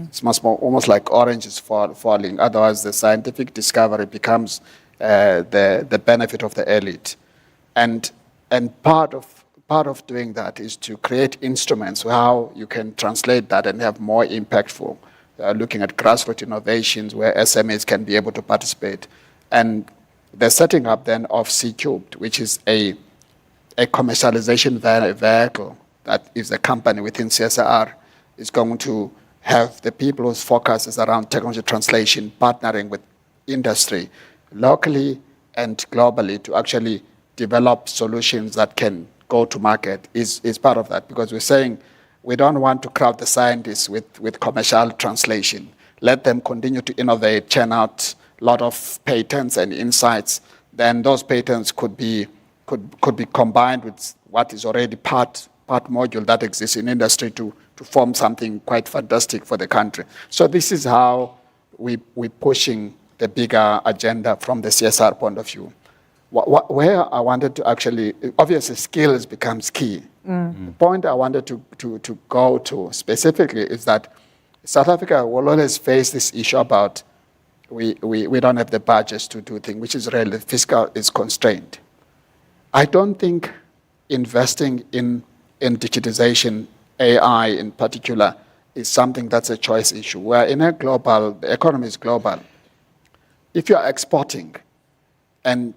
It's almost like oranges falling. Otherwise, the scientific discovery becomes the benefit of the elite. And part of doing that is to create instruments how you can translate that and have more impactful. Looking at grassroots innovations where SMEs can be able to participate, and the setting up then of C-Cubed, which is a commercialization vehicle that is a company within CSIR, is going to have the people whose focus is around technology translation, partnering with industry locally and globally to actually develop solutions that can go to market is part of that, because we're saying we don't want to crowd the scientists with commercial translation. Let them continue to innovate, churn out a lot of patents and insights then those patents could be combined with what is already part module that exists in industry to form something quite fantastic for the country. So this is how we're pushing the bigger agenda from the CSR point of view. Where I wanted to actually, obviously skills becomes key. The point I wanted to go to specifically is that South Africa will always face this issue about we don't have the budgets to do things, which is really fiscal is constrained. I don't think investing in digitization, AI in particular, is something that's a choice issue. We're in a global, the economy is global. If you're exporting and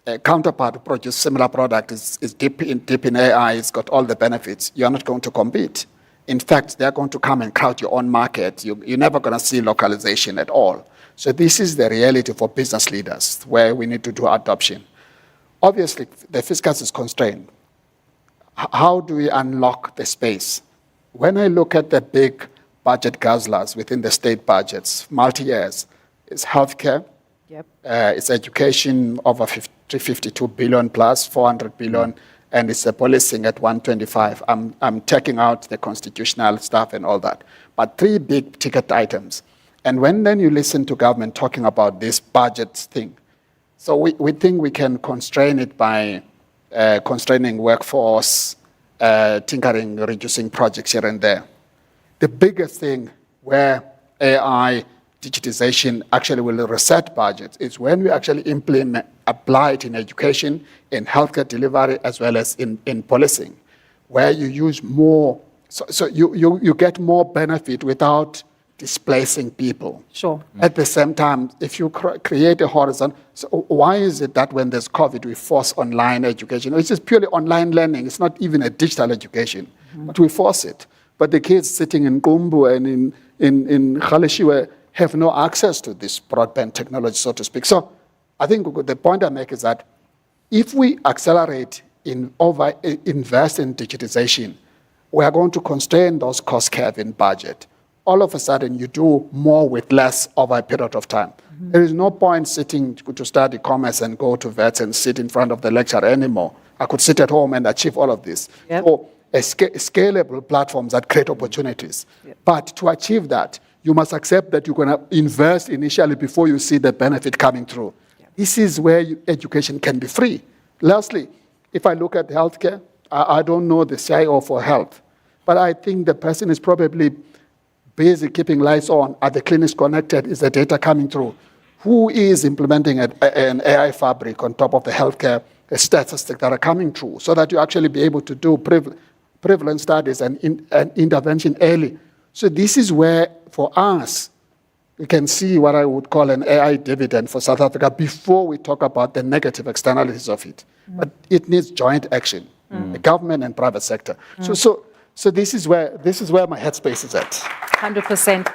a counterpart who produces similar product is deep in AI, it's got all the benefits, you're not going to compete. In fact, they're going to come and crowd your own market. You're never going to see localization at all. So this is the reality for business leaders where we need to do adoption. Obviously, the fiscal is constrained. How do we unlock the space? When I look at the big budget guzzlers within the state budgets, multi-years, it's healthcare, it's education over 352 billion plus 400 billion, and it's a policing at 125. I'm taking out the constitutional stuff and all that. But 3 big ticket items. And when then you listen to government talking about this budget thing, so we think we can constrain it by constraining workforce, tinkering, reducing projects here and there. The biggest thing where AI, digitization actually will reset budgets is when we actually apply it in education, in healthcare delivery, as well as in policing, where you use more, so you get more benefit without displacing people. Sure. At the same time, if you create a horizon, so why is it that when there's COVID, we force online education? It's just purely online learning. It's not even a digital education, but we force it. But the kids sitting in Kumbu and in Khaleshiwe have no access to this broadband technology, so to speak. So I think the point I make is that if we accelerate invest in digitization, we are going to constrain those cost curve in budget. All of a sudden, you do more with less over a period of time. There is no point sitting to study commerce and go to vets and sit in front of the lecturer anymore. I could sit at home and achieve all of this. So scalable platforms that create opportunities. But to achieve that, you must accept that you're going to invest initially before you see the benefit coming through. This is where education can be free. Lastly, if I look at healthcare, I don't know the CIO for health, but I think the person is probably busy keeping lights on. Are the clinics connected? Is the data coming through? Who is implementing an AI fabric on top of the healthcare statistics that are coming through so that you actually be able to do prevalence studies and intervention early? So this is where, for us, we can see what I would call an AI dividend for South Africa before we talk about the negative externalities of it. But it needs joint action, the government and private sector. So this is where my headspace is at. 100%.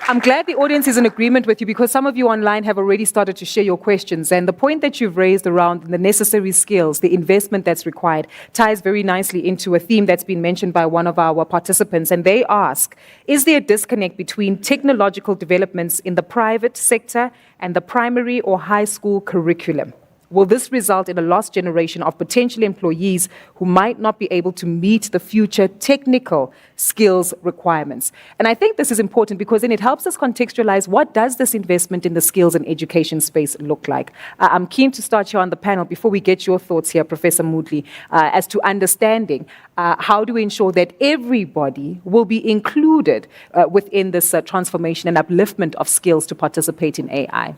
I'm glad the audience is in agreement with you because some of you online have already started to share your questions. And the point that you've raised around the necessary skills, the investment that's required, ties very nicely into a theme that's been mentioned by one of our participants. And they ask, is there a disconnect between technological developments in the private sector and the primary or high school curriculum? Will this result in a lost generation of potential employees who might not be able to meet the future technical skills requirements? And I think this is important because then it helps us contextualize what does this investment in the skills and education space look like. I'm keen to start here on the panel before we get your thoughts here, Professor Moodley, as to understanding how do we ensure that everybody will be included within this transformation and upliftment of skills to participate in AI?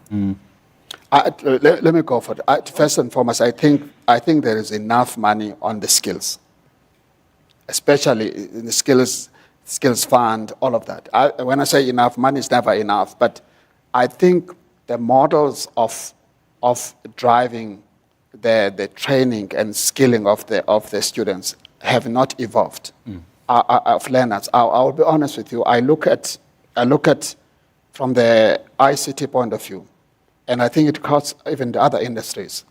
Let me go for it. First and foremost, I think there is enough money on the skills, especially in the skills fund, all of that. When I say enough, money is never enough. But I think the models of driving the training and skilling of the students have not evolved. Of learners, I will be honest with you. I look at from the ICT point of view. And I think it cuts even the other industries.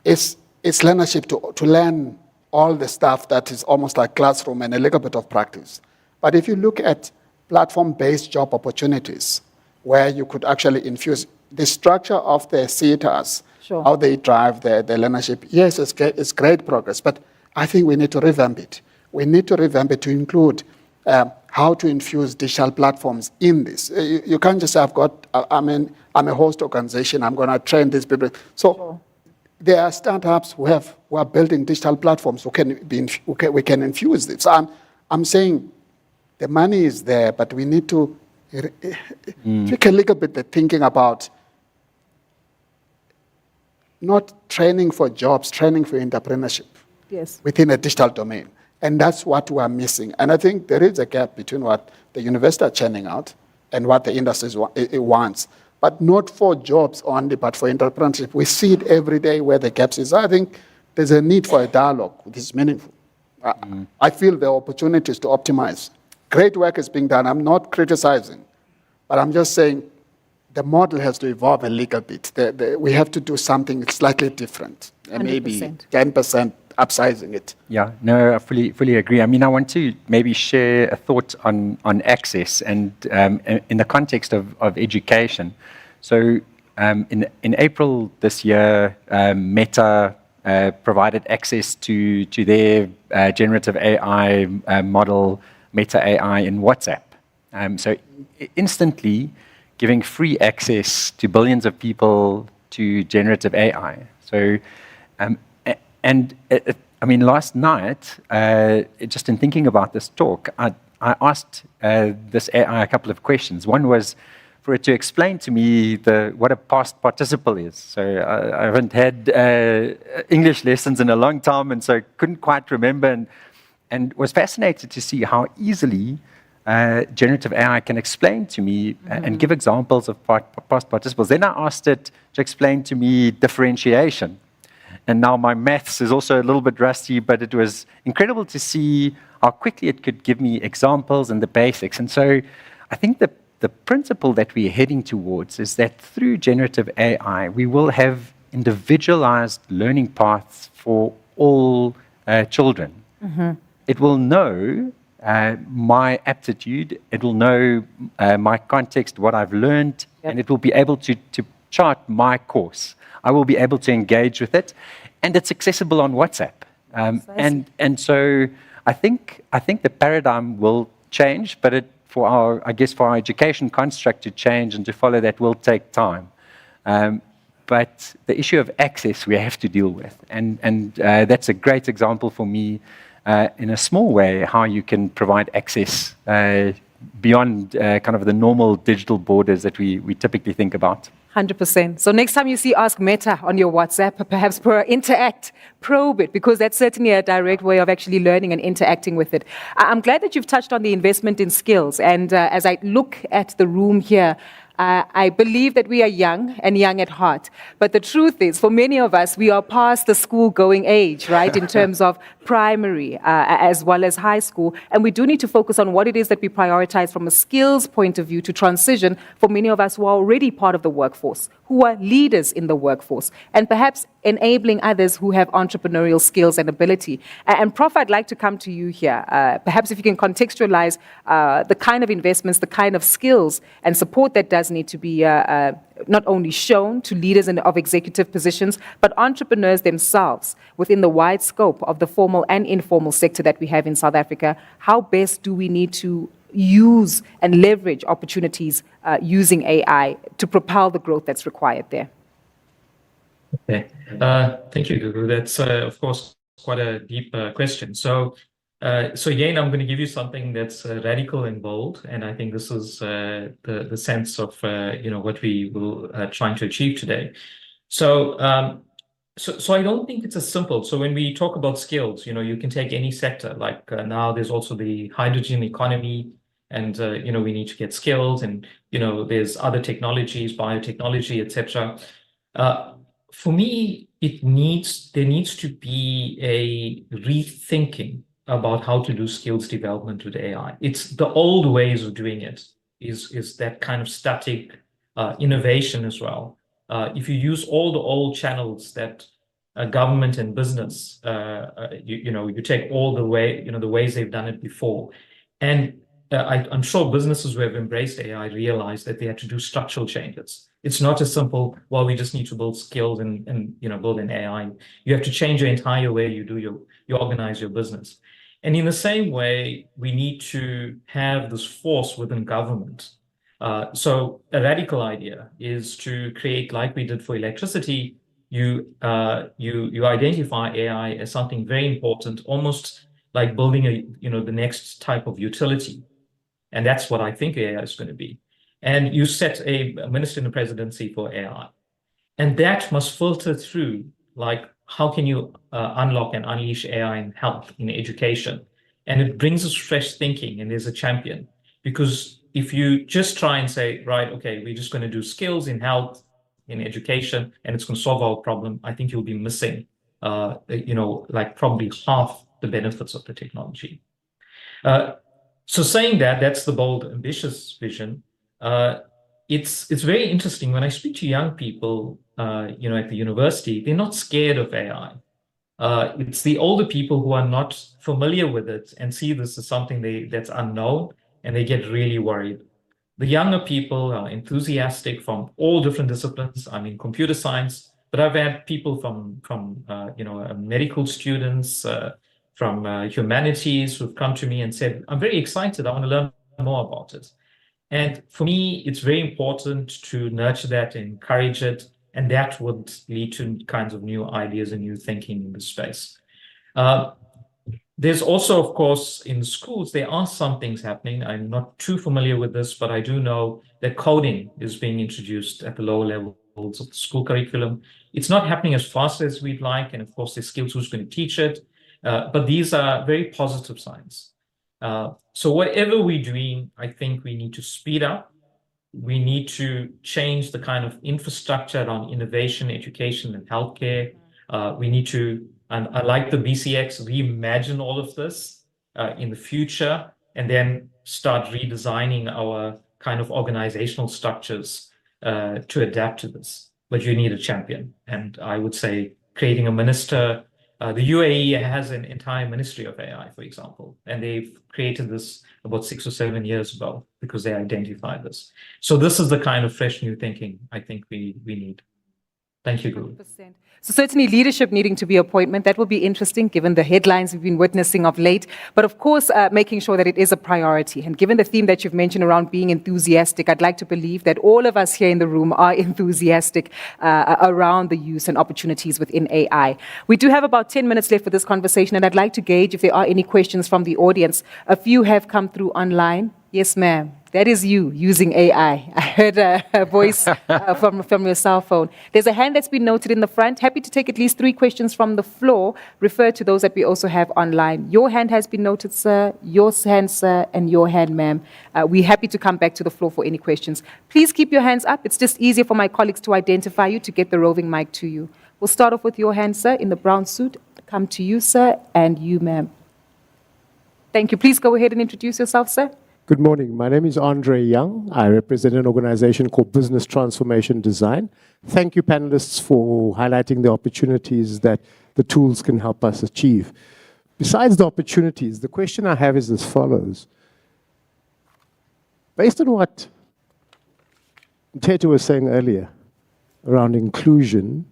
It's learnership to learn all the stuff that is almost like classroom and a little bit of practice. But if you look at platform-based job opportunities, where you could actually infuse the structure of the theaters, Sure. how they drive the learnership, yes, it's great progress, but I think we need to revamp it. We need to revamp it to include how to infuse digital platforms in this. You can't just say, I'm a host organization, I'm going to train these people. So Sure. there are startups who are building digital platforms we can infuse this. So I'm saying the money is there, but we need to tweak a little bit the thinking about not training for jobs, training for entrepreneurship Yes. within a digital domain. And that's what we are missing. And I think there is a gap between what the university are churning out and what the industry wants. But not for jobs only, but for entrepreneurship. We see it every day where the gaps is. I think there's a need for a dialogue which is meaningful. I feel there are opportunities to optimize. Great work is being done. I'm not criticizing, but I'm just saying the model has to evolve a little bit. We have to do something slightly different, and maybe 10% upsizing it. Yeah, no, I fully agree. I mean, I want to maybe share a thought on access and in the context of education. So in April this year, Meta provided access to their generative AI model, Meta AI, in WhatsApp. So instantly giving free access to billions of people to generative AI. So, I mean, last night, just in thinking about this talk, I asked this AI a couple of questions. One was for it to explain to me what a past participle is. So I haven't had English lessons in a long time, and so couldn't quite remember, and was fascinated to see how easily generative AI can explain to me and give examples of past participles. Then I asked it to explain to me differentiation. And now my maths is also a little bit rusty, but it was incredible to see how quickly it could give me examples and the basics. And so I think the principle that we're heading towards is that through generative AI, we will have individualized learning paths for all children. It will know my aptitude, it will know my context, what I've learned, and it will be able to chart my course. I will be able to engage with it, and it's accessible on WhatsApp. And so I think the paradigm will change, but for our education construct to change and to follow that will take time. But the issue of access we have to deal with, and that's a great example for me, in a small way, how you can provide access beyond kind of the normal digital borders that we typically think about. 100%. So next time you see Ask Meta on your WhatsApp, perhaps interact, probe it, because that's certainly a direct way of actually learning and interacting with it. I'm glad that you've touched on the investment in skills. And as I look at the room here, I believe that we are young and young at heart. But the truth is, for many of us, we are past the school-going age, right, in terms of primary as well as high school. And we do need to focus on what it is that we prioritize from a skills point of view to transition for many of us who are already part of the workforce, who are leaders in the workforce, and perhaps enabling others who have entrepreneurial skills and ability. And Prof, I'd like to come to you here. Perhaps if you can contextualize the kind of investments, the kind of skills and support that does need to be not only shown to leaders of executive positions, but entrepreneurs themselves within the wide scope of the formal and informal sector that we have in South Africa. How best do we need to use and leverage opportunities using AI to propel the growth that's required there? Okay. Thank you, Gugu. That's, of course, quite a deep question. So again, I'm going to give you something that's radical and bold, and I think this is the sense of what we will trying to achieve today. So I don't think it's as simple. So when we talk about skills, you can take any sector. Like now, there's also the hydrogen economy, and we need to get skills, and there's other technologies, biotechnology, etc. For me, there needs to be a rethinking about how to do skills development with AI. It's the old ways of doing it is that kind of static innovation as well. If you use all the old channels that government and business, you take all the ways they've done it before, and I'm sure businesses who have embraced AI realize that they had to do structural changes. It's not as simple, well, we just need to build skills and build an AI. You have to change your entire way you organize your business. And in the same way, we need to have this force within government. So a radical idea is to create, like we did for electricity, you identify AI as something very important, almost like building the next type of utility. And that's what I think AI is going to be. And you set a minister in the presidency for AI. And that must filter through, like, how can you unlock and unleash AI in health, in education? And it brings us fresh thinking, and there's a champion. Because if you just try and say, right, okay, we're just going to do skills in health, in education, and it's going to solve our problem, I think you'll be missing, like probably half the benefits of the technology. So saying that, that's the bold, ambitious vision. It's very interesting when I speak to young people, at the university, they're not scared of AI. It's the older people who are not familiar with it and see this as something that's unknown, and they get really worried. The younger people are enthusiastic from all different disciplines. I mean, computer science, but I've had people from medical students, from humanities who've come to me and said, I'm very excited, I want to learn more about it. And for me, it's very important to nurture that, encourage it, and that would lead to kinds of new ideas and new thinking in the space. There's also, of course, in schools, there are some things happening. I'm not too familiar with this, but I do know that coding is being introduced at the lower levels of the school curriculum. It's not happening as fast as we'd like, and of course, there's skills who's going to teach it. But these are very positive signs. So whatever we're doing, I think we need to speed up. We need to change the kind of infrastructure around innovation, education, and healthcare. We need to, and I like the BCX, reimagine all of this in the future, and then start redesigning our kind of organizational structures to adapt to this. But you need a champion. And I would say creating a minister. The UAE has an entire ministry of AI, for example, and they've created this about 6 or 7 years ago because they identified this. So this is the kind of fresh new thinking I think we need. Thank you, Guru. 100%. So certainly leadership needing to be appointment, that will be interesting given the headlines we've been witnessing of late. But of course, making sure that it is a priority. And given the theme that you've mentioned around being enthusiastic, I'd like to believe that all of us here in the room are enthusiastic around the use and opportunities within AI. We do have about 10 minutes left for this conversation, and I'd like to gauge if there are any questions from the audience. A few have come through online. Yes, ma'am. That is you using AI. I heard a voice from your cell phone. There's a hand that's been noted in the front. Happy to take at least 3 questions from the floor. Refer to those that we also have online. Your hand has been noted, sir. Your hand, sir, and your hand, ma'am. We're happy to come back to the floor for any questions. Please keep your hands up. It's just easier for my colleagues to identify you, to get the roving mic to you. We'll start off with your hand, sir, in the brown suit. Come to you, sir, and you, ma'am. Thank you. Please go ahead and introduce yourself, sir. Good morning. My name is Andre Young. I represent an organization called Business Transformation Design. Thank you, panelists, for highlighting the opportunities that the tools can help us achieve. Besides the opportunities, the question I have is as follows. Based on what Mteto was saying earlier around inclusion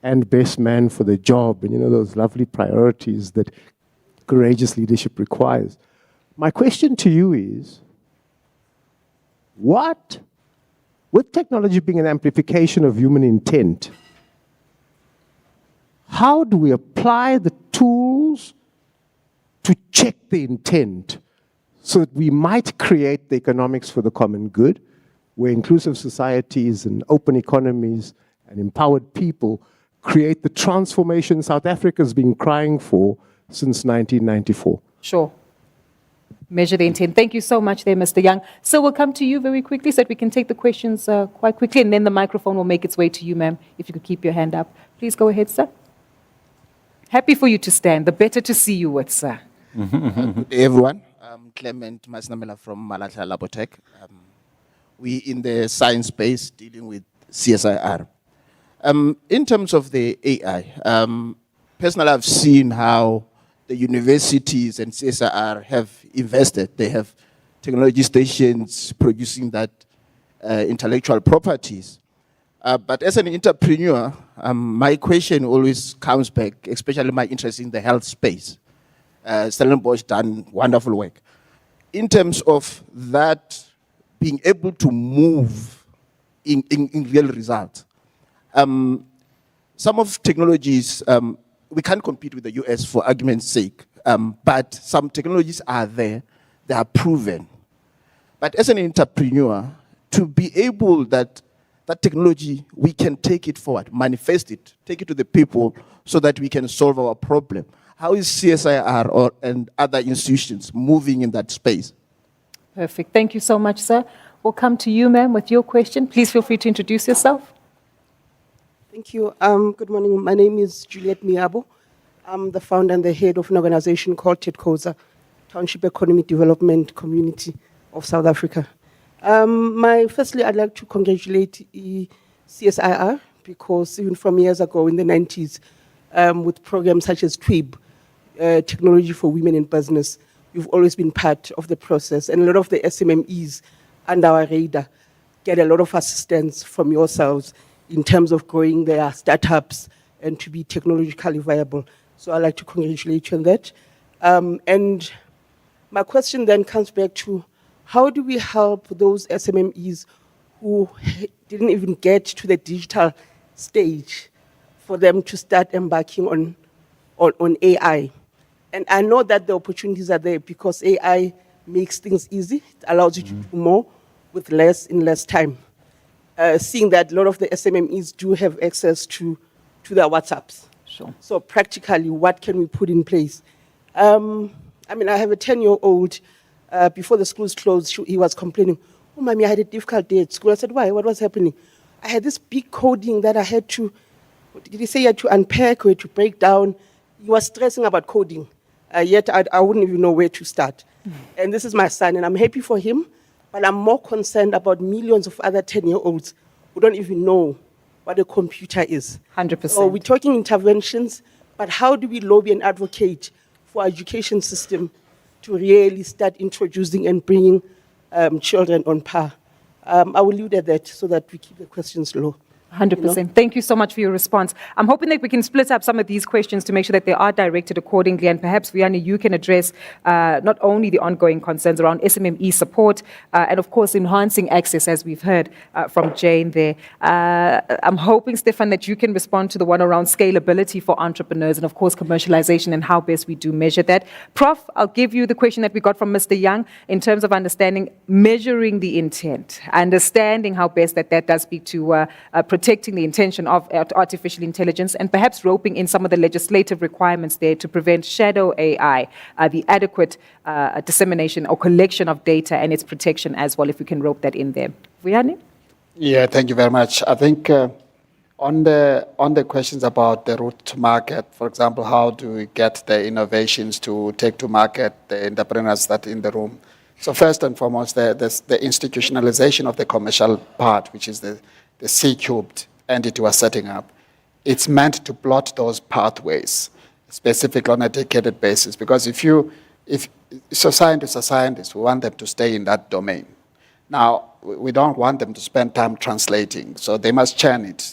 and best man for the job, and those lovely priorities that courageous leadership requires, my question to you is, with technology being an amplification of human intent, how do we apply the tools to check the intent so that we might create the economics for the common good, where inclusive societies and open economies and empowered people create the transformation South Africa's been crying for since 1994? Sure. Measure the intent. Thank you so much there, Mr. Young. So we'll come to you very quickly so that we can take the questions quite quickly, and then the microphone will make its way to you, ma'am, if you could keep your hand up. Please go ahead, sir. Happy for you to stand. The better to see you with, sir. Good day, everyone. I'm Clement Masnamela from Malatla Labotech. We in the science space dealing with CSIR. In terms of the AI, personally, I've seen how the universities and CSIR have invested. They have technology stations producing that intellectual properties. But as an entrepreneur, my question always comes back, especially my interest in the health space. Stellenbosch done wonderful work. In terms of that being able to move in real results, some of technologies, we can't compete with the US for argument's sake, but some technologies are there, they are proven. But as an entrepreneur, to be able that technology, we can take it forward, manifest it, take it to the people so that we can solve our problem. How is CSIR and other institutions moving in that space? Perfect. Thank you so much, sir. We'll come to you, ma'am, with your question. Please feel free to introduce yourself. Thank you. Good morning. My name is Juliet Miabo. I'm the founder and the head of an organization called TEDCOSA, Township Economy Development Community of South Africa. Firstly, I'd like to congratulate CSIR because even from years ago in the 90s, with programs such as TWIB, Technology for Women in Business, you've always been part of the process. And a lot of the SMMEs under our radar get a lot of assistance from yourselves in terms of growing their startups and to be technologically viable. So I'd like to congratulate you on that. And my question then comes back to how do we help those SMMEs who didn't even get to the digital stage for them to start embarking on AI? And I know that the opportunities are there because AI makes things easy. It allows you to do more with less in less time. Seeing that a lot of the SMMEs do have access to their WhatsApps. Sure. So practically, what can we put in place? I have a 10-year-old. Before the schools closed, he was complaining, "Oh, mommy, I had a difficult day at school." I said, "Why? What was happening?" I had this big coding that I had to, did he say you had to unpack or to break down? He was stressing about coding, yet I wouldn't even know where to start. And this is my son, and I'm happy for him, but I'm more concerned about millions of other 10-year-olds who don't even know what a computer is. 100%. So we're talking interventions, but how do we lobby and advocate for our education system to really start introducing and bringing children on par? I will leave it at that so that we keep the questions low. 100%. Thank you so much for your response. I'm hoping that we can split up some of these questions to make sure that they are directed accordingly. And perhaps, Vianney, you can address not only the ongoing concerns around SMME support and, of course, enhancing access, as we've heard from Jane there. I'm hoping, Stefan, that you can respond to the one around scalability for entrepreneurs and, of course, commercialization and how best we do measure that. Prof, I'll give you the question that we got from Mr. Young in terms of understanding, measuring the intent, understanding how best that does speak to protecting the intention of artificial intelligence and perhaps roping in some of the legislative requirements there to prevent shadow AI, the adequate dissemination or collection of data and its protection as well, if we can rope that in there. Vianney? Yeah, thank you very much. I think on the questions about the route to market, for example, how do we get the innovations to take to market, the entrepreneurs that are in the room? So first and foremost, the institutionalization of the commercial part, which is the C-cubed entity we're setting up. It's meant to plot those pathways, specifically on a dedicated basis, because if scientists are scientists, we want them to stay in that domain. Now, we don't want them to spend time translating, so they must churn it,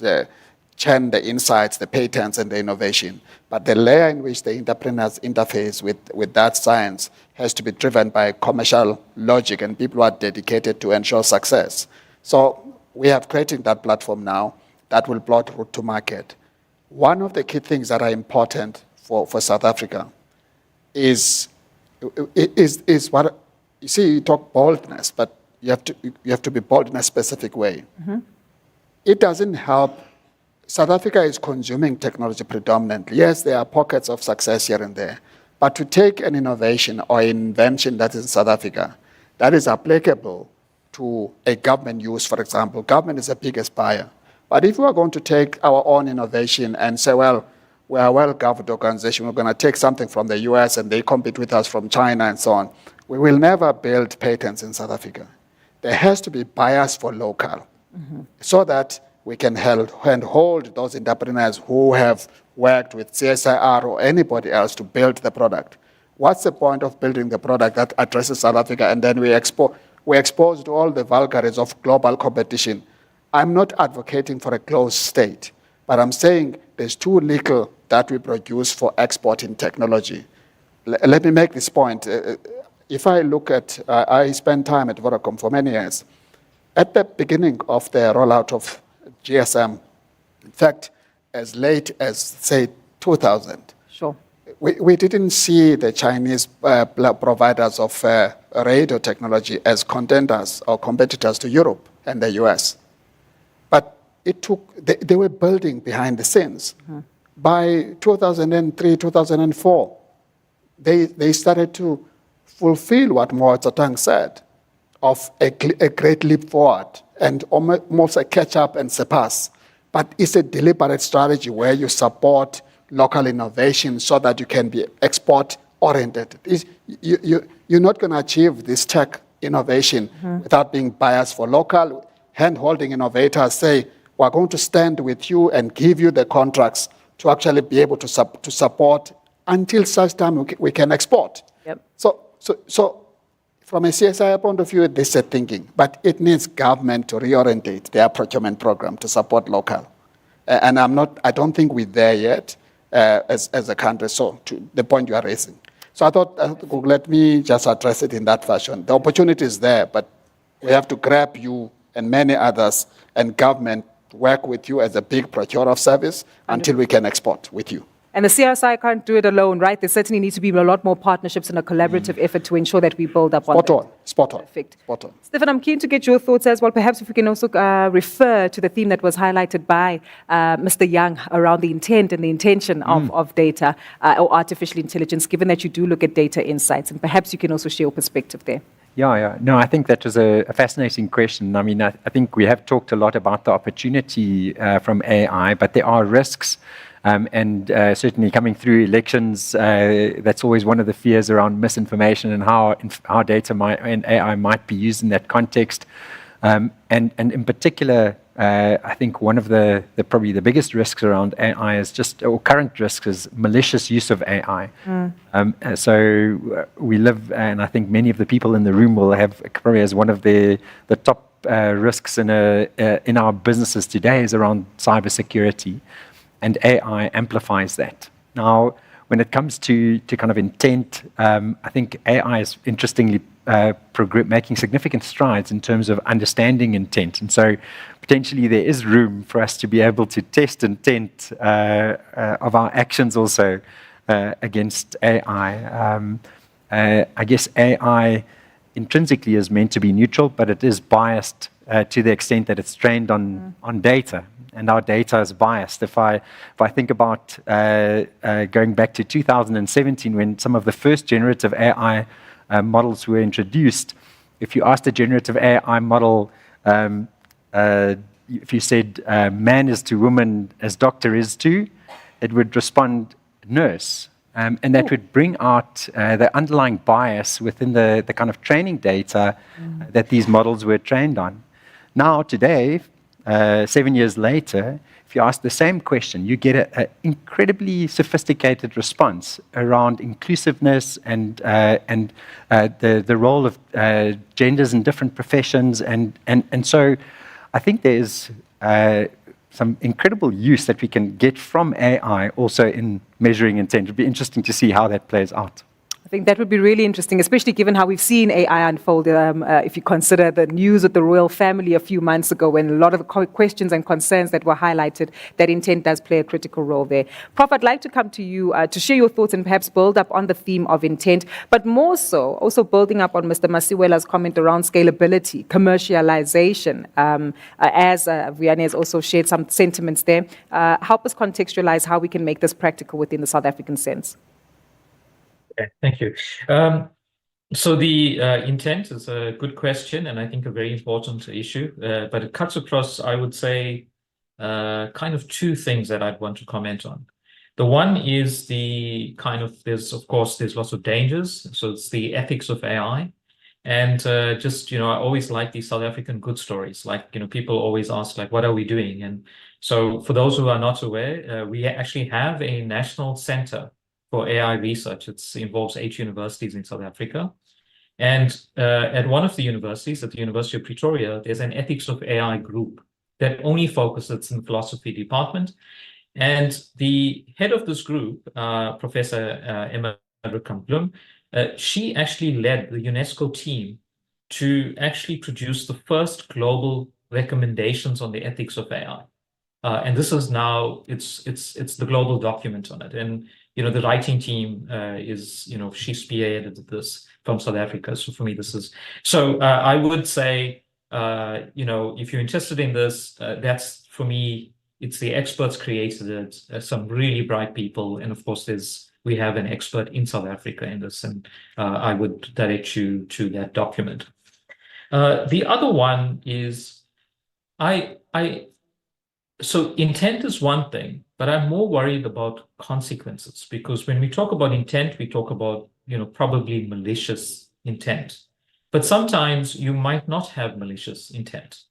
churn the insights, the patents, and the innovation. But the layer in which the entrepreneurs interface with that science has to be driven by commercial logic, and people who are dedicated to ensure success. So we have created that platform now that will plot route to market. One of the key things that are important for South Africa is what you see. You talk boldness, but you have to be bold in a specific way. Mm-hmm. It doesn't help. South Africa is consuming technology predominantly. Yes, there are pockets of success here and there, but to take an innovation or invention that is in South Africa that is applicable to a government use, for example, government is the biggest buyer. But if we are going to take our own innovation and say, well, we are a well-governed organization, we're going to take something from the US and they compete with us from China and so on, we will never build patents in South Africa. There has to be bias for local, so that we can hold those entrepreneurs who have worked with CSIR or anybody else to build the product. What's the point of building the product that addresses South Africa and then we're exposed to all the vagaries of global competition I'm not advocating for a closed state, but I'm saying there's too little that we produce for exporting technology. Let me make this point. If I look at, I spent time at Vodacom for many years. At the beginning of the rollout of GSM, in fact, as late as, say, 2000, Sure. we didn't see the Chinese providers of radio technology as contenders or competitors to Europe and the US. But it took, they were building behind the scenes. By 2003, 2004, they started to fulfill what Mo Tsatung said, of a great leap forward and almost a catch up and surpass. But it's a deliberate strategy where you support local innovation so that you can be export oriented. You're not going to achieve this tech innovation without being biased for local. Hand-holding innovators say, we're going to stand with you and give you the contracts to actually be able to support until such time we can export. Yep. So from a CSI point of view, this is thinking, but it needs government to reorientate their procurement program to support local. And I don't think we're there yet as a country, so to the point you are raising. So I thought, let me just address it in that fashion. The opportunity is there, but we have to grab you and many others, and government work with you as a big procurer of service until we can export with you. And the CSI can't do it alone, right? There certainly needs to be a lot more partnerships and a collaborative effort to ensure that we build up on that. Spot on. Perfect. Spot on. Stefan, I'm keen to get your thoughts as well. Perhaps if we can also refer to the theme that was highlighted by Mr. Young around the intent and the intention of data or artificial intelligence, given that you do look at data insights. And perhaps you can also share your perspective there. Yeah. No, I think that was a fascinating question. I mean, I think we have talked a lot about the opportunity from AI, but there are risks. And certainly coming through elections, that's always one of the fears around misinformation and how data and AI might be used in that context. And in particular, I think one of the probably the biggest risks around AI is or current risks is malicious use of AI. So we live, and I think many of the people in the room will have probably as one of the top risks in our businesses today is around cybersecurity. And AI amplifies that. Now, when it comes to kind of intent, I think AI is interestingly making significant strides in terms of understanding intent. And so potentially there is room for us to be able to test intent of our actions also against AI. I guess AI intrinsically is meant to be neutral, but it is biased to the extent that it's trained on data. And our data is biased. If I think about going back to 2017, when some of the first generative AI models were introduced, if you asked a generative AI model, if you said man is to woman as doctor is to, it would respond nurse. And that would bring out the underlying bias within the kind of training data that these models were trained on. Now, today, 7 years later, if you ask the same question, you get an incredibly sophisticated response around inclusiveness and the role of genders in different professions. And so I think there's some incredible use that we can get from AI also in measuring intent. It'd be interesting to see how that plays out. I think that would be really interesting, especially given how we've seen AI unfold. If you consider the news of the royal family a few months ago, when a lot of the questions and concerns that were highlighted, that intent does play a critical role there. Prof, I'd like to come to you to share your thoughts and perhaps build up on the theme of intent, but more so, also building up on Mr. Masiwela's comment around scalability, commercialization, as Vianney has also shared some sentiments there. Help us contextualize how we can make this practical within the South African sense. Okay, thank you. So the intent is a good question, and I think a very important issue, but it cuts across, I would say, kind of two things that I'd want to comment on. The one is the kind of, there's lots of dangers. So it's the ethics of AI. And I always like these South African good stories. Like, people always ask, like, what are we doing? And so for those who are not aware, we actually have a national center for AI research. It involves 8 universities in South Africa. And at one of the universities, at the University of Pretoria, there's an ethics of AI group. that only focuses in the philosophy department. And the head of this group, Professor Emma Bloom, she actually led the UNESCO team to actually produce the first global recommendations on the ethics of AI. And this is now, it's the global document on it. And, the writing team is, she spearheaded this from South Africa. So for me, this is, so I would say, if you're interested in this, that's, for me, it's the experts created it, some really bright people. And of course, we have an expert in South Africa in this, and I would direct you to that document. The other one is, so intent is one thing, but I'm more worried about consequences, because when we talk about intent, we talk about, probably malicious intent. But sometimes you might not have malicious intent,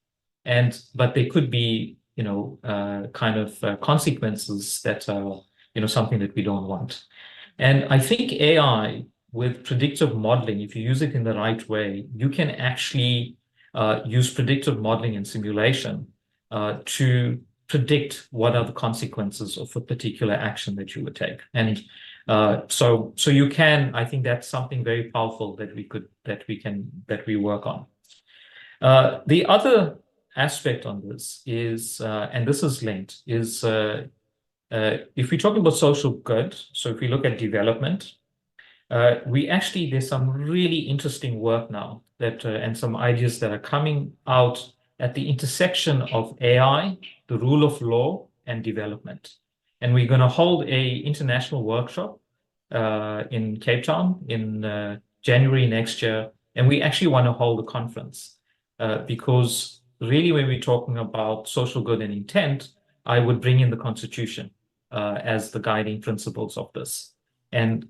but there could be, consequences that are, something that we don't want. And I think AI with predictive modeling, if you use it in the right way, you can actually use predictive modeling and simulation to predict what are the consequences of a particular action that you would take. And so you can, I think that's something very powerful that we work on. The other aspect on this is, and this is linked, is if we're talking about social good, so if we look at development, there's some really interesting work now that, and some ideas that are coming out at the intersection of AI, the rule of law, and development. And we're going to hold a international workshop in Cape Town in January next year. And we actually want to hold a conference because really when we're talking about social good and intent, I would bring in the Constitution as the guiding principles of this. And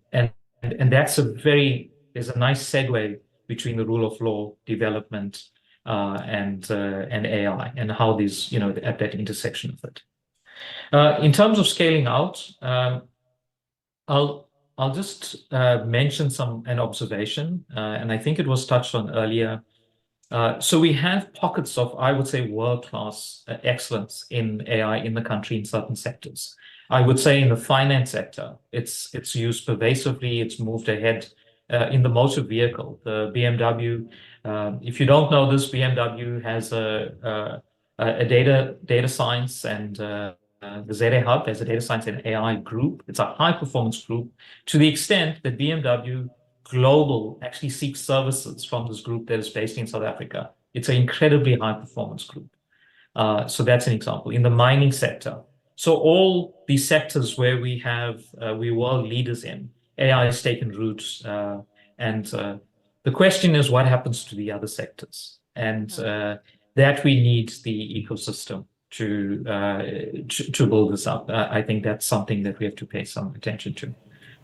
that's there's a nice segue between the rule of law, development, and AI, and how these, at that intersection of it. In terms of scaling out, I'll just mention an observation, and I think it was touched on earlier. So we have pockets of, I would say, world-class excellence in AI in the country in certain sectors. I would say in the finance sector, it's used pervasively. It's moved ahead in the motor vehicle. The BMW, if you don't know this, BMW has a data science and the Zeta Hub has a data science and AI group. It's a high-performance group to the extent that BMW Global actually seeks services from this group that is based in South Africa. It's an incredibly high-performance group. So that's an example. In the mining sector, so all these sectors where we're world leaders in, AI has taken roots, and the question is what happens to the other sectors, and that we need the ecosystem to build this up. I think that's something that we have to pay some attention to.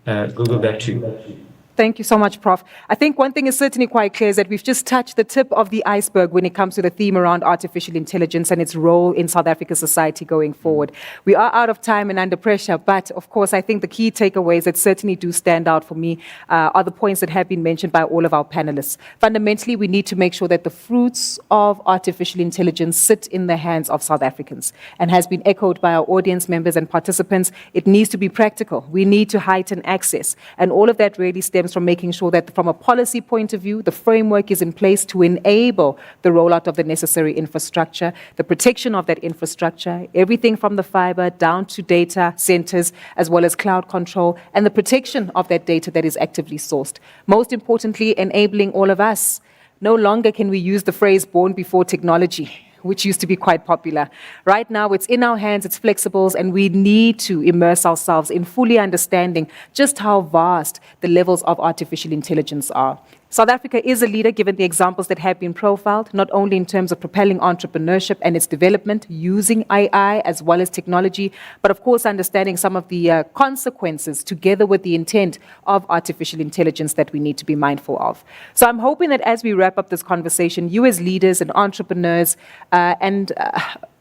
Gugu, back to you. Thank you so much, Prof. I think one thing is certainly quite clear is that we've just touched the tip of the iceberg when it comes to the theme around artificial intelligence and its role in South Africa's society going forward. We are out of time and under pressure, but of course, I think the key takeaways that certainly do stand out for me are the points that have been mentioned by all of our panelists. Fundamentally, we need to make sure that the fruits of artificial intelligence sit in the hands of South Africans, and has been echoed by our audience members and participants. It needs to be practical. We need to heighten access, and all of that really stems from making sure that from a policy point of view, the framework is in place to enable the rollout of the necessary infrastructure, the protection of that infrastructure, everything from the fiber down to data centers, as well as cloud control, and the protection of that data that is actively sourced. Most importantly, enabling all of us. No longer can we use the phrase born before technology, which used to be quite popular. Right now, it's in our hands, it's flexibles, and we need to immerse ourselves in fully understanding just how vast the levels of artificial intelligence are. South Africa is a leader, given the examples that have been profiled, not only in terms of propelling entrepreneurship and its development using AI as well as technology, but of course understanding some of the consequences together with the intent of artificial intelligence that we need to be mindful of. So I'm hoping that as we wrap up this conversation, you as leaders and entrepreneurs and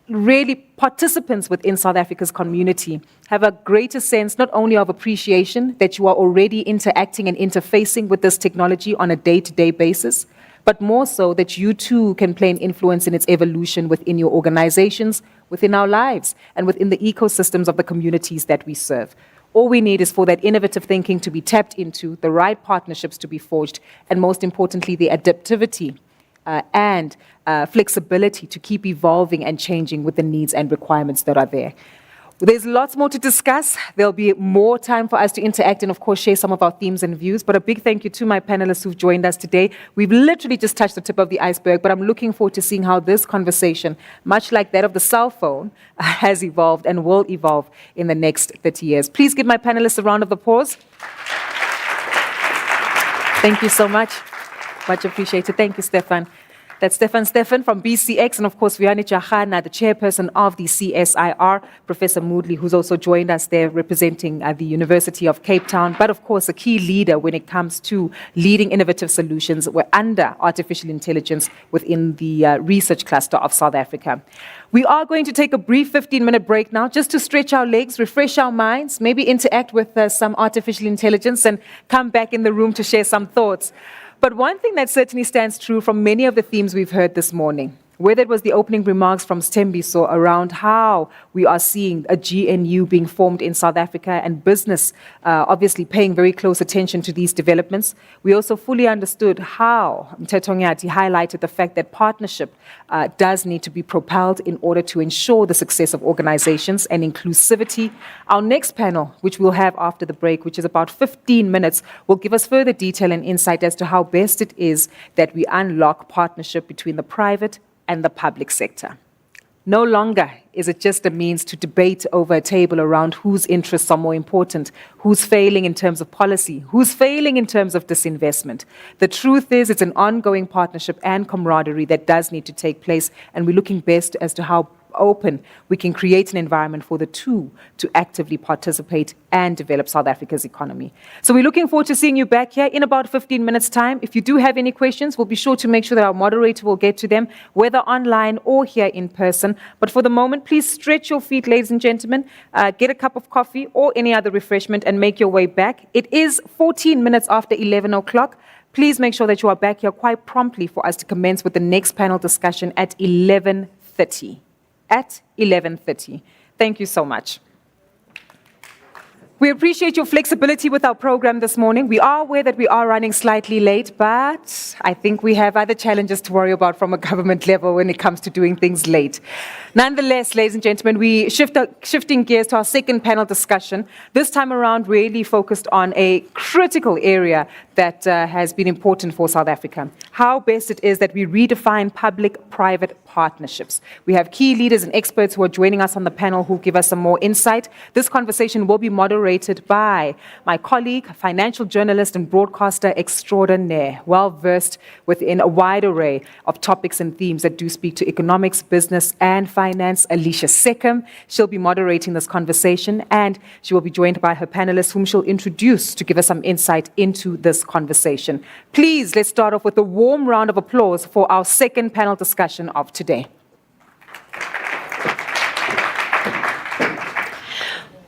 really participants within South Africa's community have a greater sense not only of appreciation that you are already interacting and interfacing with this technology on a day-to-day basis, but more so that you too can play an influence in its evolution within your organizations, within our lives, and within the ecosystems of the communities that we serve. All we need is for that innovative thinking to be tapped into, the right partnerships to be forged, and most importantly, the adaptivity and flexibility to keep evolving and changing with the needs and requirements that are there. There's lots more to discuss. There'll be more time for us to interact and, of course, share some of our themes and views. But a big thank you to my panelists who've joined us today. We've literally just touched the tip of the iceberg, but I'm looking forward to seeing how this conversation, much like that of the cell phone, has evolved and will evolve in the next 30 years. Please give my panelists a round of applause. Thank you so much. Much appreciated. Thank you, Stefan. That's Stefan from BCX, and of course, Vianney Jahana, the chairperson of the CSIR, Professor Moodley, who's also joined us there representing the University of Cape Town, but of course, a key leader when it comes to leading innovative solutions under artificial intelligence within the research cluster of South Africa. We are going to take a brief 15-minute break now just to stretch our legs, refresh our minds, maybe interact with some artificial intelligence and come back in the room to share some thoughts. But one thing that certainly stands true from many of the themes we've heard this morning, whether it was the opening remarks from Stembiso around how we are seeing a GNU being formed in South Africa and business obviously paying very close attention to these developments, we also fully understood how Mteto Nyati highlighted the fact that partnership does need to be propelled in order to ensure the success of organizations and inclusivity. Our next panel, which we'll have after the break, which is about 15 minutes, will give us further detail and insight as to how best it is that we unlock partnership between the private and the public sector. No longer is it just a means to debate over a table around whose interests are more important, who's failing in terms of policy, who's failing in terms of disinvestment. The truth is it's an ongoing partnership and camaraderie that does need to take place, and we're looking best as to how open we can create an environment for the two to actively participate and develop South Africa's economy. So we're looking forward to seeing you back here in about 15 minutes' time. If you do have any questions, we'll be sure to make sure that our moderator will get to them, whether online or here in person. But for the moment, please stretch your feet, ladies and gentlemen, get a cup of coffee or any other refreshment and make your way back. It is 14 minutes after 11 o'clock. Please make sure that you are back here quite promptly for us to commence with the next panel discussion at 11:30. At 11:30. Thank you so much. We appreciate your flexibility with our program this morning. We are aware that we are running slightly late, but I think we have other challenges to worry about from a government level when it comes to doing things late. Nonetheless, ladies and gentlemen, we shifting gears to our second panel discussion, this time around really focused on a critical area that has been important for South Africa. How best it is that we redefine public-private partnerships. We have key leaders and experts who are joining us on the panel who give us some more insight. This conversation will be moderated by my colleague, financial journalist and broadcaster extraordinaire, well-versed within a wide array of topics and themes that do speak to economics, business, and finance, Alicia Seckham. She'll be moderating this conversation, and she will be joined by her panelists, whom she'll introduce to give us some insight into this conversation. Please, let's start off with a warm round of applause for our second panel discussion of today.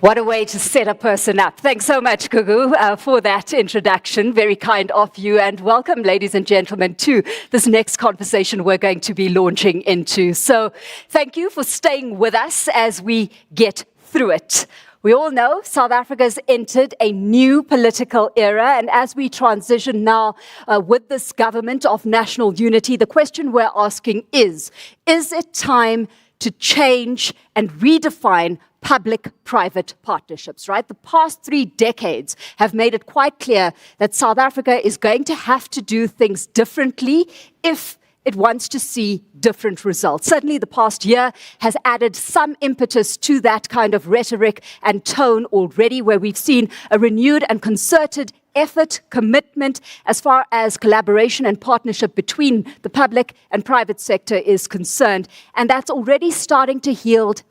What a way to set a person up. Thanks so much, Gugu, for that introduction. Very kind of you. And welcome, ladies and gentlemen, to this next conversation we're going to be launching into. So thank you for staying with us as we get through it. We all know South Africa's entered a new political era, and as we transition now with this government of national unity, the question we're asking is it time to change and redefine public-private partnerships, right? The past 3 decades have made it quite clear that South Africa is going to have to do things differently if it wants to see different results. Certainly the past year has added some impetus to that kind of rhetoric and tone already, where we've seen a renewed and concerted effort, commitment, as far as collaboration and partnership between the public and private sector is concerned. And that's already starting to yield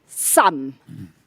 some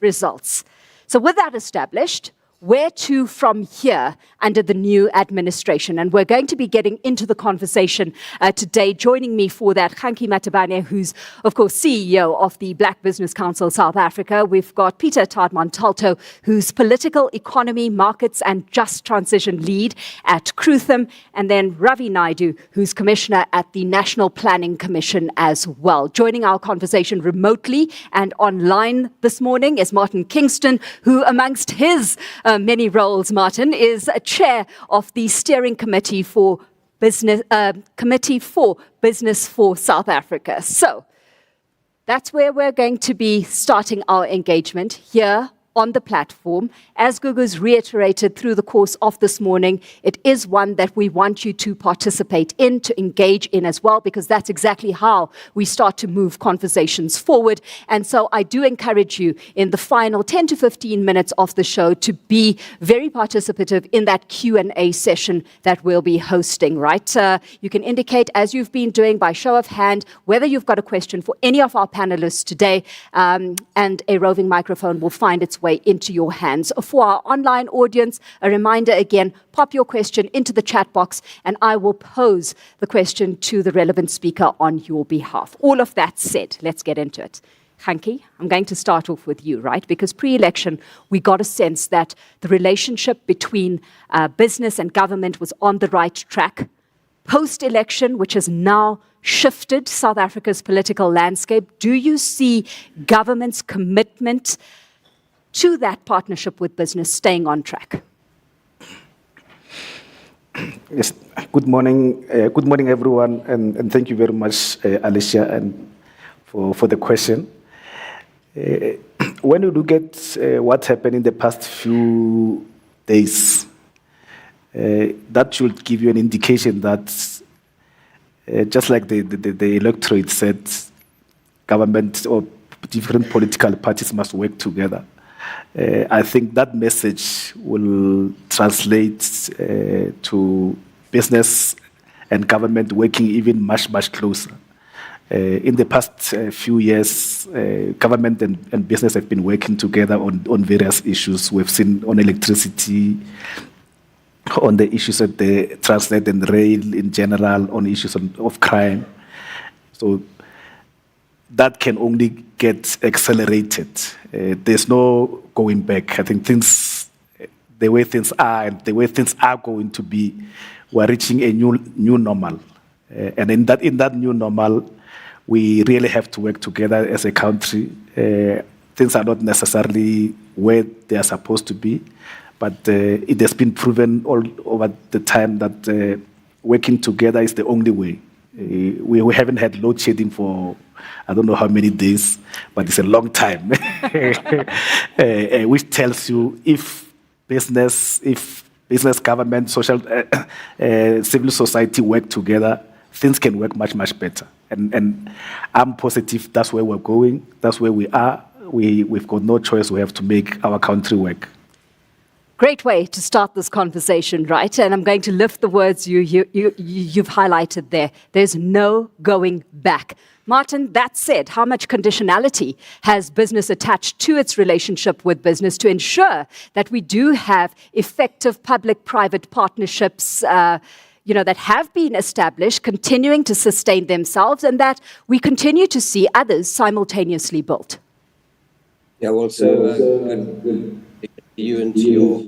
results. So with that established, where to from here under the new administration? And we're going to be getting into the conversation today. Joining me for that, Khanki Matabane, who's, of course, CEO of the Black Business Council South Africa. We've got Peter Tadman-Talto, who's Political Economy, Markets and Just Transition Lead at Crutham, and then Ravi Naidu, who's Commissioner at the National Planning Commission as well. Joining our conversation remotely and online this morning is Martin Kingston, who, amongst his many roles, Martin, is a chair of the Steering Committee for Business for South Africa. So that's where we're going to be starting our engagement here on the platform. As Gugu's reiterated through the course of this morning, it is one that we want you to participate in, to engage in as well, because that's exactly how we start to move conversations forward. And so I do encourage you in the final 10 to 15 minutes of the show to be very participative in that Q&A session that we'll be hosting, right? You can indicate, as you've been doing by show of hand, whether you've got a question for any of our panelists today, and a roving microphone will find its way into your hands. For our online audience, a reminder again, pop your question into the chat box and I will pose the question to the relevant speaker on your behalf. All of that said, let's get into it. Khanki, I'm going to start off with you, right? Because pre-election, we got a sense that the relationship between business and government was on the right track. Post-election, which has now shifted South Africa's political landscape, do you see government's commitment to that partnership with business staying on track? Yes. Good morning, everyone, and thank you very much, Alicia, and for the question. When you look at what happened in the past few days, that should give you an indication that, just like the electorate said, government or different political parties must work together. I think that message will translate to business and government working even much closer. In the past few years, government and business have been working together on various issues. We've seen on electricity, on the issues of the Transnet and rail in general, on issues of crime. So that can only get accelerated. There's no going back. I think the way things are and the way things are going to be, we're reaching a new normal. And in that new normal, we really have to work together as a country. Things are not necessarily where they are supposed to be, but it has been proven all over the time that working together is the only way. We haven't had load shedding for I don't know how many days, but it's a long time, which tells you if business, government, social, civil society work together, things can work much better. And I'm positive that's where we're going, that's where we are. We've got no choice, we have to make our country work. Great way to start this conversation, right? And I'm going to lift the words you've highlighted there. There's no going back. Martin, that said, how much conditionality has business attached to its relationship with business to ensure that we do have effective public-private partnerships that have been established, continuing to sustain themselves, and that we continue to see others simultaneously built? Yeah, well, good. You and to your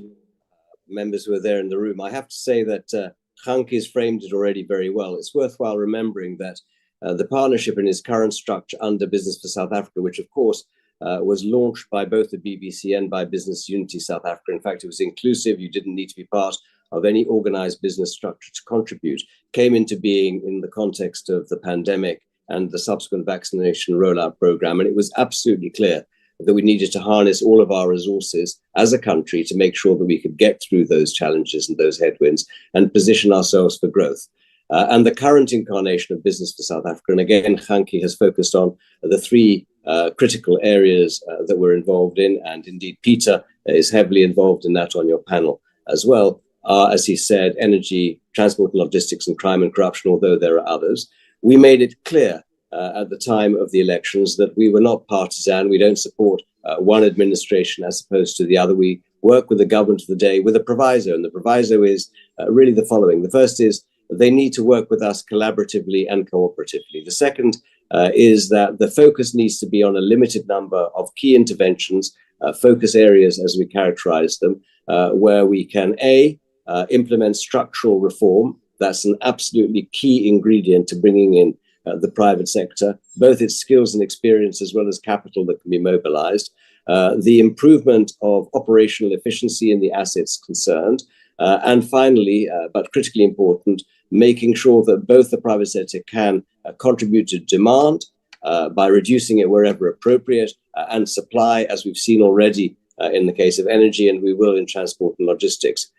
members who are there in the room. I have to say that Khanki's framed it already very well. It's worthwhile remembering that the partnership in its current structure under Business for South Africa, which of course was launched by both the BBC and by Business Unity South Africa. In fact, it was inclusive. You didn't need to be part of any organized business structure to contribute, came into being in the context of the pandemic and the subsequent vaccination rollout program. And it was absolutely clear that we needed to harness all of our resources as a country to make sure that we could get through those challenges and those headwinds and position ourselves for growth. And the current incarnation of Business for South Africa, and again, Khanki has focused on the three critical areas that we're involved in, and indeed Peter is heavily involved in that on your panel as well, as he said, energy, transport and logistics, and crime and corruption, although there are others. We made it clear at the time of the elections that we were not partisan. We don't support one administration as opposed to the other. We work with the government of the day with a proviso. And the proviso is really the following. The first is they need to work with us collaboratively and cooperatively. The second is that the focus needs to be on a limited number of key interventions, focus areas as we characterize them, where we can implement structural reform. That's an absolutely key ingredient to bringing in the private sector, both its skills and experience as well as capital that can be mobilized. The improvement of operational efficiency in the assets concerned. And finally, but critically important, making sure that both the private sector can contribute to demand by reducing it wherever appropriate, and supply, as we've seen already in the case of energy, and we will in transport and logistics.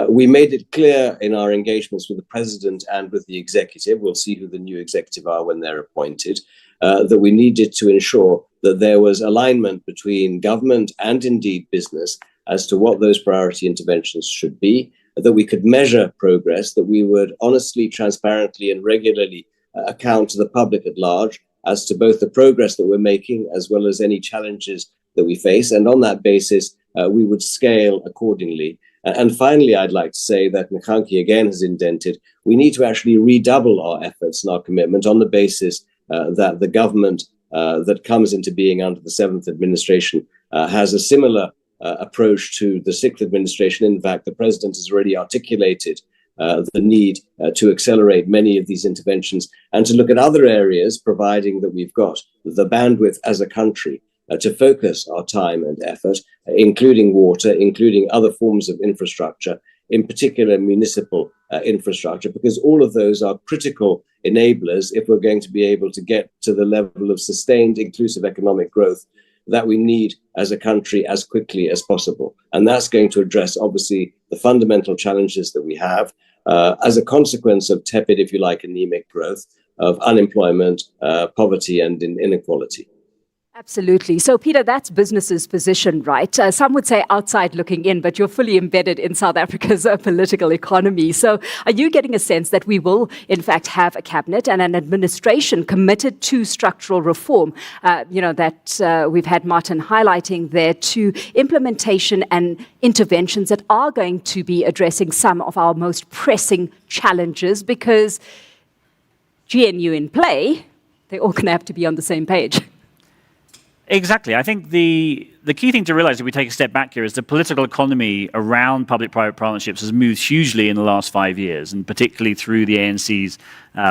We made it clear in our engagements with the president and with the executive, we'll see who the new executive are when they're appointed, that we needed to ensure that there was alignment between government and indeed business as to what those priority interventions should be, that we could measure progress, that we would honestly, transparently and regularly account to the public at large as to both the progress that we're making as well as any challenges that we face. And on that basis, we would scale accordingly. And finally, I'd like to say that Nkhanki again has indented, we need to actually redouble our efforts and our commitment on the basis that the government that comes into being under the 7th administration has a similar approach to the 6th administration. In fact, the president has already articulated the need to accelerate many of these interventions and to look at other areas, providing that we've got the bandwidth as a country to focus our time and effort, including water, including other forms of infrastructure, in particular municipal infrastructure, because all of those are critical enablers if we're going to be able to get to the level of sustained inclusive economic growth that we need as a country as quickly as possible. And that's going to address, obviously, the fundamental challenges that we have as a consequence of tepid, if you like, anemic growth, of unemployment, poverty, and inequality. Absolutely. So, Peter, that's business's position, right? Some would say outside looking in, but you're fully embedded in South Africa's political economy. So are you getting a sense that we will, in fact, have a cabinet and an administration committed to structural reform, that we've had Martin highlighting there, to implementation and interventions that are going to be addressing some of our most pressing challenges? Because GNU in play, they're all going to have to be on the same page. Exactly. I think the key thing to realize if we take a step back here is the political economy around public-private partnerships has moved hugely in the last 5 years, and particularly through the ANC's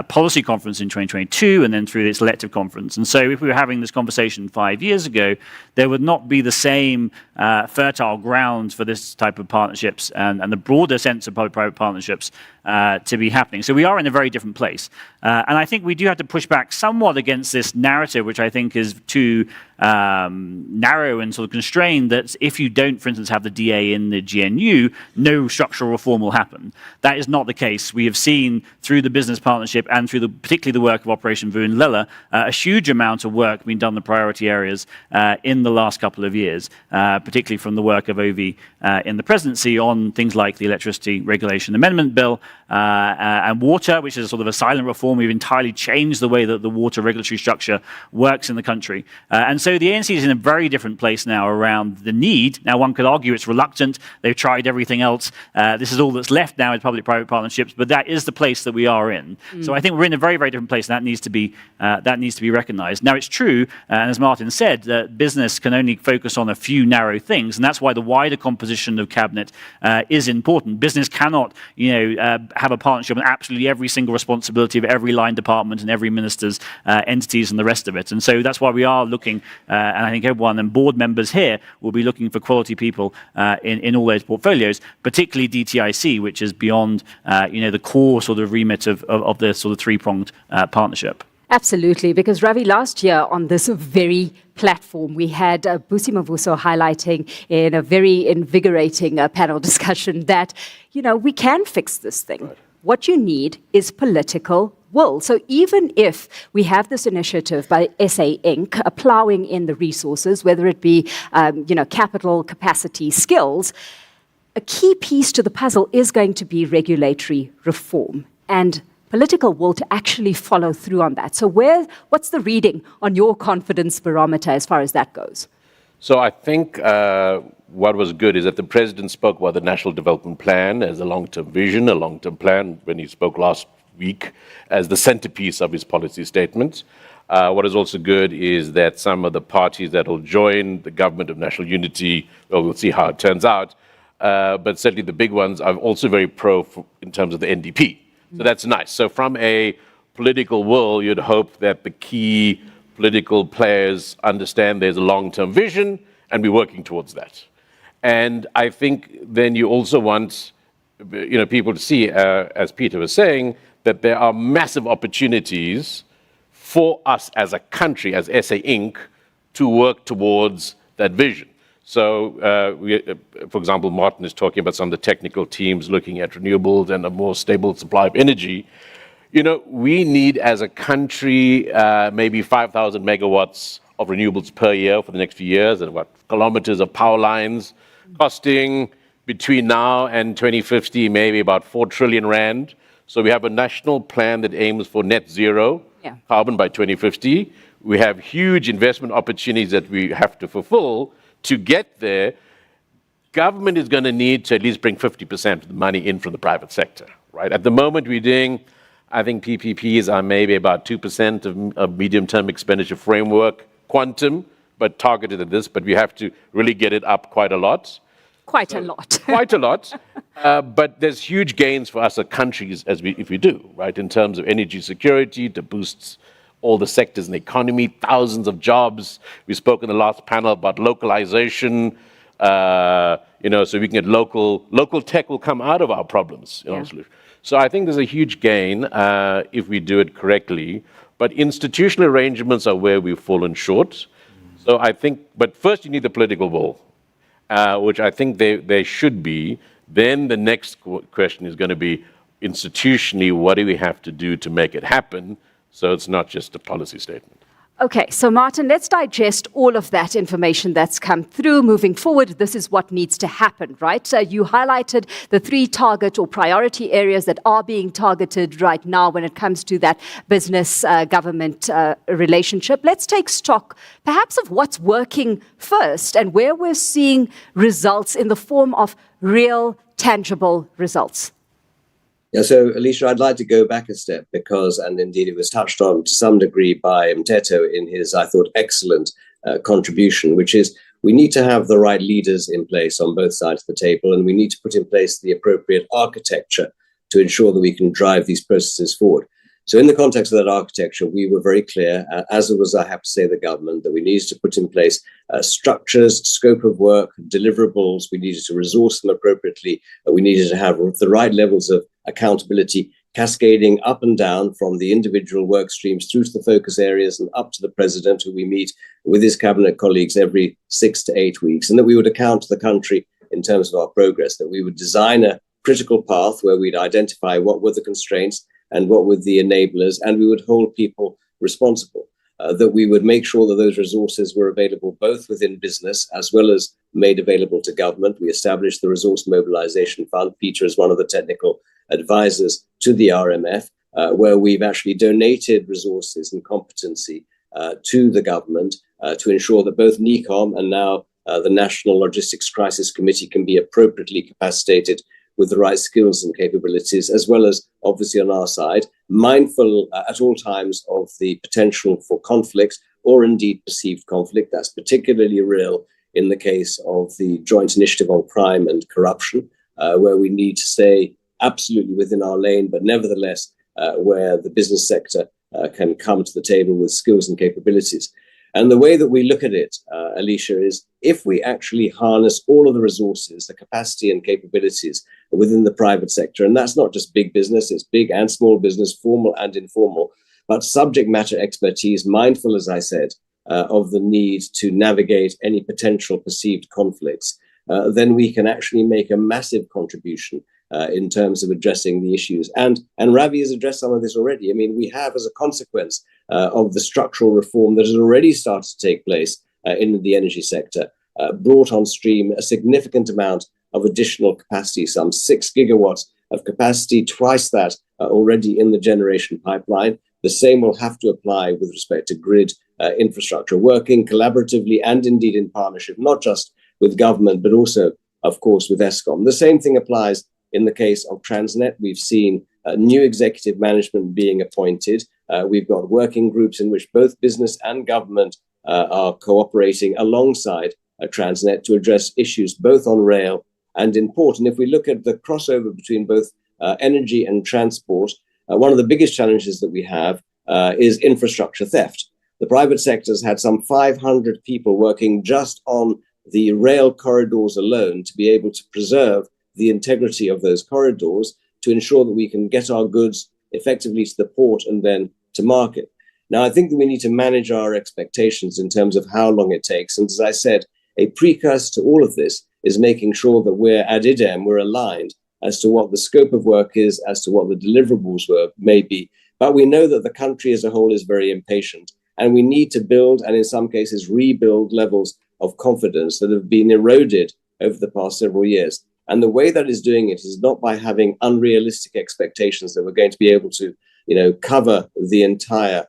policy conference in 2022 and then through its elective conference. And so if we were having this conversation 5 years ago, there would not be the same fertile ground for this type of partnerships and the broader sense of public-private partnerships to be happening. So we are in a very different place. And I think we do have to push back somewhat against this narrative, which I think is too narrow and sort of constrained, that if you don't, for instance, have the DA in the GNU, no structural reform will happen. That is not the case. We have seen through the business partnership and through particularly the work of Operation Vuunlela, a huge amount of work being done in the priority areas in the last couple of years, particularly from the work of Ovi in the presidency on things like the Electricity Regulation Amendment Bill and water, which is sort of a silent reform. We've entirely changed the way that the water regulatory structure works in the country. And so the ANC is in a very different place now around the need. Now, one could argue it's reluctant. They've tried everything else. This is all that's left now is public-private partnerships, but that is the place that we are in. So I think we're in a very, very different place, and that needs to be recognized. Now, it's true, and as Martin said, that business can only focus on a few narrow things, and that's why the wider composition of cabinet is important. Business cannot, have a partnership on absolutely every single responsibility of every line department and every minister's entities and the rest of it. And so that's why we are looking, and I think everyone and board members here will be looking for quality people in all those portfolios, particularly DTIC, which is beyond, the core sort of remit of the sort of three-pronged partnership. Absolutely, because Ravi, last year on this very platform, we had Busi Mavuso highlighting in a very invigorating panel discussion that, we can fix this thing. Right. What you need is political will. So even if we have this initiative by SA Inc. Plowing in the resources, whether it be, capital, capacity, skills, a key piece to the puzzle is going to be regulatory reform and political will to actually follow through on that. So what's the reading on your confidence barometer as far as that goes? So I think what was good is that the president spoke about the National Development Plan as a long-term vision, a long-term plan, when he spoke last week, as the centerpiece of his policy statement. What is also good is that some of the parties that will join the government of national unity, well, we'll see how it turns out, but certainly the big ones are also very in terms of the NDP. So that's nice. So from a political will, you'd hope that the key political players understand there's a long-term vision and we're working towards that. And I think then you also want people to see, as Peter was saying, that there are massive opportunities for us as a country, as SA Inc., to work towards that vision. So, for example, Martin is talking about some of the technical teams looking at renewables and a more stable supply of energy. We need, as a country, maybe 5,000 megawatts of renewables per year for the next few years, and kilometers of power lines costing between now and 2050 maybe about 4 trillion rand. So we have a national plan that aims for net zero carbon by 2050. We have huge investment opportunities that we have to fulfill. To get there, government is going to need to at least bring 50% of the money in from the private sector, right? At the moment, we're doing, I think PPPs are maybe about 2% of medium-term expenditure framework quantum, but targeted at this, but we have to really get it up quite a lot. Quite a lot. Quite a lot. But there's huge gains for us as countries if we do, right, in terms of energy security, to boost all the sectors in the economy, thousands of jobs. We spoke in the last panel about localization, so we can get local tech will come out of our problems. So I think there's a huge gain if we do it correctly. But institutional arrangements are where we've fallen short. So I think, but first you need the political will, which I think they should be. Then the next question is going to be, institutionally, what do we have to do to make it happen? So it's not just a policy statement. Okay, so Martin, let's digest all of that information that's come through. Moving forward, this is what needs to happen, right? You highlighted the 3 target or priority areas that are being targeted right now when it comes to that business-government relationship. Let's take stock, perhaps, of what's working first and where we're seeing results in the form of real, tangible results. Yeah, so Alicia, I'd like to go back a step because, and indeed it was touched on to some degree by Mteto in his, I thought, excellent contribution, which is we need to have the right leaders in place on both sides of the table, and we need to put in place the appropriate architecture to ensure that we can drive these processes forward. So in the context of that architecture, we were very clear, as was, I have to say, the government, that we needed to put in place structures, scope of work, deliverables. We needed to resource them appropriately. We needed to have the right levels of accountability cascading up and down from the individual work streams through to the focus areas and up to the president, who we meet with his cabinet colleagues every 6 to 8 weeks, and that we would account to the country in terms of our progress, that we would design a critical path where we'd identify what were the constraints and what were the enablers, and we would hold people responsible, that we would make sure that those resources were available both within business as well as made available to government. We established the Resource Mobilization Fund. Peter is one of the technical advisors to the RMF, where we've actually donated resources and competency to the government to ensure that both NECOM and now the National Logistics Crisis Committee can be appropriately capacitated with the right skills and capabilities, as well as, obviously, on our side, mindful at all times of the potential for conflict or indeed perceived conflict. That's particularly real in the case of the Joint Initiative on Crime and Corruption, where we need to stay absolutely within our lane, but nevertheless, where the business sector can come to the table with skills and capabilities. And the way that we look at it, Alicia, is if we actually harness all of the resources, the capacity and capabilities within the private sector, and that's not just big business, it's big and small business, formal and informal, but subject matter expertise, mindful, as I said, of the need to navigate any potential perceived conflicts, then we can actually make a massive contribution in terms of addressing the issues. And Ravi has addressed some of this already. I mean, we have, as a consequence of the structural reform that has already started to take place in the energy sector, brought on stream a significant amount of additional capacity, some 6 gigawatts of capacity, twice that already in the generation pipeline. The same will have to apply with respect to grid infrastructure, working collaboratively and indeed in partnership, not just with government, but also, of course, with Eskom. The same thing applies in the case of Transnet. We've seen new executive management being appointed. We've got working groups in which both business and government are cooperating alongside Transnet to address issues both on rail and in port. And if we look at the crossover between both energy and transport, one of the biggest challenges that we have is infrastructure theft. The private sector has had some 500 people working just on the rail corridors alone to be able to preserve the integrity of those corridors to ensure that we can get our goods effectively to the port and then to market. Now, I think that we need to manage our expectations in terms of how long it takes. And as I said, a precursor to all of this is making sure that we're ad idem, we're aligned as to what the scope of work is, as to what the deliverables may be. But we know that the country as a whole is very impatient, and we need to build, and in some cases rebuild, levels of confidence that have been eroded over the past several years. And the way that is doing it is not by having unrealistic expectations that we're going to be able to, cover the entire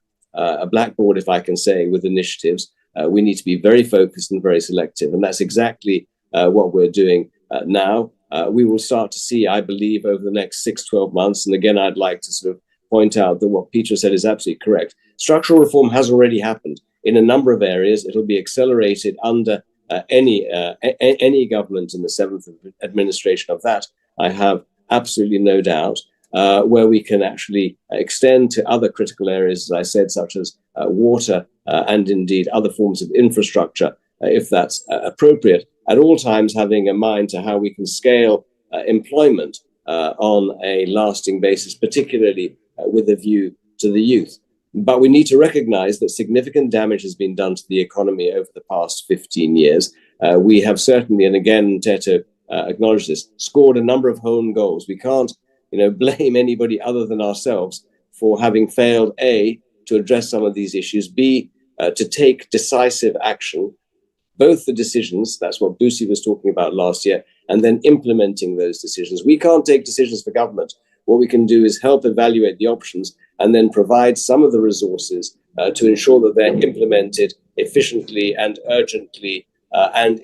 blackboard, if I can say, with initiatives. We need to be very focused and very selective. And that's exactly what we're doing now. We will start to see, I believe, over the next 6-12 months. And again, I'd like to sort of point out that what Peter said is absolutely correct. Structural reform has already happened in a number of areas. It'll be accelerated under any government in the 7th administration of that. I have absolutely no doubt, where we can actually extend to other critical areas, as I said, such as water and indeed other forms of infrastructure, if that's appropriate, at all times having a mind to how we can scale employment on a lasting basis, particularly with a view to the youth. But we need to recognize that significant damage has been done to the economy over the past 15 years. We have certainly, and again, Mteto acknowledged this, scored a number of home goals. We can't, blame anybody other than ourselves for having failed, A, to address some of these issues, B, to take decisive action, both the decisions, that's what Busi was talking about last year, and then implementing those decisions. We can't take decisions for government. What we can do is help evaluate the options and then provide some of the resources to ensure that they're implemented efficiently and urgently and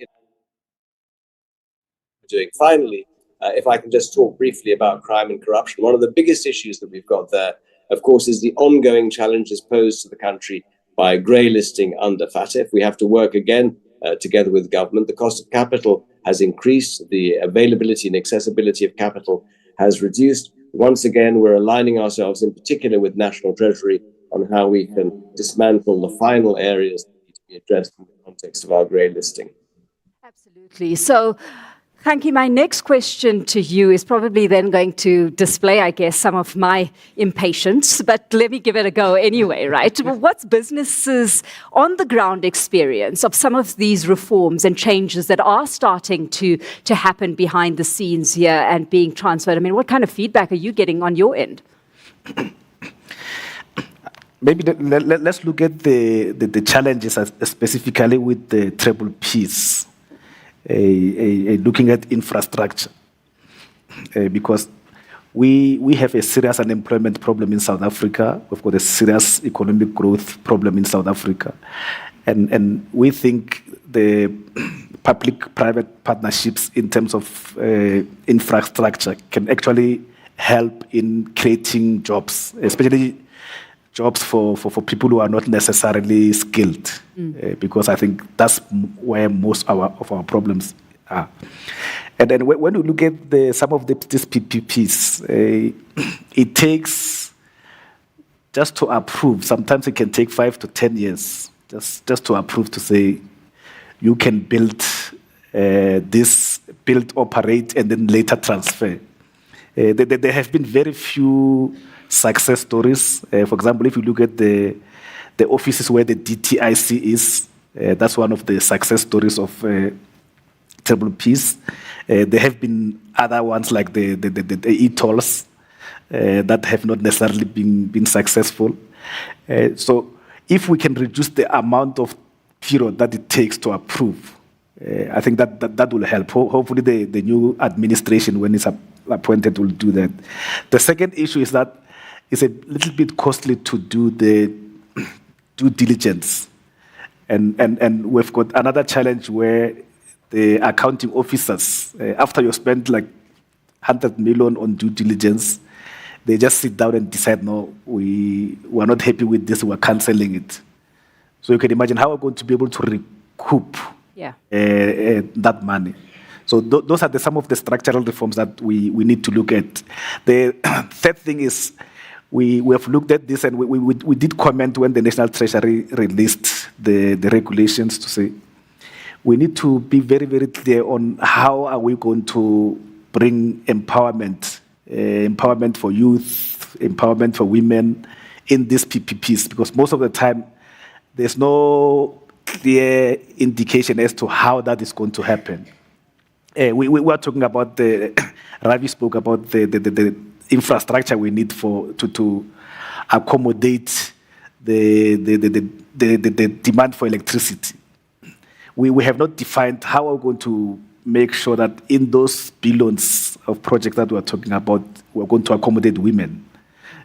doing. Finally, if I can just talk briefly about crime and corruption, one of the biggest issues that we've got there, of course, is the ongoing challenges posed to the country by grey listing under FATF. We have to work again together with government. The cost of capital has increased. The availability and accessibility of capital has reduced. Once again, we're aligning ourselves in particular with National Treasury on how we can dismantle the final areas that need to be addressed in the context of our grey listing. Absolutely. So, Hanky, my next question to you is probably then going to display, I guess, some of my impatience, but let me give it a go anyway, right? What's businesses' on-the-ground experience of some of these reforms and changes that are starting to happen behind the scenes here and being transferred? I mean, what kind of feedback are you getting on your end? Maybe let's look at the challenges specifically with the triple Ps. Looking at infrastructure, because we have a serious unemployment problem in South Africa. We've got a serious economic growth problem in South Africa. And we think the public-private partnerships in terms of infrastructure can actually help in creating jobs, especially jobs for people who are not necessarily skilled, because I think that's where most of our problems are. And then when you look at some of these PPPs, it takes, just to approve, sometimes it can take 5 to 10 years, just to approve, to say you can build this, operate, and then later transfer. There have been very few success stories. For example, if you look at the offices where the DTIC is, that's one of the success stories of triple Ps. There have been other ones like the e-tolls that have not necessarily been successful. So if we can reduce the amount of period that it takes to approve, I think that will help. Hopefully the new administration, when it's appointed, will do that. The second issue is that it's a little bit costly to do the due diligence. And we've got another challenge where the accounting officers, after you spend like 100 million on due diligence, they just sit down and decide, no, we are not happy with this, we're canceling it. So you can imagine how we're going to be able to recoup that money. So those are some of the structural reforms that we need to look at. The third thing is we have looked at this, and we did comment when the National Treasury released the regulations to say we need to be very, very clear on how are we going to bring empowerment for youth, empowerment for women in these PPPs, because most of the time there's no clear indication as to how that is going to happen. We were talking about Ravi spoke about the infrastructure we need to accommodate the demand for electricity. We have not defined how we're going to make sure that in those billions of projects that we're talking about, we're going to accommodate women.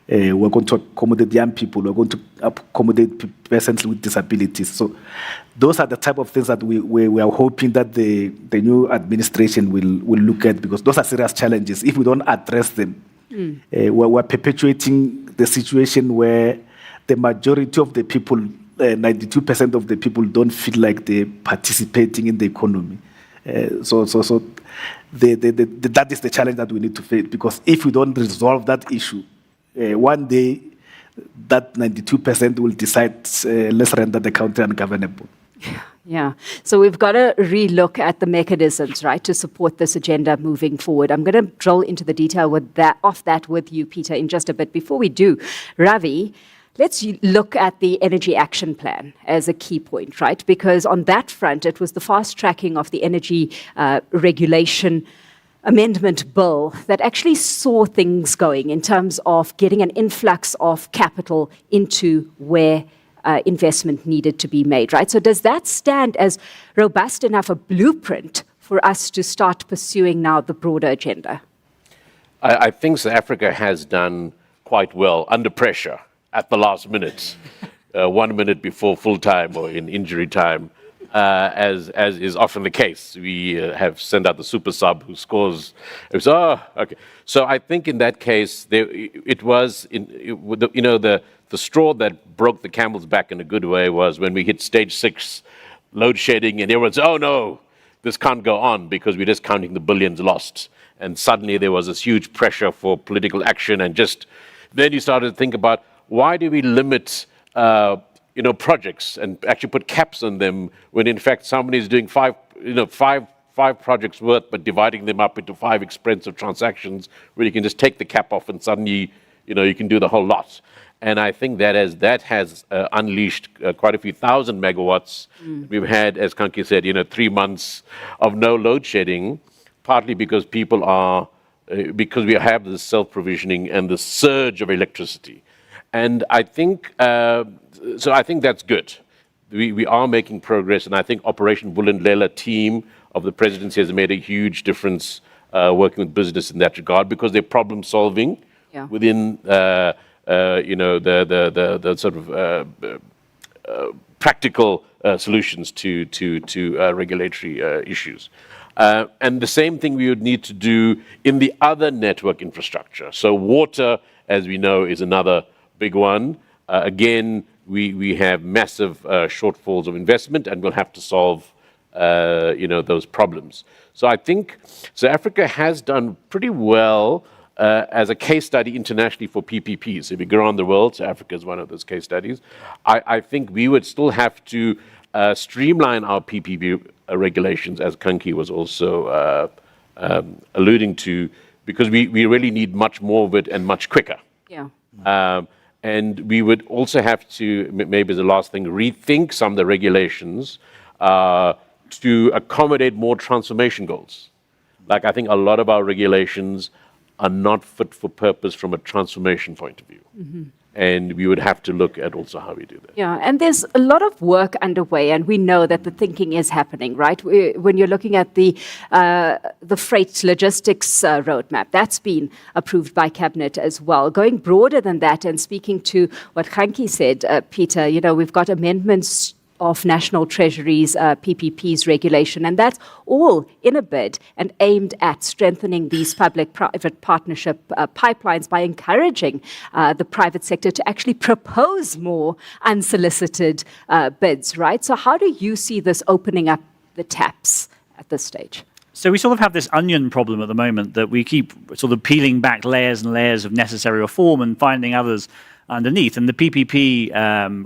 We're going to accommodate young people. We're going to accommodate persons with disabilities. So those are the type of things that we are hoping that the new administration will look at, because those are serious challenges. If we don't address them, we're perpetuating the situation where the majority of the people, 92% of the people, don't feel like they're participating in the economy. So that is the challenge that we need to face, because if we don't resolve that issue, one day that 92% will decide, let's render the country ungovernable. Yeah. So we've got to relook at the mechanisms, right, to support this agenda moving forward. I'm going to drill into the detail with that with you, Peter, in just a bit. Before we do, Ravi, let's look at the Energy Action Plan as a key point, right? Because on that front, it was the fast tracking of the energy regulation amendment bill that actually saw things going in terms of getting an influx of capital into where investment needed to be made, right? So does that stand as robust enough a blueprint for us to start pursuing now the broader agenda? I think South Africa has done quite well under pressure at the last minute, 1 minute before full time or in injury time. As is often the case, we have sent out the super sub who scores. Okay. So I think in that case, the straw that broke the camel's back in a good way was when we hit stage 6, load shedding, and everyone said, "Oh no, this can't go on because we're just counting the billions lost." And suddenly there was this huge pressure for political action, and then you started to think about why do we limit projects and actually put caps on them when in fact somebody is doing five projects worth, but dividing them up into 5 expensive transactions where you can just take the cap off and suddenly, you can do the whole lot. And I think that has unleashed quite a few thousand megawatts. We've had, as Kanki said, 3 months of no load shedding, partly because because we have this self-provisioning and the surge of electricity. And I think I think that's good. We are making progress, and I think Operation Vulindlela team of the presidency has made a huge difference working with business in that regard, because they're problem solving within the sort of practical solutions to regulatory issues. And the same thing we would need to do in the other network infrastructure. So water, as we know, is another big one. Again, we have massive shortfalls of investment, and we'll have to solve those problems. So I think South Africa has done pretty well as a case study internationally for PPPs. If we go around the world, South Africa is one of those case studies. I think we would still have to streamline our PPP regulations, as Kanki was also alluding to, because we really need much more of it and much quicker. Yeah. And we would also have to, maybe the last thing, rethink some of the regulations to accommodate more transformation goals. Like, I think a lot of our regulations are not fit for purpose from a transformation point of view. Mm-hmm. And we would have to look at also how we do that. Yeah, and there's a lot of work underway, and we know that the thinking is happening, right? When you're looking at the freight logistics roadmap, that's been approved by Cabinet as well. Going broader than that and speaking to what Hanki said, Peter, we've got amendments of National Treasury's PPPs regulation. And that's all in a bid and aimed at strengthening these public-private partnership pipelines by encouraging the private sector to actually propose more unsolicited bids, right? So how do you see this opening up the taps at this stage? So we sort of have this onion problem at the moment that we keep sort of peeling back layers and layers of necessary reform and finding others underneath. And the PPP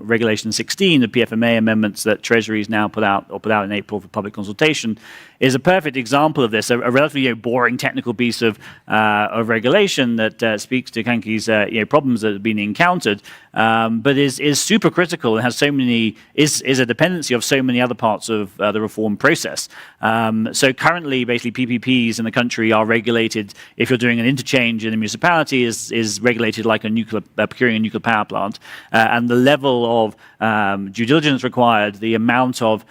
Regulation 16, the PFMA amendments that Treasury's now put out in April for public consultation, is a perfect example of this. A relatively boring technical piece of regulation that speaks to Kanki's problems that have been encountered, but is super critical and has so many is a dependency of so many other parts of the reform process. So currently, basically, PPPs in the country are regulated. If you're doing an interchange in a municipality, is regulated like a procuring a nuclear power plant, and the level of due diligence required, the amount of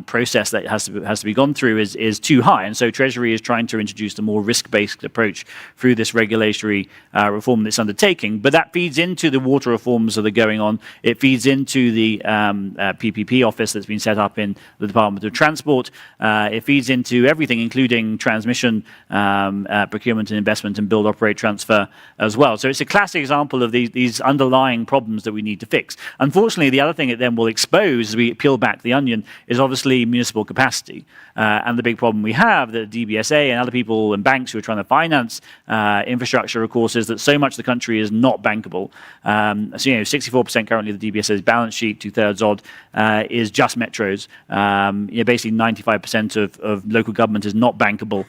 process that has to be gone through is too high. And so Treasury is trying to introduce a more risk-based approach through this regulatory reform that's undertaking. But that feeds into the water reforms that are going on. It feeds into the PPP office that's been set up in the Department of Transport. It feeds into everything, including transmission, procurement and investment, and build, operate, transfer as well. So it's a classic example of these underlying problems that we need to fix. Unfortunately, the other thing it then will expose as we peel back the onion is obviously municipal capacity. And the big problem we have, that DBSA and other people and banks who are trying to finance infrastructure, of course, is that so much of the country is not bankable. So, 64% currently of the DBSA's balance sheet, 2/3 odd, is just metros. Basically 95% of local government is not bankable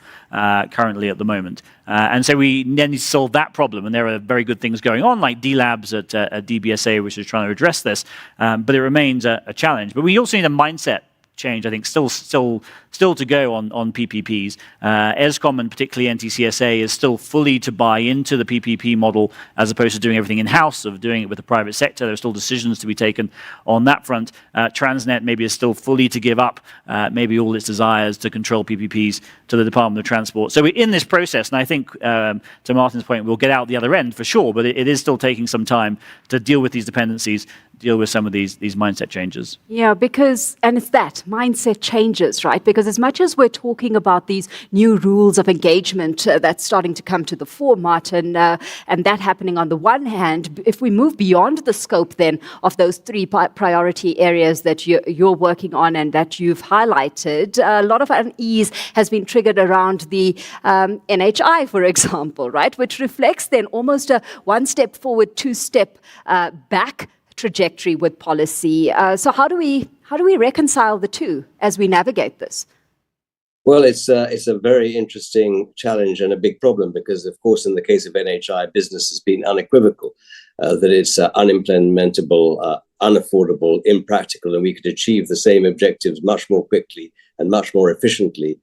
currently at the moment. And so we then need to solve that problem. And there are very good things going on, like D-Labs at DBSA, which is trying to address this. But it remains a challenge. But we also need a mindset change, I think, still to go on PPPs. Eskom and particularly NTCSA is still fully to buy into the PPP model as opposed to doing everything in-house, of doing it with the private sector. There are still decisions to be taken on that front. Transnet maybe is still fully to give up maybe all its desires to control PPPs to the Department of Transport. So we're in this process, and I think, to Martin's point, we'll get out the other end for sure, but it is still taking some time to deal with these dependencies, deal with some of these mindset changes. Yeah, and it's that mindset changes, right? Because as much as we're talking about these new rules of engagement that's starting to come to the fore, Martin, and that happening on the one hand, if we move beyond the scope then of those three priority areas that you're working on and that you've highlighted, a lot of unease has been triggered around the NHI, for example, right? Which reflects then almost a one step forward, two step back trajectory with policy. So how do we reconcile the two as we navigate this? Well, it's a very interesting challenge and a big problem because, of course, in the case of NHI, business has been unequivocal that it's unimplementable, unaffordable, impractical, and we could achieve the same objectives much more quickly and much more efficiently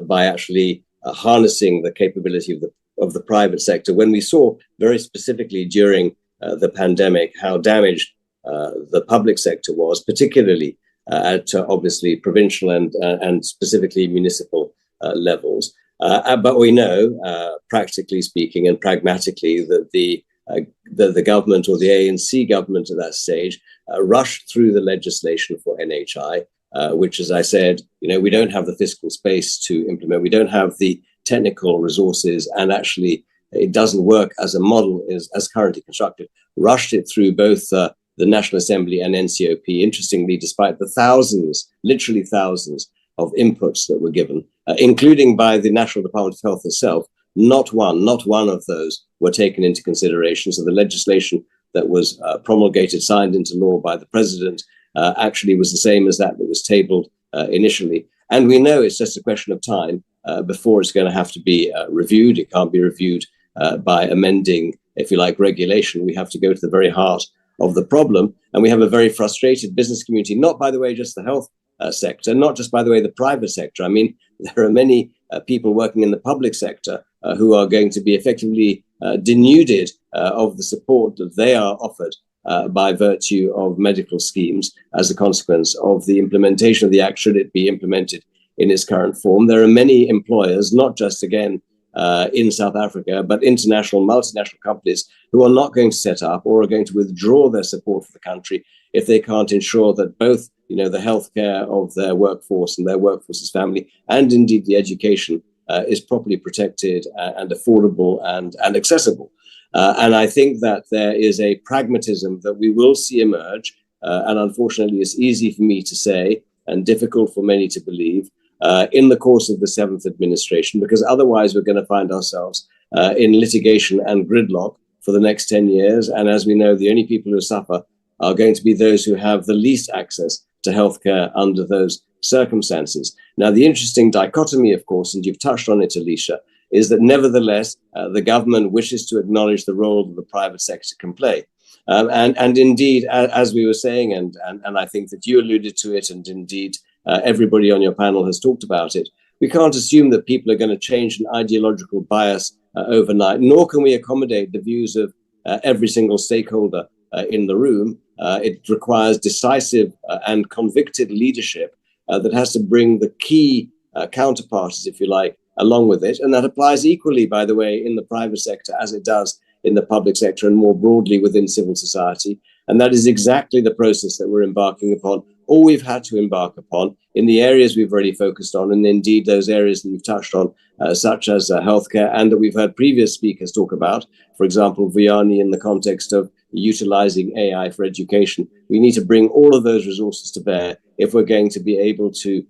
by actually harnessing the capability of the private sector. When we saw very specifically during the pandemic how damaged the public sector was, particularly at obviously provincial and specifically municipal levels. But we know, practically speaking and pragmatically, that the government or the ANC government at that stage rushed through the legislation for NHI, which, as I said, we don't have the fiscal space to implement. We don't have the technical resources, and actually it doesn't work as a model as currently constructed. Rushed it through both the National Assembly and NCOP. Interestingly, despite the thousands, literally thousands of inputs that were given, including by the National Department of Health itself, not one of those were taken into consideration. So the legislation that was promulgated, signed into law by the president, actually was the same as that was tabled initially. And we know it's just a question of time before it's going to have to be reviewed. It can't be reviewed by amending, if you like, regulation. We have to go to the very heart of the problem. And we have a very frustrated business community, not, by the way, just the health sector, not just, by the way, the private sector. I mean, there are many people working in the public sector who are going to be effectively denuded of the support that they are offered by virtue of medical schemes as a consequence of the implementation of the act, should it be implemented in its current form. There are many employers, not just, again, in South Africa, but international, multinational companies who are not going to set up or are going to withdraw their support for the country if they can't ensure that both the healthcare of their workforce and their workforce's family, and indeed the education is properly protected and affordable and accessible. And I think that there is a pragmatism that we will see emerge, and unfortunately it's easy for me to say and difficult for many to believe, in the course of the 7th administration, because otherwise we're going to find ourselves in litigation and gridlock for the next 10 years. And as we know, the only people who suffer are going to be those who have the least access to healthcare under those circumstances. Now, the interesting dichotomy, of course, and you've touched on it, Alicia, is that nevertheless, the government wishes to acknowledge the role that the private sector can play. And indeed, as we were saying, and I think that you alluded to it, and indeed everybody on your panel has talked about it, we can't assume that people are going to change an ideological bias overnight, nor can we accommodate the views of every single stakeholder in the room. It requires decisive and convicted leadership that has to bring the key counterparties, if you like, along with it. And that applies equally, by the way, in the private sector as it does in the public sector and more broadly within civil society. And that is exactly the process that we're embarking upon, or we've had to embark upon, in the areas we've already focused on, and indeed those areas that you've touched on, such as healthcare, and that we've heard previous speakers talk about. For example, Vianney, in the context of utilizing AI for education. We need to bring all of those resources to bear if we're going to be able to,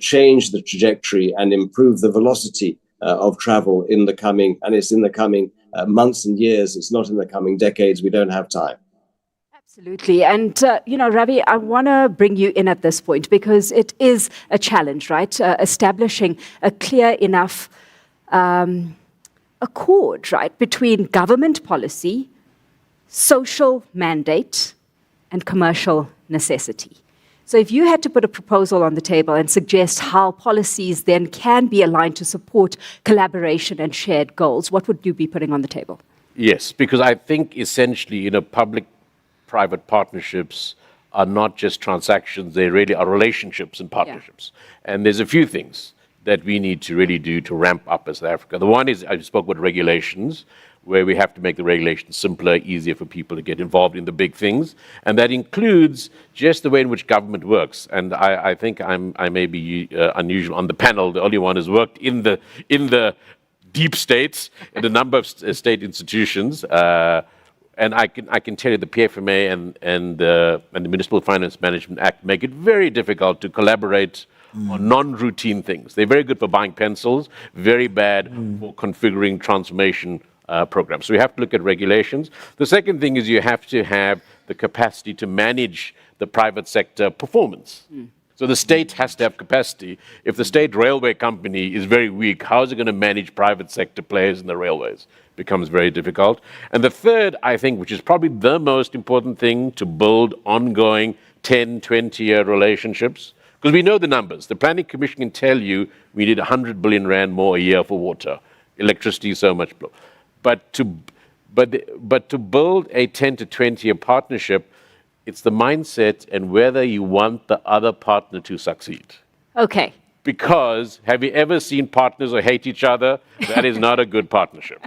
change the trajectory and improve the velocity of travel in the coming, and it's in the coming months and years. It's not in the coming decades. We don't have time. Absolutely. And, Ravi, I want to bring you in at this point because it is a challenge, right? Establishing a clear enough accord, right, between government policy, social mandate, and commercial necessity. So if you had to put a proposal on the table and suggest how policies then can be aligned to support collaboration and shared goals, what would you be putting on the table? Yes, because I think essentially, public-private partnerships are not just transactions, they really are relationships and partnerships. Yeah. And there's a few things that we need to really do to ramp up as Africa. The one is, I spoke about regulations, where we have to make the regulations simpler, easier for people to get involved in the big things. And that includes just the way in which government works. And I think I may be unusual on the panel, the only one who's worked in the deep states, in a number of state institutions. And I can tell you the PFMA and the Municipal Finance Management Act make it very difficult to collaborate on non-routine things. They're very good for buying pencils, very bad for configuring transformation programs. So we have to look at regulations. The second thing is you have to have the capacity to manage the private sector performance. So the state has to have capacity. If the state railway company is very weak, how is it going to manage private sector players in the railways? It becomes very difficult. And the third, I think, which is probably the most important thing, to build ongoing 10, 20-year relationships, because we know the numbers. The Planning Commission can tell you we need 100 billion rand more a year for water, electricity so much. But to build a 10 to 20-year partnership, it's the mindset and whether you want the other partner to succeed. Okay. Because have you ever seen partners who hate each other? That is not a good partnership.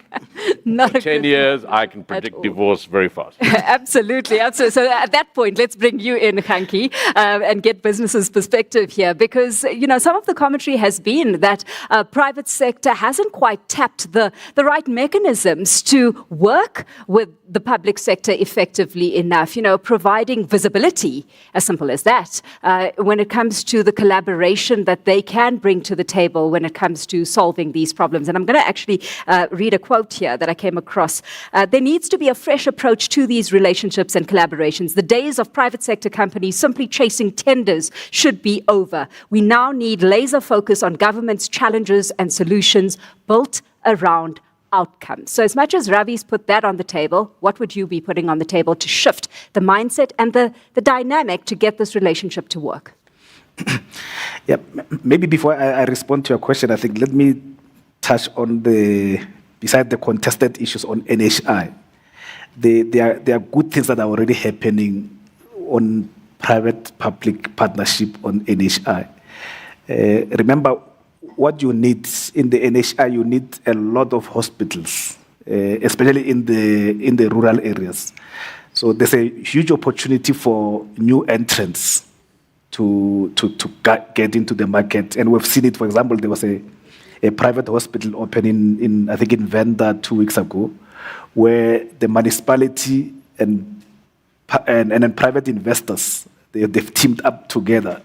Not In 10 years, I can predict divorce very fast. Absolutely. So at that point, let's bring you in, Hanki, and get businesses' perspective here. Because, some of the commentary has been that private sector hasn't quite tapped the right mechanisms to work with the public sector effectively enough, providing visibility, as simple as that, when it comes to the collaboration that they can bring to the table when it comes to solving these problems. And I'm going to actually read a quote here that I came across. There needs to be a fresh approach to these relationships and collaborations. The days of private sector companies simply chasing tenders should be over. We now need laser focus on government's challenges and solutions built around outcomes. So as much as Ravi's put that on the table, what would you be putting on the table to shift the mindset and the dynamic to get this relationship to work? Yeah, maybe before I respond to your question, I think let me touch on beside the contested issues on NHI. There are good things that are already happening on private-public partnership on NHI. Remember, what you need in the NHI, you need a lot of hospitals, especially in the rural areas. So there's a huge opportunity for new entrants to get into the market. And we've seen it, for example, there was a private hospital opening I think in Venda 2 weeks ago, where the municipality and private investors, they've teamed up together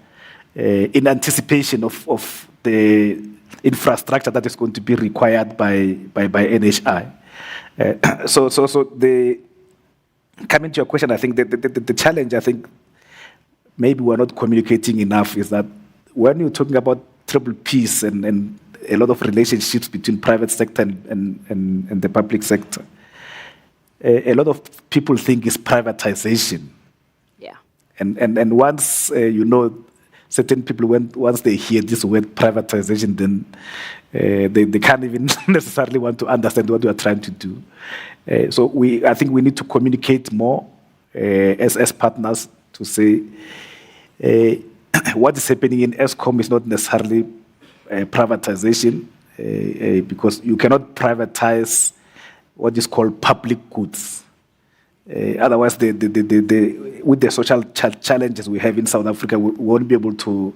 in anticipation of the infrastructure that is going to be required by NHI. Coming to your question, I think the challenge, I think maybe we're not communicating enough, is that when you're talking about triple Ps and a lot of relationships between private sector and the public sector, a lot of people think it's privatization. Yeah. And once, certain people, once they hear this word privatization, then they can't even necessarily want to understand what we are trying to do. I think we need to communicate more as partners to say what is happening in Eskom is not necessarily privatization, because you cannot privatize what is called public goods. Otherwise, with the social challenges we have in South Africa, we won't be able to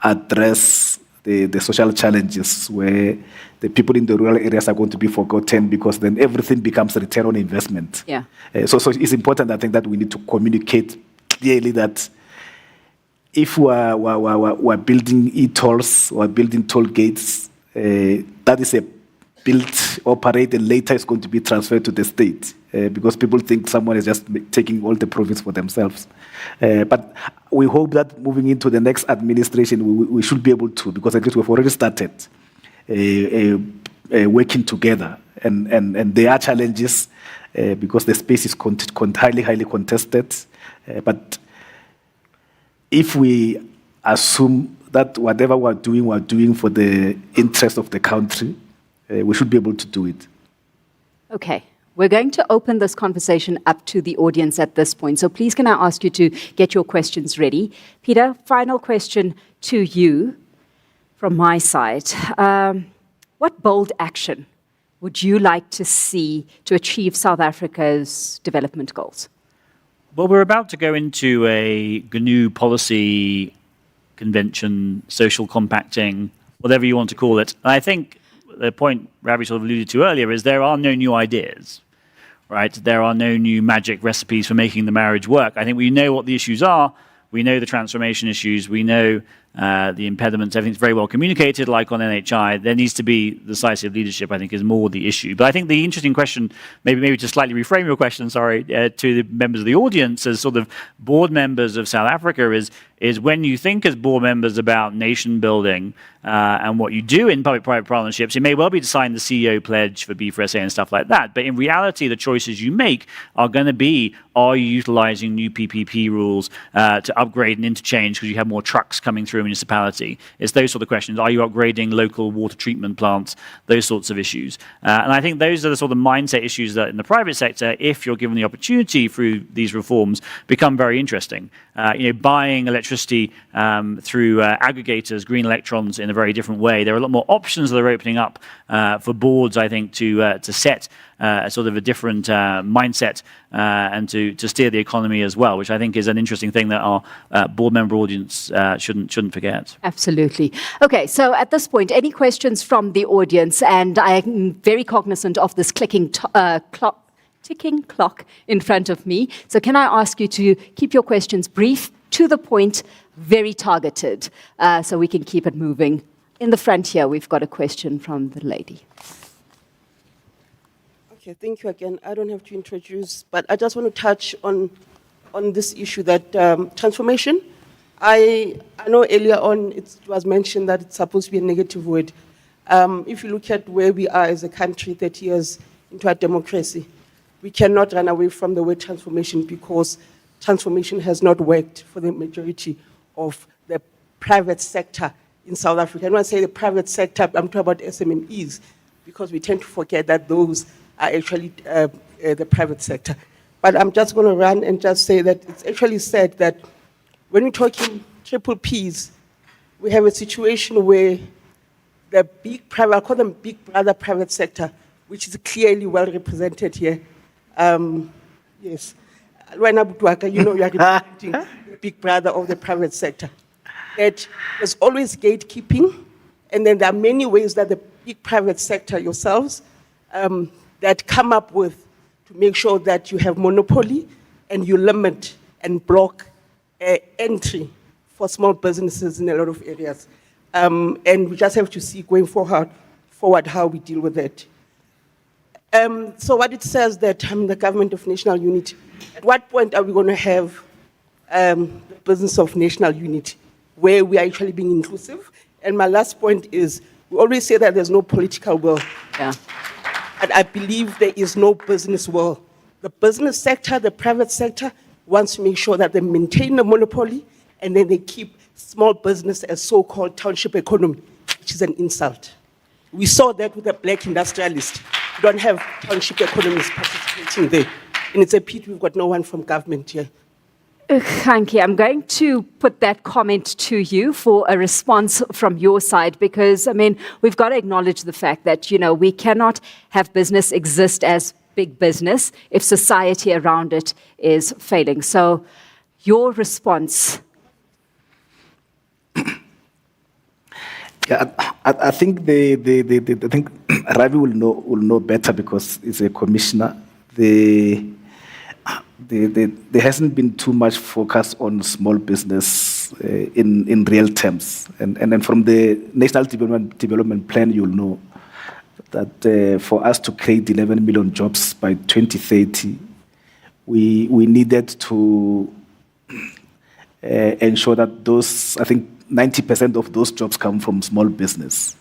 address the social challenges where the people in the rural areas are going to be forgotten, because then everything becomes a return on investment. Yeah. So it's important, I think, that we need to communicate clearly that if we're building e-tolls or building toll gates, that is a built, operate, and later it's going to be transferred to the state, because people think someone is just taking all the profits for themselves. But we hope that moving into the next administration, we should be able to, because at least we've already started working together. And there are challenges because the space is highly contested. But if we assume that whatever we're doing for the interest of the country, we should be able to do it. Okay. We're going to open this conversation up to the audience at this point. So please can I ask you to get your questions ready. Peter, final question to you from my side. What bold action would you like to see to achieve South Africa's development goals? Well, we're about to go into a GNU policy convention, social compacting, whatever you want to call it. And I think the point Ravi sort of alluded to earlier is there are no new ideas, right? There are no new magic recipes for making the marriage work. I think we know what the issues are. We know the transformation issues. We know the impediments. Everything's very well communicated, like on NHI. There needs to be decisive leadership, I think, is more the issue. But I think the interesting question, maybe to slightly reframe your question, to the members of the audience as sort of board members of South Africa is when you think as board members about nation building and what you do in public-private partnerships, it may well be to sign the CEO pledge for B4SA and stuff like that. But in reality, the choices you make are going to be, are you utilizing new PPP rules to upgrade and interchange because you have more trucks coming through a municipality? It's those sort of questions. Are you upgrading local water treatment plants? Those sorts of issues. And I think those are the sort of mindset issues that in the private sector, if you're given the opportunity through these reforms, become very interesting. Buying electricity through aggregators, green electrons, in a very different way. There are a lot more options that are opening up for boards, I think, to set a sort of a different mindset and to steer the economy as well, which I think is an interesting thing that our board member audience shouldn't forget. Absolutely. Okay, so at this point, any questions from the audience? And I am very cognizant of this ticking clock in front of me. So can I ask you to keep your questions brief, to the point, very targeted, so we can keep it moving. In the front here, we've got a question from the lady. Okay, thank you again. I don't have to introduce, but I just want to touch on this issue that transformation. I know earlier on it was mentioned that it's supposed to be a negative word. If you look at where we are as a country 30 years into our democracy, we cannot run away from the word transformation, because transformation has not worked for the majority of the private sector in South Africa. And when I say the private sector, I'm talking about SMMEs, because we tend to forget that those are actually the private sector. But I'm just going to run and just say that it's actually said that when we're talking triple Ps, we have a situation where the big private, I call them big brother private sector, which is clearly well represented here. Yes. You are representing the big brother of the private sector. that there's always gatekeeping, and then there are many ways that the big private sector yourselves that come up with to make sure that you have monopoly and you limit and block entry for small businesses in a lot of areas. And we just have to see going forward how we deal with that. So what it says that the government of national unity, at what point are we going to have the business of national unity, where we are actually being inclusive? And my last point is, we always say that there's no political will. Yeah. But I believe there is no business will. The business sector, the private sector, wants to make sure that they maintain the monopoly and then they keep small business as so-called township economy, which is an insult. We saw that with the black industrialists. We don't have township economies participating there. And it's a pity we've got no one from government here. Thank you. I'm going to put that comment to you for a response from your side, because, I mean, we've got to acknowledge the fact that, we cannot have business exist as big business if society around it is failing. So your response. Yeah, I think I think Ravi will know better because he's a commissioner. There hasn't been too much focus on small business in real terms, and then from the National Development Plan, you'll know that for us to create 11 million jobs by 2030, we needed to ensure that those, I think 90% of those jobs come from small business.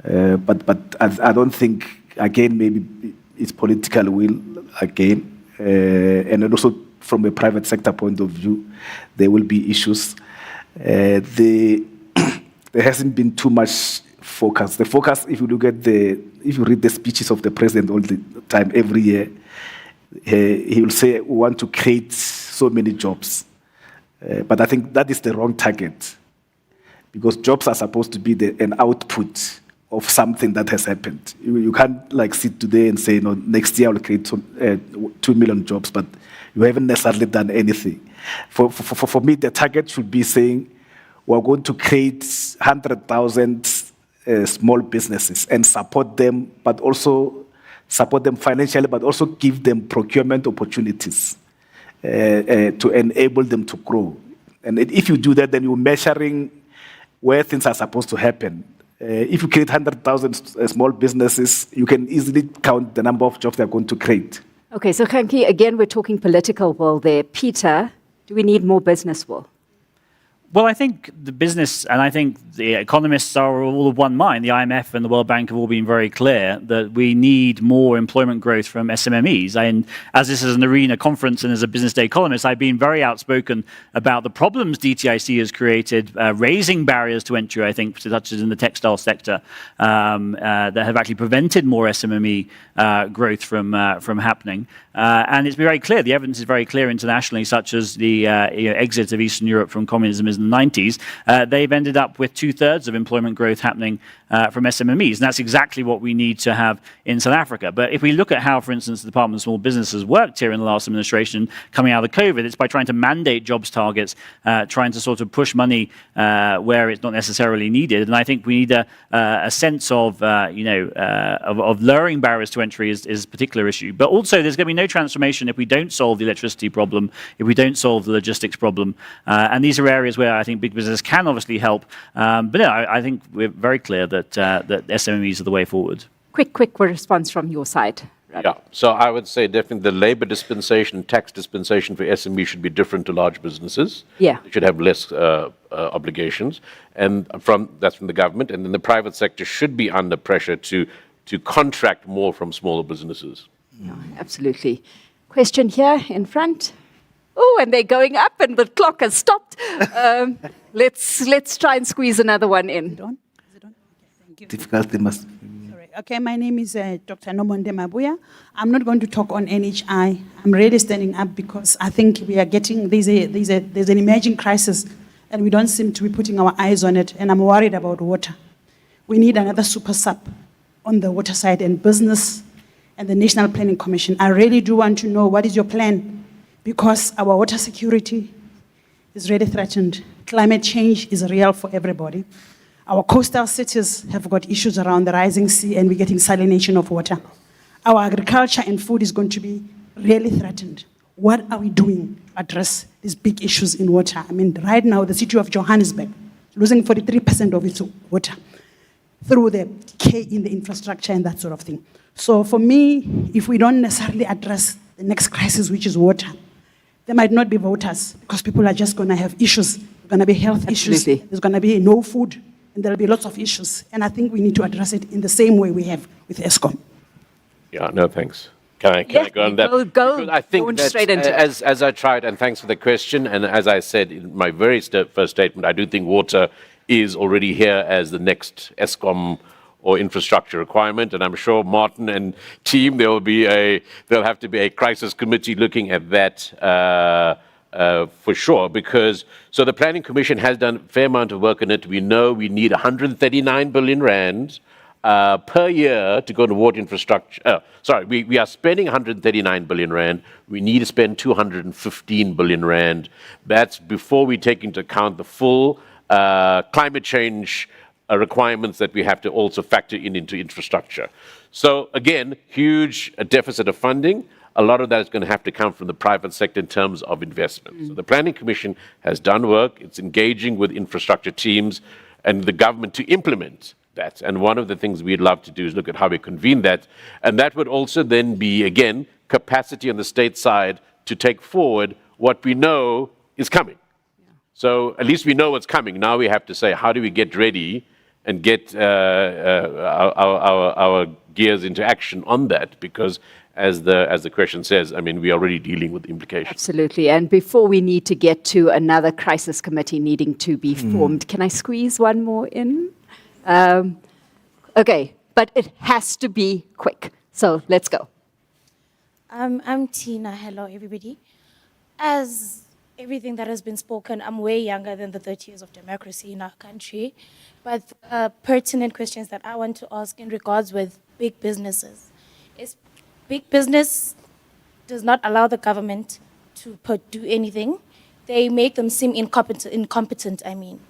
But I don't think, again, maybe it's political will again. And then also from a private sector point of view, there will be issues. There hasn't been too much focus. The focus, if you look at if you read the speeches of the president all the time, every year, he will say, we want to create so many jobs. But I think that is the wrong target, because jobs are supposed to be an output of something that has happened. You can't sit today and say, next year I'll create 2 million jobs, but you haven't necessarily done anything. For me, the target should be saying, we're going to create 100,000 small businesses and support them, but also support them financially, but also give them procurement opportunities to enable them to grow. And if you do that, then you're measuring where things are supposed to happen. If you create 100,000 small businesses, you can easily count the number of jobs they're going to create. Okay, so Khanki, again, we're talking political will there. Peter, do we need more business will? Well, I think the business, and I think the economists are all of one mind. The IMF and the World Bank have all been very clear that we need more employment growth from SMMEs. And as this is an arena conference and as a business day columnist, I've been very outspoken about the problems DTIC has created, raising barriers to entry, I think, such as in the textile sector, that have actually prevented more SMME growth from happening. And it's very clear, the evidence is very clear internationally, such as the exit of Eastern Europe from communism in the 90s, they've ended up with 2/3 of employment growth happening from SMMEs. And that's exactly what we need to have in South Africa. But if we look at how, for instance, the Department of Small Business has worked here in the last administration, coming out of COVID, it's by trying to mandate jobs targets, trying to sort of push money where it's not necessarily needed. And I think we need a sense of, of lowering barriers to entry is a particular issue. But also, there's going to be no transformation if we don't solve the electricity problem, if we don't solve the logistics problem. And these are areas where I think big business can obviously help. But no, I think we're very clear that SMEs are the way forward. Quick response from your side. Yeah, so I would say definitely the labor dispensation, tax dispensation for SME should be different to large businesses. Yeah. They should have less obligations, and that's from the government, and then the private sector should be under pressure to contract more from smaller businesses. Yeah, absolutely. Question here in front. Oh, and they're going up, and the clock has stopped. Let's try and squeeze another one in. Difficulty must. Okay, my name is Dr. Nomonde Mabuya. I'm not going to talk on NHI. I'm really standing up because I think we are getting, there's an emerging crisis and we don't seem to be putting our eyes on it, and I'm worried about water. We need another super sub on the water side, and business and the National Planning Commission. I really do want to know what is your plan, because our water security is really threatened. Climate change is real for everybody. Our coastal cities have got issues around the rising sea, and we're getting salination of water. Our agriculture and food is going to be really threatened. What are we doing to address these big issues in water? I mean, right now, the city of Johannesburg, losing 43% of its water through the decay in the infrastructure and that sort of thing. So for me, if we don't necessarily address the next crisis, which is water, there might not be voters because people are just going to have issues. There are going to be health issues. There's going to be no food, and there'll be lots of issues. And I think we need to address it in the same way we have with Eskom. Yeah, no, thanks. Can I go on that? Go I think that, straight into as I tried, and thanks for the question, and as I said in my very first statement, I do think water is already here as the next Eskom or infrastructure requirement, and I'm sure Martin and team, there'll have to be a crisis committee looking at that for sure, because so the Planning Commission has done a fair amount of work on it. We know we need 139 billion rand per year to go to water infrastructure. We are spending 139 billion rand. We need to spend 215 billion rand. That's before we take into account the full climate change requirements that we have to also factor into infrastructure. So again, huge deficit of funding. A lot of that is going to have to come from the private sector in terms of investment. So the Planning Commission has done work. It's engaging with infrastructure teams and the government to implement that. And one of the things we'd love to do is look at how we convene that. And that would also then be, again, capacity on the state side to take forward what we know is coming. So at least we know what's coming. Now we have to say, how do we get ready and get our gears into action on that? Because as the question says, I mean, we are already dealing with implications. Absolutely. And before we need to get to another crisis committee needing to be formed, can I squeeze one more in? Okay, but it has to be quick. So let's go. I'm Tina. Hello, everybody. As everything that has been spoken, I'm way younger than the 30 years of democracy in our country. But pertinent questions that I want to ask in regards with big businesses is big business does not allow the government to do anything. They make them seem incompetent, I mean.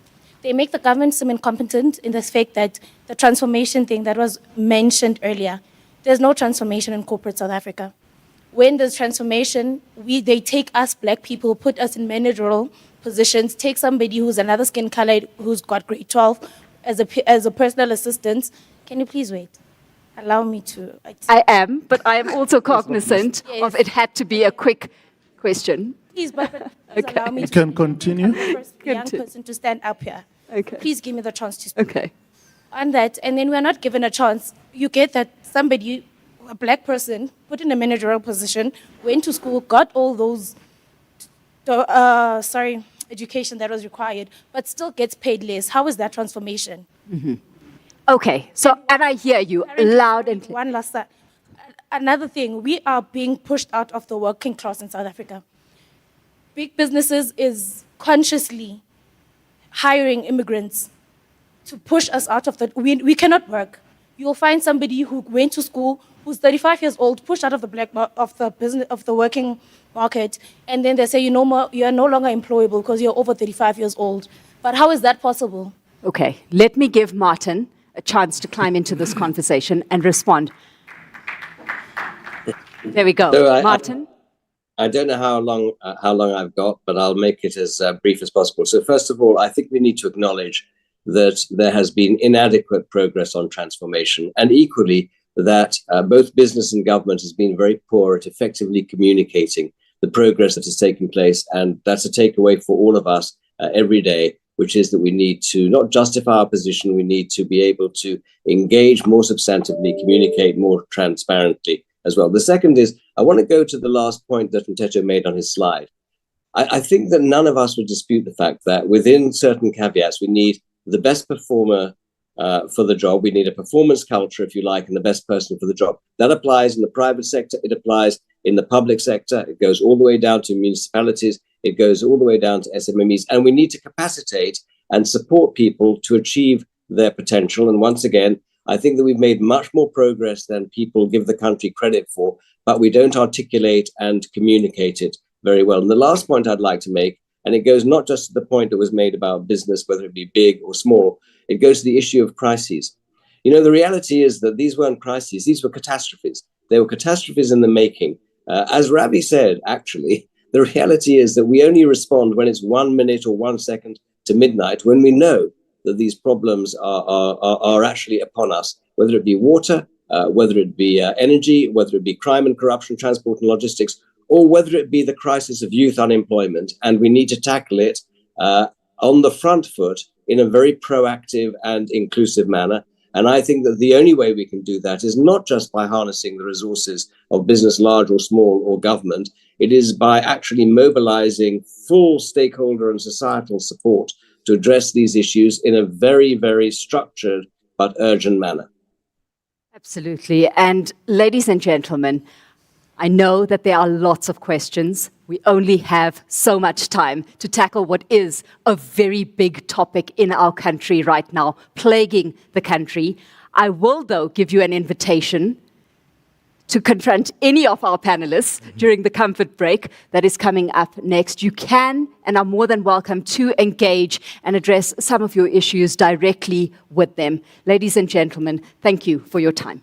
They make the government seem incompetent in the fact that the transformation thing that was mentioned earlier, there's no transformation in corporate South Africa. When there's transformation, they take us black people, put us in managerial positions, take somebody who's another skin color, who's got grade 12 as a personal assistant. Can you please wait? Allow me to. I am, but I am also cognizant of it had to be a quick question. Please, but please allow me You to. can continue. I'm the first young person to stand up here. Okay. Please give me the chance to speak. Okay. On that, and then we're not given a chance. You get that somebody, a black person, put in a managerial position, went to school, got all those, education that was required, but still gets paid less. How is that transformation? Mm-hmm. Okay, so, and I hear you loud and clear. One last thing. Another thing, we are being pushed out of the working class in South Africa. Big businesses is consciously hiring immigrants to push us out of the, we cannot work. You'll find somebody who went to school, who's 35 years old, pushed out of the working market, and then they say you are no longer employable because you're over 35 years old. But how is that possible? Okay, let me give Martin a chance to climb into this conversation and respond. There we go. So Martin? I don't know how long I've got, but I'll make it as brief as possible. So first of all, I think we need to acknowledge that there has been inadequate progress on transformation, and equally that both business and government has been very poor at effectively communicating the progress that has taken place. And that's a takeaway for all of us every day, which is that we need to not justify our position, we need to be able to engage more substantively, communicate more transparently as well. The second is, I want to go to the last point that Mteto made on his slide. I think that none of us would dispute the fact that within certain caveats, we need the best performer for the job. We need a performance culture, if you like, and the best person for the job. That applies in the private sector. It applies in the public sector. It goes all the way down to municipalities. It goes all the way down to SMMEs. And we need to capacitate and support people to achieve their potential. And once again, I think that we've made much more progress than people give the country credit for, but we don't articulate and communicate it very well. And the last point I'd like to make, And it goes not just to the point that was made about business, whether it be big or small, it goes to the issue of crises. You know, the reality is that these weren't crises, these were catastrophes. They were catastrophes in the making. As Ravi said, actually, the reality is that we only respond when it's 1 minute or 1 second to midnight, when we know that these problems are actually upon us, whether it be water, whether it be energy, whether it be crime and corruption, transport and logistics, or whether it be the crisis of youth unemployment. And we need to tackle it on the front foot in a very proactive and inclusive manner. And I think that the only way we can do that is not just by harnessing the resources of business, large or small, or government. It is by actually mobilizing full stakeholder and societal support to address these issues in a very, very structured but urgent manner. Absolutely. And ladies and gentlemen, I know that there are lots of questions. We only have so much time to tackle what is a very big topic in our country right now, plaguing the country. I will, though, give you an invitation to confront any of our panelists during the comfort break that is coming up next. You can and are more than welcome to engage and address some of your issues directly with them. Ladies and gentlemen, thank you for your time.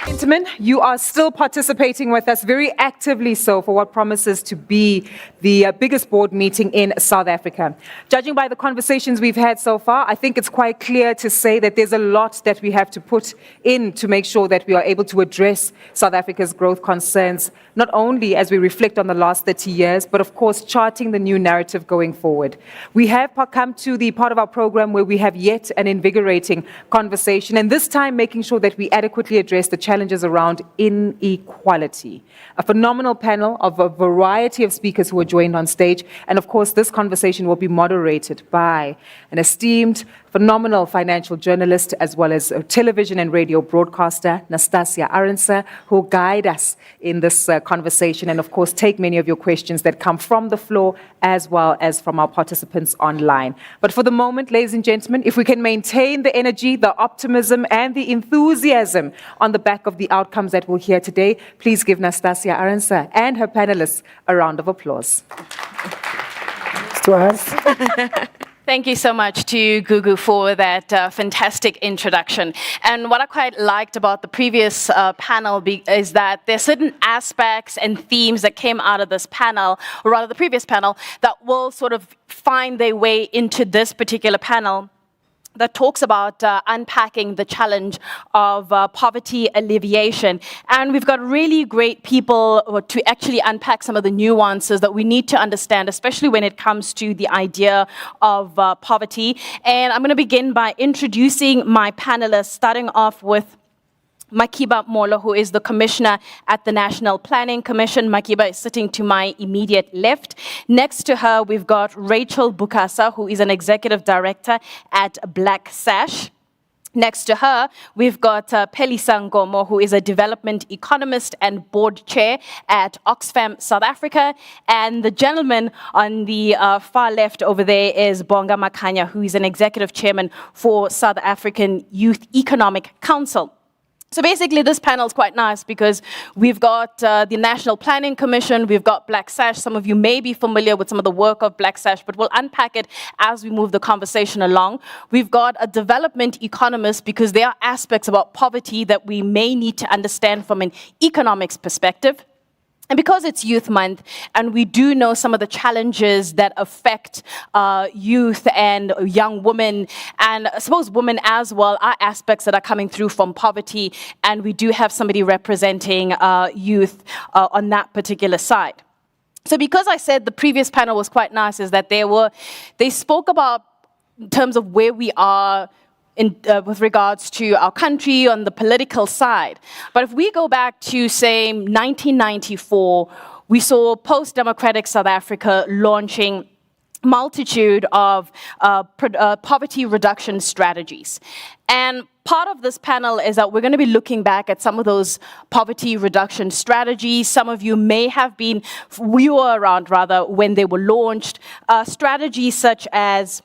Gentlemen, you are still participating with us, very actively so, for what promises to be the biggest board meeting in South Africa. Judging by the conversations we've had so far, I think it's quite clear to say that there's a lot that we have to put in to make sure that we are able to address South Africa's growth concerns, not only as we reflect on the last 30 years, but of course, charting the new narrative going forward. We have come to the part of our program where we have yet an invigorating conversation, and this time making sure that we adequately address the challenges around inequality. A phenomenal panel of a variety of speakers who are joined on stage. And of course, this conversation will be moderated by an esteemed, phenomenal financial journalist, as well as a television and radio broadcaster, Nastasia Arendse, who will guide us in this conversation and, of course, take many of your questions that come from the floor as well as from our participants online. But for the moment, ladies and gentlemen, if we can maintain the energy, the optimism, and the enthusiasm on the back of the outcomes that we'll hear today, please give Nastasia Arendse and her panelists a round of applause. To us. Thank you so much to Gugu for that fantastic introduction. And what I quite liked about the previous panel is that there's certain aspects and themes that came out of this panel, or rather the previous panel, that will sort of find their way into this particular panel, that talks about unpacking the challenge of poverty alleviation. And we've got really great people to actually unpack some of the nuances that we need to understand, especially when it comes to the idea of poverty. And I'm going to begin by introducing my panelists, starting off with Makiba Molo, who is the commissioner at the National Planning Commission. Makiba is sitting to my immediate left. Next to her, we've got Rachel Bukasa, who is an executive director at Black Sash. Next to her, we've got Pelisa Ngomo, who is a development economist and board chair at Oxfam South Africa. And the gentleman on the far left over there is Bonga Makanya, who is an executive chairman for South African Youth Economic Council. So basically, this panel is quite nice because we've got the National Planning Commission, we've got Black Sash. Some of you may be familiar with some of the work of Black Sash, but we'll unpack it as we move the conversation along. We've got a development economist because there are aspects about poverty that we may need to understand from an economics perspective. And because it's Youth Month, and we do know some of the challenges that affect youth and young women, and I suppose women as well, are aspects that are coming through from poverty, and we do have somebody representing youth on that particular side. So because I said the previous panel was quite nice, is that they spoke about in terms of where we are with regards to our country on the political side. But if we go back to, say, 1994, we saw post-democratic South Africa launching multitude of poverty reduction strategies. And part of this panel is that we're going to be looking back at some of those poverty reduction strategies. Some of you may have been, we were around rather, when they were launched. Strategies such as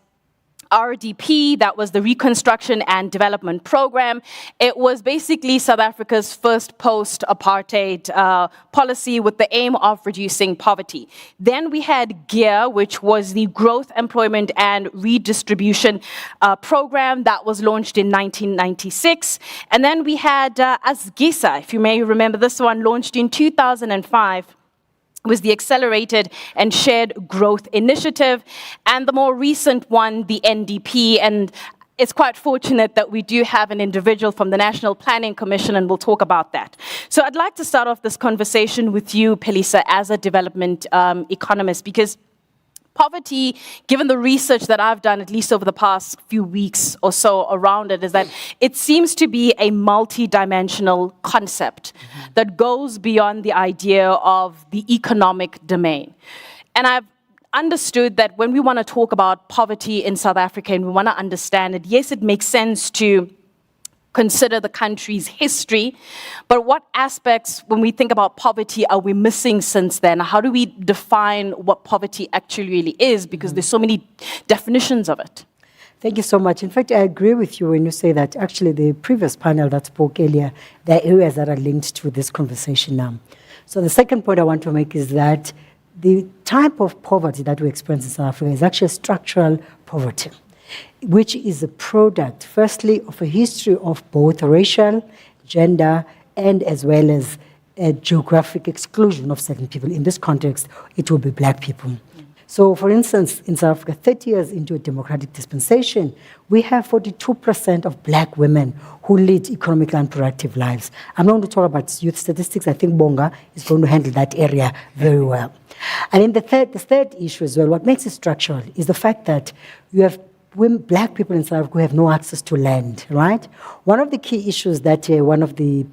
RDP, that was the Reconstruction and Development Program. It was basically South Africa's first post-apartheid policy with the aim of reducing poverty. Then we had GEAR, which was the Growth, Employment and Redistribution Program that was launched in 1996. And then we had ASGISA, if you may remember this one, launched in 2005. Was the Accelerated and Shared Growth Initiative, and the more recent one, the NDP. And it's quite fortunate that we do have an individual from the National Planning Commission, and we'll talk about that. So I'd like to start off this conversation with you, Pelisa, as a development economist, because poverty, given the research that I've done, at least over the past few weeks or so around it, is that it seems to be a multi-dimensional concept that goes beyond the idea of the economic domain. And I've understood that when we want to talk about poverty in South Africa and we want to understand it, yes, it makes sense to consider the country's history, but what aspects, when we think about poverty, are we missing since then? How do we define what poverty actually really is? Because there's so many definitions of it. Thank you so much. In fact, I agree with you when you say that actually the previous panel that spoke earlier, there are areas that are linked to this conversation now. So the second point I want to make is that the type of poverty that we experience in South Africa is actually structural poverty, which is a product, firstly, of a history of both racial, gender, and as well as geographic exclusion of certain people. In this context, it will be black people. So, for instance, in South Africa, 30 years into a democratic dispensation, we have 42% of black women who lead economically unproductive lives. I'm not going to talk about youth statistics. I think Bonga is going to handle that area very well. And in the third issue as well, what makes it structural is the fact that you have black people in South Africa who have no access to land, right? One of the key issues that one of the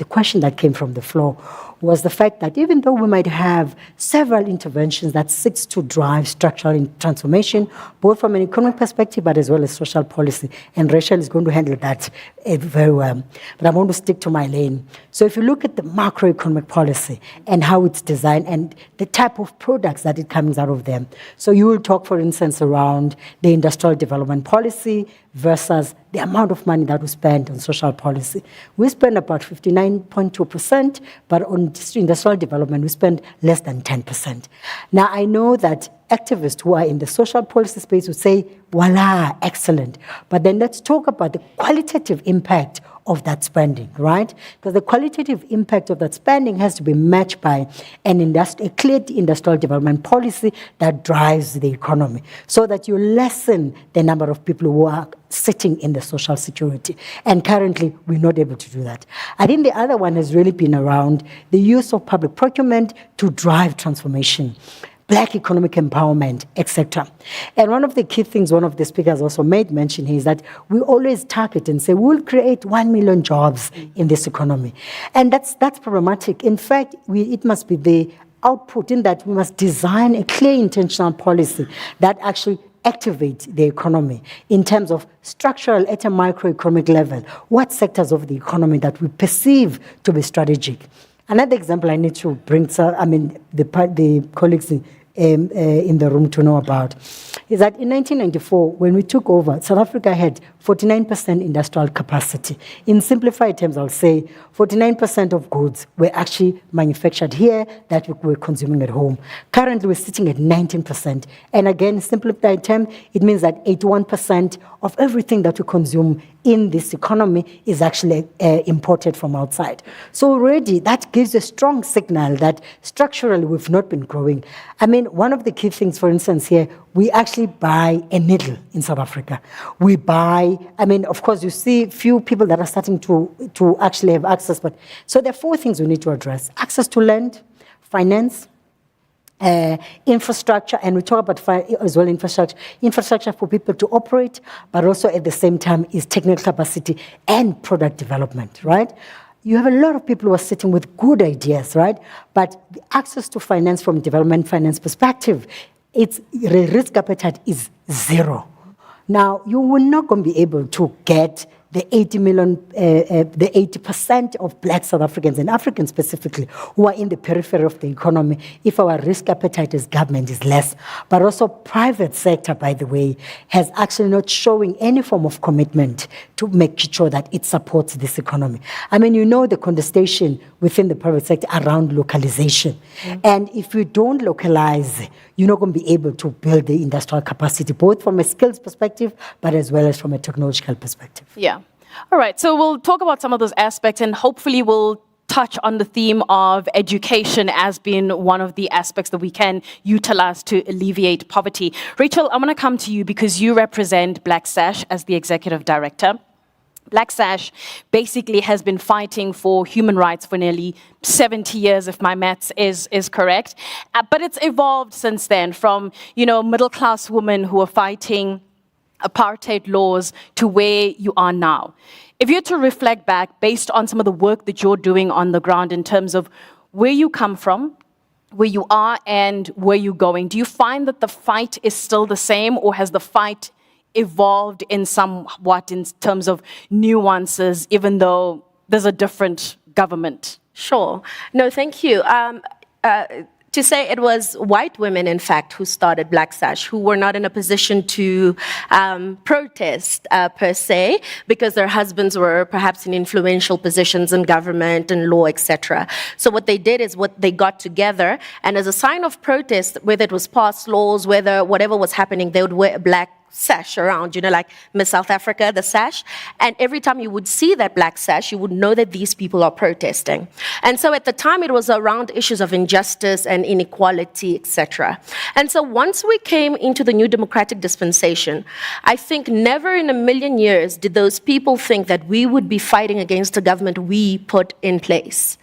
question that came from the floor was the fact that even though we might have several interventions that seeks to drive structural transformation, both from an economic perspective but as well as social policy, and Rachel is going to handle that very well. But I want to stick to my lane. So if you look at the macroeconomic policy and how it's designed and the type of products that it comes out of them. So you will talk, for instance, around the industrial development policy versus the amount of money that we spend on social policy. We spend about 59.2%, but on industrial development, we spend less than 10%. Now, I know that activists who are in the social policy space would say, voila, excellent. But then let's talk about the qualitative impact of that spending, right? Because the qualitative impact of that spending has to be matched by a clear industrial development policy that drives the economy so that you lessen the number of people who are sitting in the social security. And currently, we're not able to do that. I think the other one has really been around the use of public procurement to drive transformation, black economic empowerment, etc. And one of the key things one of the speakers also made mention here is that we always target and say, we'll create 1 million jobs in this economy. And that's problematic. In fact, it must be the output in that we must design a clear intentional policy that actually activate the economy in terms of structural at a microeconomic level. What sectors of the economy that we perceive to be strategic? Another example I need to bring, the colleagues in the room to know about, is that in 1994, when we took over, South Africa had 49% industrial capacity. In simplified terms, I'll say 49% of goods were actually manufactured here that we were consuming at home. Currently, we're sitting at 19%. And again, simplified term, it means that 81% of everything that we consume in this economy is actually imported from outside. So already that gives a strong signal that structurally we've not been growing. I mean, one of the key things, for instance, here, we actually buy a needle in South Africa. We buy, of course, you see few people that are starting to actually have access. But so there are 4 things we need to address: access to land, finance, infrastructure, and we talk about as well infrastructure for people to operate, but also at the same time is technical capacity and product development, right? You have a lot of people who are sitting with good ideas, right? But the access to finance from development finance perspective, its risk appetite is zero. Now, you will not going to be able to get the 80 million, the 80% of Black South Africans and Africans specifically who are in the periphery of the economy, if our risk appetite as government is less. But also private sector, by the way, has actually not showing any form of commitment to make sure that it supports this economy. I mean, you know the contestation within the private sector around localization. And if you don't localize, you're not going to be able to build the industrial capacity, both from a skills perspective, but as well as from a technological perspective. Yeah. All right. So we'll talk about some of those aspects, and hopefully we'll touch on the theme of education as being one of the aspects that we can utilize to alleviate poverty. Rachel, I'm going to come to you because you represent Black Sash as the executive director. Black Sash basically has been fighting for human rights for nearly 70 years, if my maths is correct. But it's evolved since then from, middle-class women who are fighting apartheid laws to where you are now. If you're to reflect back based on some of the work that you're doing on the ground in terms of where you come from, where you are, and where you're going, do you find that the fight is still the same, or has the fight evolved in somewhat in terms of nuances, even though there's a different government? Sure. No, thank you. To say it was white women, in fact, who started Black Sash, who were not in a position to protest per se, because their husbands were perhaps in influential positions in government and law, etc. So what they did is they got together, and as a sign of protest, whether it was past laws, whatever was happening, they would wear a black sash around, like Miss South Africa, the sash. And every time you would see that black sash, you would know that these people are protesting. And so at the time, it was around issues of injustice and inequality, etc. And so once we came into the new democratic dispensation, I think never in a million years did those people think that we would be fighting against a government we put in place.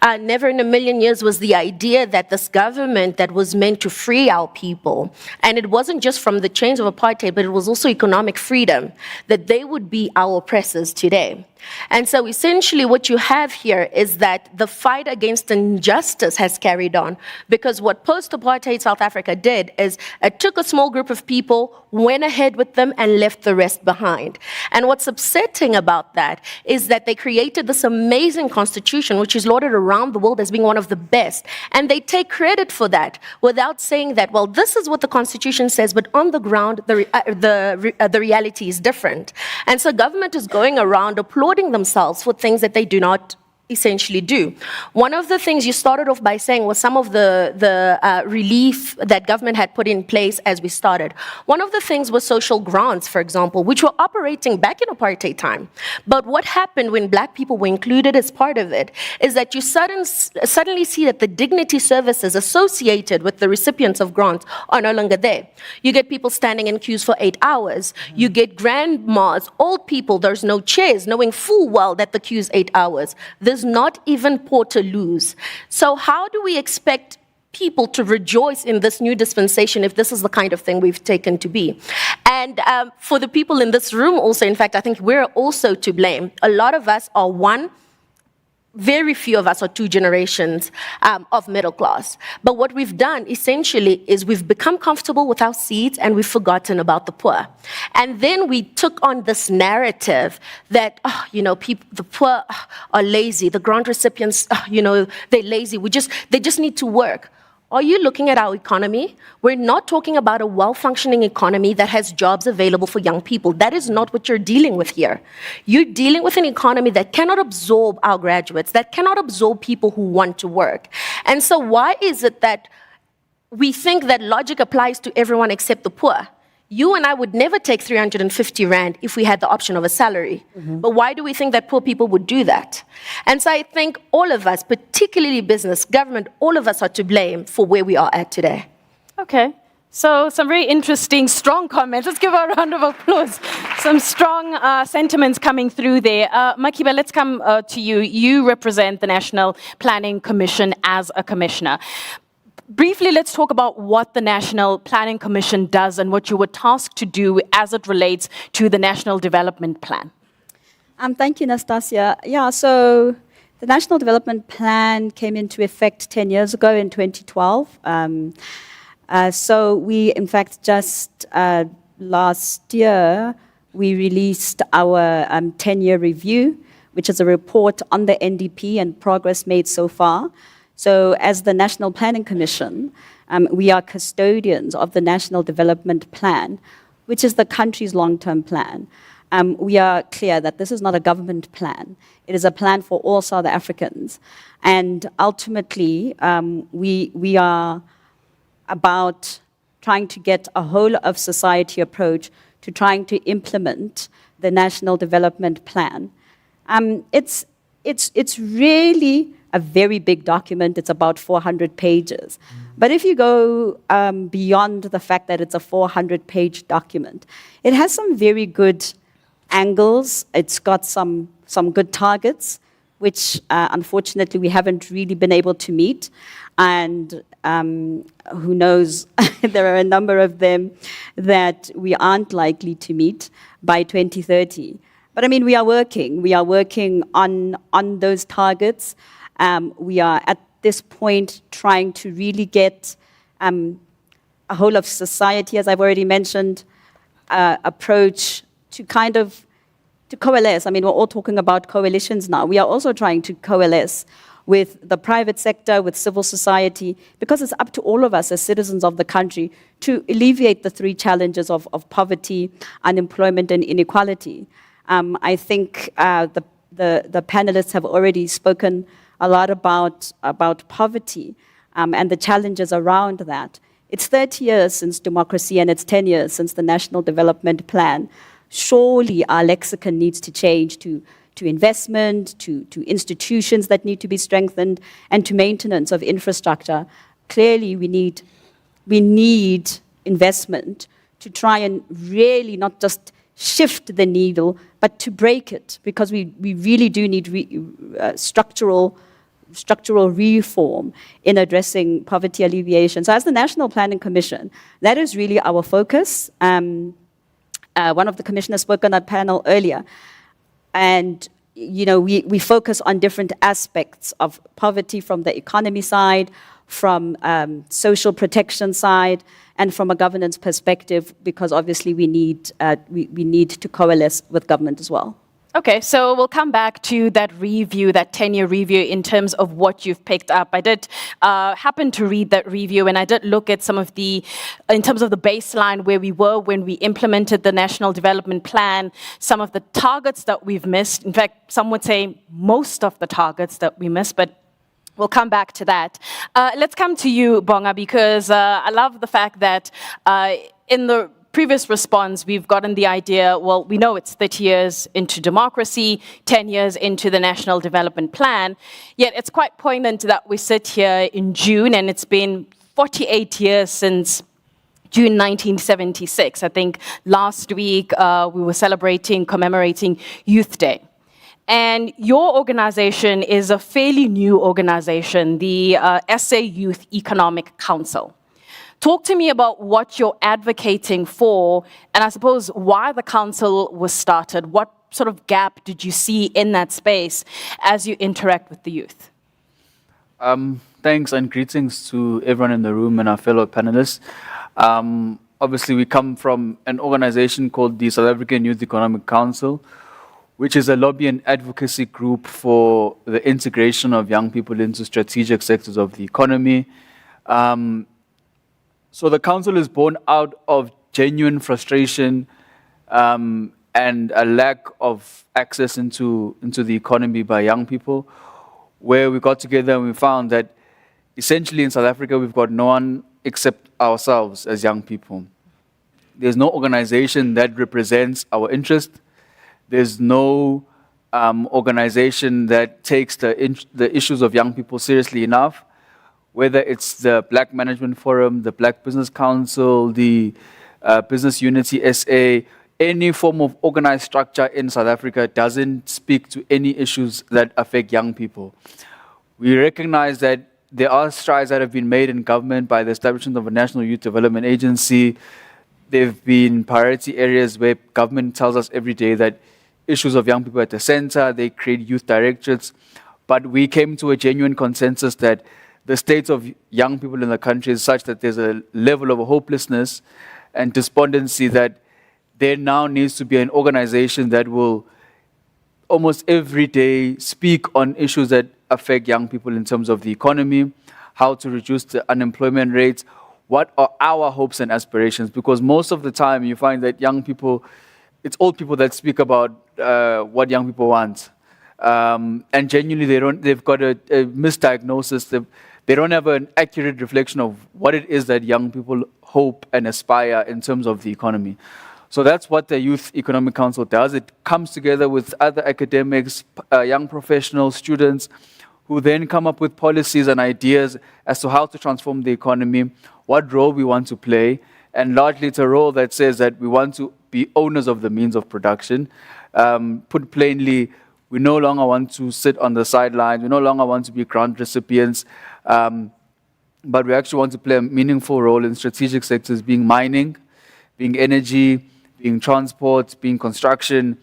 Never in a million years was the idea that this government that was meant to free our people, and it wasn't just from the chains of apartheid, but it was also economic freedom, that they would be our oppressors today. And so essentially what you have here is that the fight against injustice has carried on, because what post-apartheid South Africa did is it took a small group of people, went ahead with them, and left the rest behind. And what's upsetting about that is that they created this amazing constitution, which is lauded around the world as being one of the best. And they take credit for that without saying that, well, this is what the constitution says, but on the ground, the reality is different. And so government is going around applauding themselves for things that they do not essentially do. One of the things you started off by saying was some of the relief that government had put in place as we started. One of the things was social grants, for example, which were operating back in apartheid time. But what happened when black people were included as part of it is that you suddenly see that the dignity services associated with the recipients of grants are no longer there. You get people standing in queues for 8 hours. You get grandmas, old people, there's no chairs, knowing full well that the queue's 8 hours. There's not even Porter lose. So how do we expect people to rejoice in this new dispensation if this is the kind of thing we've taken to be? And for the people in this room also, in fact, I think we're also to blame. A lot of us are very few of us are two generations of middle class. But what we've done essentially is we've become comfortable with our seats and we've forgotten about the poor. And then we took on this narrative that, the poor are lazy, the grant recipients, they're lazy, they just need to work. Are you looking at our economy? We're not talking about a well-functioning economy that has jobs available for young people. That is not what you're dealing with here. You're dealing with an economy that cannot absorb our graduates, that cannot absorb people who want to work. And so why is it that we think that logic applies to everyone except the poor? You and I would never take 350 Rand if we had the option of a salary. But why do we think that poor people would do that? And so I think all of us, particularly business, government, all of us are to blame for where we are at today. Okay. So some very interesting, strong comments. Let's give a round of applause. Some strong sentiments coming through there. Makiba, let's come to you. You represent the National Planning Commission as a commissioner. Briefly, let's talk about what the National Planning Commission does and what you were tasked to do as it relates to the National Development Plan. Thank you, Nastasia. Yeah, so the National Development Plan came into effect 10 years ago in 2012. So we, in fact, just last year we released our 10-year review, which is a report on the NDP and progress made so far. So as the National Planning Commission, we are custodians of the National Development Plan, which is the country's long-term plan. We are clear that this is not a government plan. It is a plan for all South Africans. And ultimately, we are about trying to get a whole of society approach to trying to implement the National Development Plan. It's really a very big document. It's about 400 pages. But if you go beyond the fact that it's a 400-page document, it has some very good angles. It's got some good targets, which unfortunately we haven't really been able to meet. And who knows, there are a number of them that we aren't likely to meet by 2030. But I mean, we are working on those targets. We are at this point trying to really get a whole of society, as I've already mentioned, approach to kind of to coalesce. I mean, we're all talking about coalitions now. We are also trying to coalesce with the private sector, with civil society, because it's up to all of us as citizens of the country to alleviate the three challenges of poverty, unemployment, and inequality. I think the panelists have already spoken a lot about poverty and the challenges around that. It's 30 years since democracy and it's 10 years since the National Development Plan. Surely our lexicon needs to change to investment, to institutions that need to be strengthened, and to maintenance of infrastructure. Clearly, we need investment to try and really not just shift the needle, but to break it, because we really do need structural reform in addressing poverty alleviation. So as the National Planning Commission, that is really our focus. One of the commissioners spoke on that panel earlier. And we focus on different aspects of poverty from the economy side, from social protection side, and from a governance perspective, because obviously we need to coalesce with government as well. Okay, so we'll come back to that review, that 10-year review, in terms of what you've picked up. I did happen to read that review, and I did look at some of in terms of the baseline where we were when we implemented the National Development Plan, some of the targets that we've missed. In fact, some would say most of the targets that we missed, but we'll come back to that. Let's come to you, Bonga, because I love the fact that in the previous response, we've gotten the idea, well, we know it's 30 years into democracy, 10 years into the National Development Plan, yet it's quite poignant that we sit here in June and it's been 48 years since June 1976. I think last week we were commemorating Youth Day. And your organization is a fairly new organization, the SA Youth Economic Council. Talk to me about what you're advocating for, and I suppose why the council was started. What sort of gap did you see in that space as you interact with the youth? Thanks and greetings to everyone in the room and our fellow panelists. Obviously, we come from an organization called the South African Youth Economic Council, which is a lobby and advocacy group for the integration of young people into strategic sectors of the economy. So the council is born out of genuine frustration and a lack of access into the economy by young people, where we got together and we found that essentially in South Africa, we've got no one except ourselves as young people. There's no organization that represents our interest. There's no organization that takes the issues of young people seriously enough, whether it's the Black Management Forum, the Black Business Council, the Business Unity SA, any form of organized structure in South Africa doesn't speak to any issues that affect young people. We recognize that there are strides that have been made in government by the establishment of a National Youth Development Agency. There have been priority areas where government tells us every day that issues of young people at the center, they create youth directorates. But we came to a genuine consensus that the state of young people in the country is such that there's a level of hopelessness and despondency that there now needs to be an organization that will almost every day speak on issues that affect young people in terms of the economy, how to reduce the unemployment rates, what are our hopes and aspirations? Because most of the time you find that young people, it's old people that speak about what young people want. And genuinely they've got a misdiagnosis. They don't have an accurate reflection of what it is that young people hope and aspire in terms of the economy. So that's what the Youth Economic Council does. It comes together with other academics, young professionals, students, who then come up with policies and ideas as to how to transform the economy, what role we want to play, and largely it's a role that says that we want to be owners of the means of production. Put plainly, we no longer want to sit on the sidelines, we no longer want to be grant recipients, but we actually want to play a meaningful role in strategic sectors, being mining, being energy, being transport, being construction,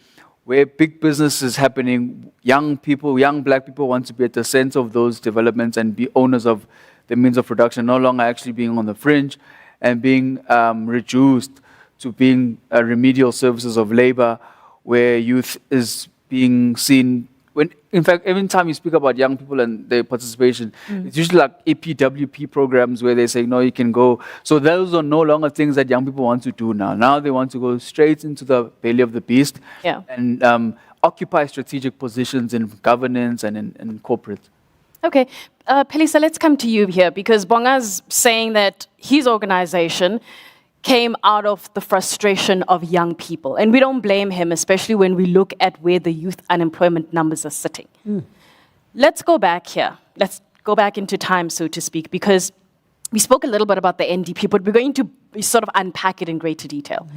where big business is happening. Young people, young black people want to be at the center of those developments and be owners of the means of production, no longer actually being on the fringe and being reduced to being remedial services of labor, where youth is being seen. In fact, every time you speak about young people and their participation, it's usually like APWP programs where they say, no, you can go. So those are no longer things that young people want to do now. Now they want to go straight into the belly of the beast and occupy strategic positions in governance and in corporate. Okay, Pelisa, let's come to you here, because Bonga's saying that his organization came out of the frustration of young people. And we don't blame him, especially when we look at where the youth unemployment numbers are sitting. Let's go back here. Let's go back into time, so to speak, because we spoke a little bit about the NDP, but we're going to sort of unpack it in greater detail.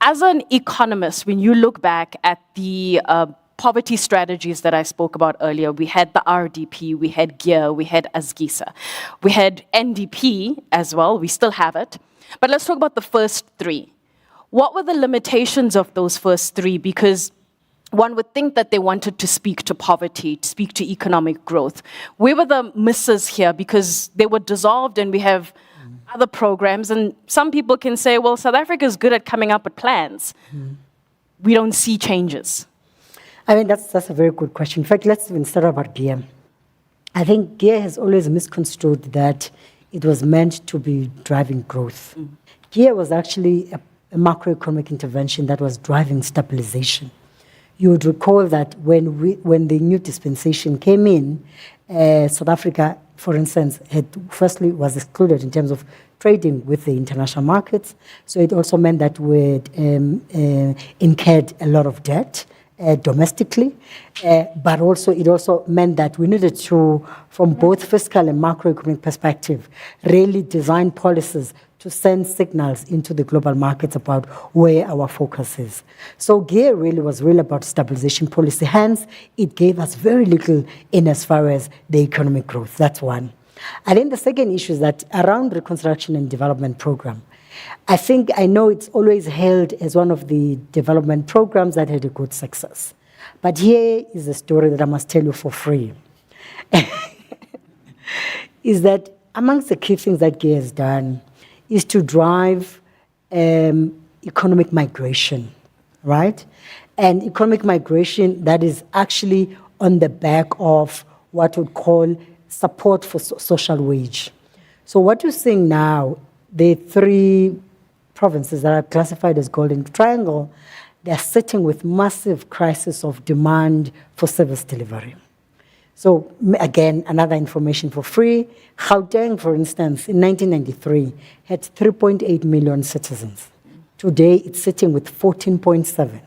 As an economist, when you look back at the poverty strategies that I spoke about earlier, we had the RDP, we had GEAR, we had ASGISA, we had NDP as well, we still have it. But let's talk about the first three. What were the limitations of those first three? Because one would think that they wanted to speak to poverty, to speak to economic growth. Where were the misses here? Because they were dissolved and we have other programs. And some people can say, well, South Africa is good at coming up with plans. We don't see changes. I mean, that's a very good question. In fact, let's even start about GEAR. I think GEAR has always misconstrued that it was meant to be driving growth. GEAR was actually a macroeconomic intervention that was driving stabilization. You would recall that when the new dispensation came in, South Africa, for instance, firstly was excluded in terms of trading with the international markets. So it also meant that we incurred a lot of debt domestically, but also it also meant that we needed to, from both fiscal and macroeconomic perspective, really design policies to send signals into the global markets about where our focus is. So GEAR really was really about stabilization policy. Hence, it gave us very little in as far as the economic growth. That's one. And then the second issue is that around reconstruction and development program, I know it's always held as one of the development programs that had a good success. But here is a story that I must tell you for free. Is that amongst the key things that GEAR has done is to drive economic migration, right? And economic migration that is actually on the back of what we'd call support for social wage. So what you're seeing now, the three provinces that are classified as Golden Triangle, they're sitting with massive crisis of demand for service delivery. So again, another information for free. Gauteng, for instance, in 1993 had 3.8 million citizens. Today, it's sitting with 14.7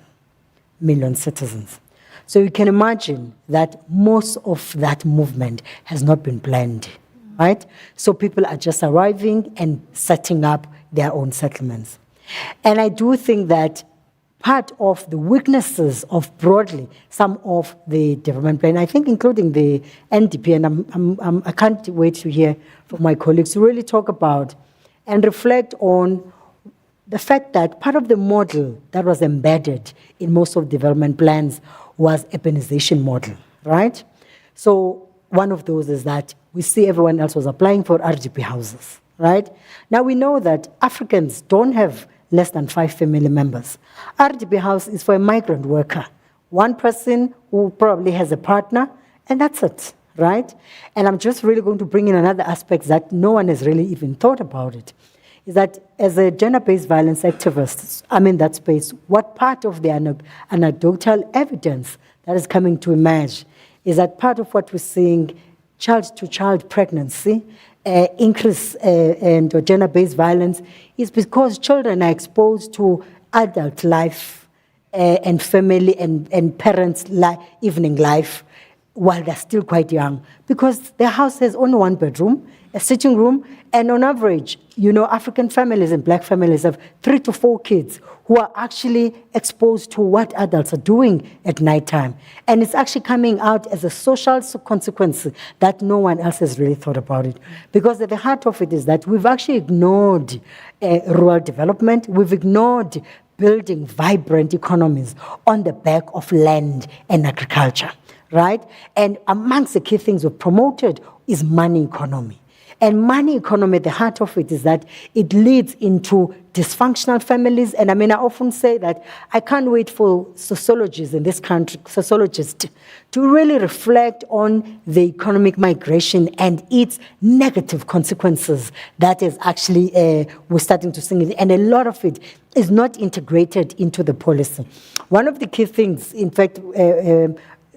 million citizens. So you can imagine that most of that movement has not been planned, right? So people are just arriving and setting up their own settlements. And I do think that part of the weaknesses of broadly some of the development plan, I think including the NDP, and I can't wait to hear from my colleagues to really talk about and reflect on the fact that part of the model that was embedded in most of development plans was urbanization model, right? So one of those is that we see everyone else was applying for RDP houses, right? Now we know that Africans don't have less than 5 family members. RDP house is for a migrant worker. One person who probably has a partner, and that's it, right? And I'm just really going to bring in another aspect that no one has really even thought about it, is that as a gender-based violence activist, I'm in that space, what part of the anecdotal evidence that is coming to emerge is that part of what we're seeing, child-to-child pregnancy, increase and gender-based violence, is because children are exposed to adult life and family and parents' evening life while they're still quite young, because their house has only 1 bedroom, a sitting room, and on average, African families and black families have 3 to 4 kids who are actually exposed to what adults are doing at nighttime. And it's actually coming out as a social consequence that no one else has really thought about it. Because at the heart of it is that we've actually ignored rural development, we've ignored building vibrant economies on the back of land and agriculture, right? And amongst the key things we've promoted is money economy. And money economy, at the heart of it is that it leads into dysfunctional families. And I often say that I can't wait for sociologists in this country, to really reflect on the economic migration and its negative consequences that is actually, we're starting to see it. And a lot of it is not integrated into the policy. One of the key things, in fact,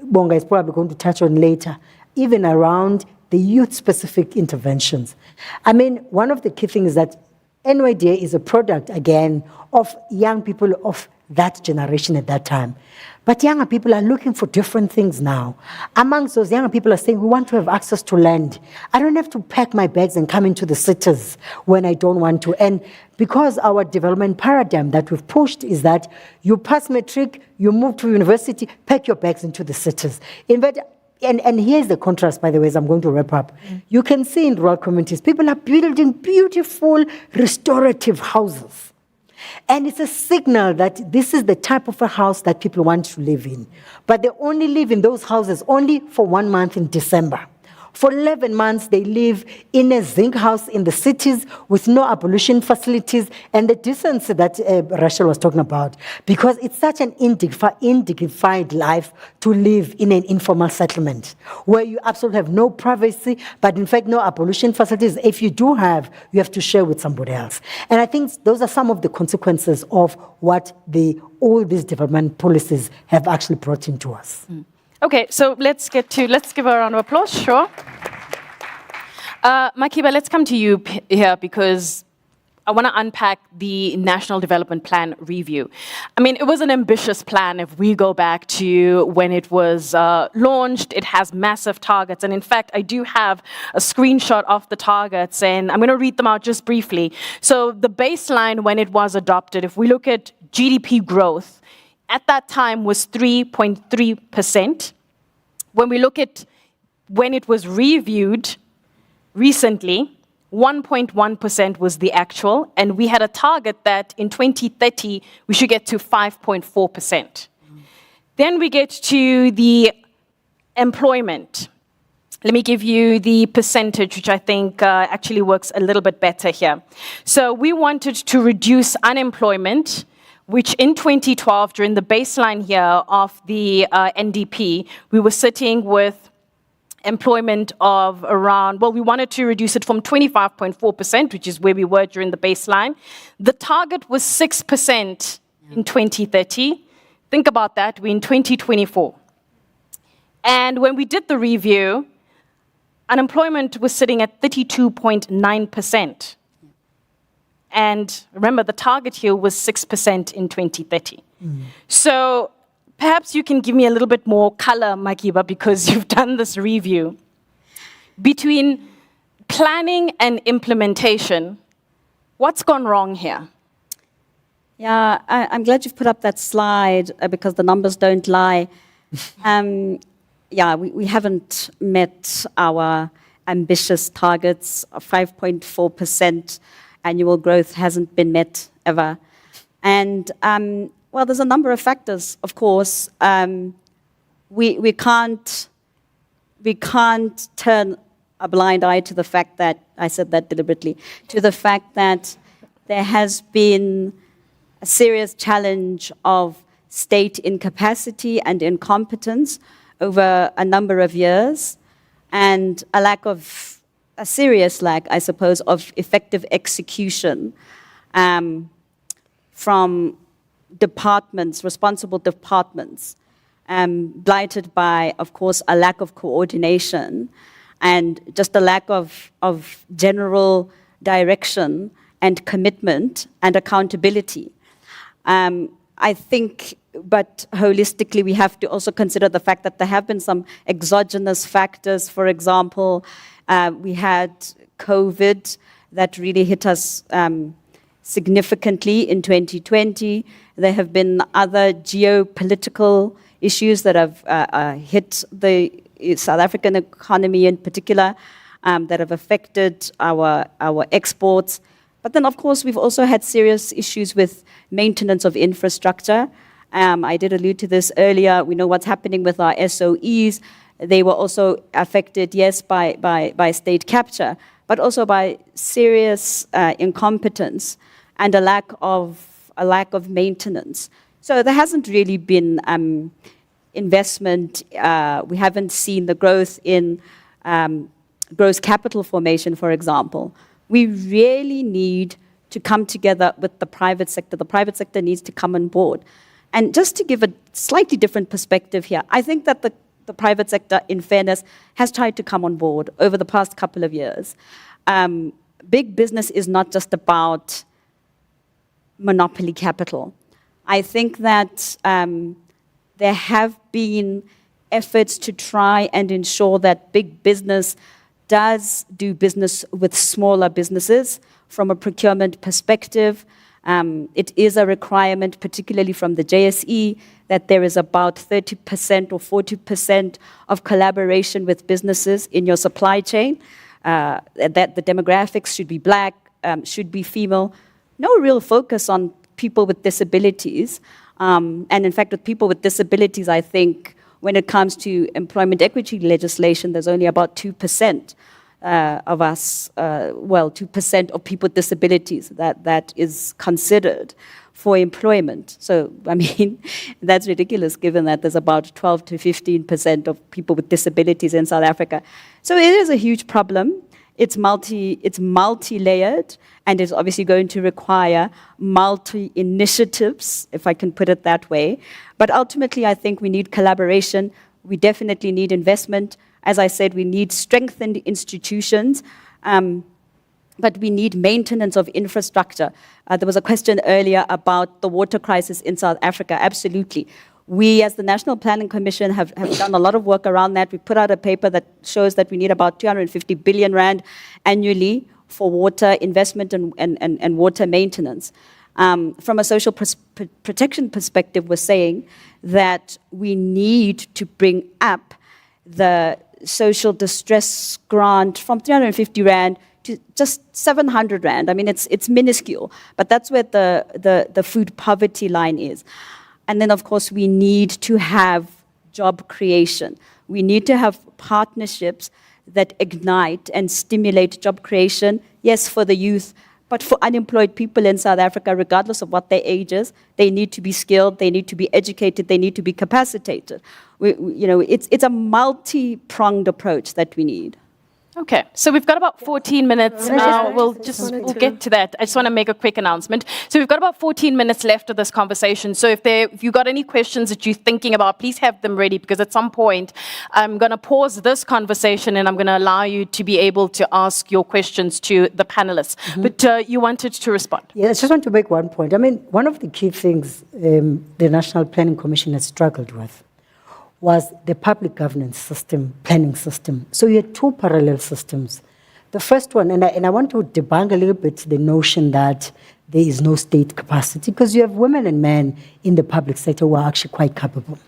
Bonga is probably going to touch on later, even around the youth-specific interventions. One of the key things is that NYDA is a product, again, of young people of that generation at that time. But younger people are looking for different things now. Amongst those younger people are saying, we want to have access to land. I don't have to pack my bags and come into the cities when I don't want to. And because our development paradigm that we've pushed is that you pass matric, you move to university, pack your bags into the cities. In fact, and here's the contrast, by the way, as I'm going to wrap up. You can see in rural communities, people are building beautiful restorative houses. And it's a signal that this is the type of a house that people want to live in. But they only live in those houses only for 1 month in December. For 11 months, they live in a zinc house in the cities with no abolition facilities and the decency that Rachel was talking about. Because it's such an undignified life to live in an informal settlement where you absolutely have no privacy, but in fact, no abolition facilities. If you do have, you have to share with somebody else. And I think those are some of the consequences of what all these development policies have actually brought into us. Okay, so let's give a round of applause, sure. Makiba, let's come to you here because I want to unpack the National Development Plan review. It was an ambitious plan if we go back to when it was launched. It has massive targets. And in fact, I do have a screenshot of the targets, and I'm going to read them out just briefly. So the baseline when it was adopted, if we look at GDP growth, at that time was 3.3%. When we look at when it was reviewed recently, 1.1% was the actual, and we had a target that in 2030 we should get to 5.4%. Then we get to the employment. Let me give you the percentage, which I think actually works a little bit better here. So we wanted to reduce unemployment, which in 2012, during the baseline here of the NDP, we were sitting with employment of around, we wanted to reduce it from 25.4%, which is where we were during the baseline. The target was 6% in 2030. Think about that, we're in 2024. And when we did the review, unemployment was sitting at 32.9%. And remember, the target here was 6% in 2030. So perhaps you can give me a little bit more color, Makiba, because you've done this review. Between planning and implementation, what's gone wrong here? Yeah, I'm glad you've put up that slide because the numbers don't lie. We haven't met our ambitious targets of 5.4%. Annual growth hasn't been met ever. And, there's a number of factors, of course. We can't turn a blind eye to the fact that, I said that deliberately, to the fact that there has been a serious challenge of state incapacity and incompetence over a number of years, and a serious lack, I suppose, of effective execution from departments, responsible departments, blighted by, of course, a lack of coordination and just a lack of general direction and commitment and accountability. I think, but holistically, we have to also consider the fact that there have been some exogenous factors. For example, we had COVID that really hit us significantly in 2020. There have been other geopolitical issues that have hit the South African economy in particular, that have affected our exports. But then, of course, we've also had serious issues with maintenance of infrastructure. I did allude to this earlier. We know what's happening with our SOEs. They were also affected, yes, by state capture, but also by serious incompetence and a lack of maintenance. So there hasn't really been investment. We haven't seen the growth in gross capital formation, for example. We really need to come together with the private sector. The private sector needs to come on board. And just to give a slightly different perspective here, I think that the private sector, in fairness, has tried to come on board over the past couple of years. Big business is not just about monopoly capital. I think that there have been efforts to try and ensure that big business does do business with smaller businesses from a procurement perspective. It is a requirement, particularly from the JSE, that there is about 30% or 40% of collaboration with businesses in your supply chain, that the demographics should be black, should be female. No real focus on people with disabilities. And in fact, with people with disabilities, I think when it comes to employment equity legislation, there's only about 2% of us, 2% of people with disabilities that is considered for employment. So, I mean, that's ridiculous given that there's about 12 to 15% of people with disabilities in South Africa. So it is a huge problem. It's multi-layered, and it's obviously going to require multi-initiatives, if I can put it that way. But ultimately, I think we need collaboration. We definitely need investment. As I said, we need strengthened institutions, but we need maintenance of infrastructure. There was a question earlier about the water crisis in South Africa. Absolutely. We, as the National Planning Commission, have done a lot of work around that. We put out a paper that shows that we need about 250 billion rand annually for water investment and water maintenance. From a social protection perspective, we're saying that we need to bring up the social distress grant from 350 rand to just 700 rand. I mean, it's minuscule, but that's where the food poverty line is. And then, of course, we need to have job creation. We need to have partnerships that ignite and stimulate job creation, yes, for the youth, but for unemployed people in South Africa, regardless of what their age is, they need to be skilled, they need to be educated, they need to be capacitated. It's a multi-pronged approach that we need. Okay, so we've got about 14 minutes now. We'll get to that. I just want to make a quick announcement. So we've got about 14 minutes left of this conversation. So if you've got any questions that you're thinking about, please have them ready, because at some point I'm going to pause this conversation and I'm going to allow you to be able to ask your questions to the panelists. But you wanted to respond. Yeah, I just want to make one point. I mean, one of the key things the National Planning Commission has struggled with was the public governance system, planning system. So you had two parallel systems. The first one, and I want to debunk a little bit the notion that there is no state capacity, because you have women and men in the public sector who are actually quite capable.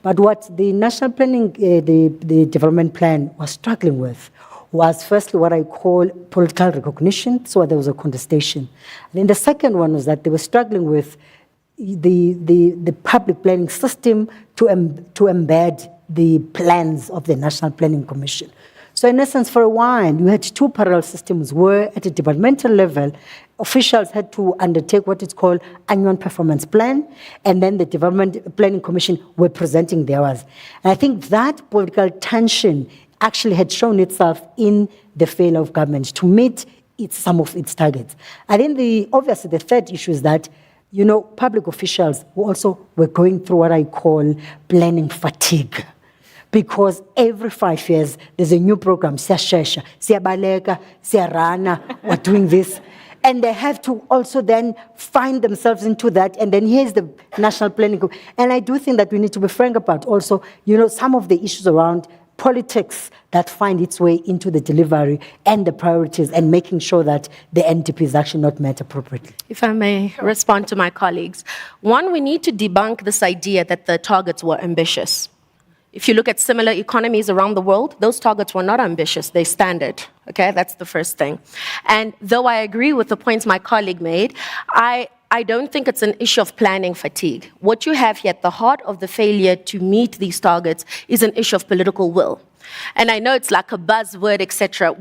But what the national planning, the development plan was struggling with was firstly what I call political recognition, so there was a contestation. And then the second one was that they were struggling with the public planning system to embed the plans of the National Planning Commission. So in essence, for a while, you had two parallel systems where at a departmental level, officials had to undertake what is called annual performance plan, and then the Development Planning Commission were presenting theirs. And I think that political tension actually had shown itself in the failure of government to meet some of its targets. I think obviously the third issue is that, public officials also were going through what I call planning fatigue. Because every 5 years, there's a new program, siyashesha, siyabaleka, siyarana, we're doing this. And they have to also then find themselves into that. And then here's the national planning. And I do think that we need to be frank about also, some of the issues around politics that find its way into the delivery and the priorities and making sure that the NDP is actually not met appropriately. If I may respond to my colleagues. One, we need to debunk this idea that the targets were ambitious. If you look at similar economies around the world, those targets were not ambitious, they're standard. Okay, that's the first thing. And though I agree with the points my colleague made, I don't think it's an issue of planning fatigue. What you have here at the heart of the failure to meet these targets is an issue of political will. And I know it's like a buzzword, etc.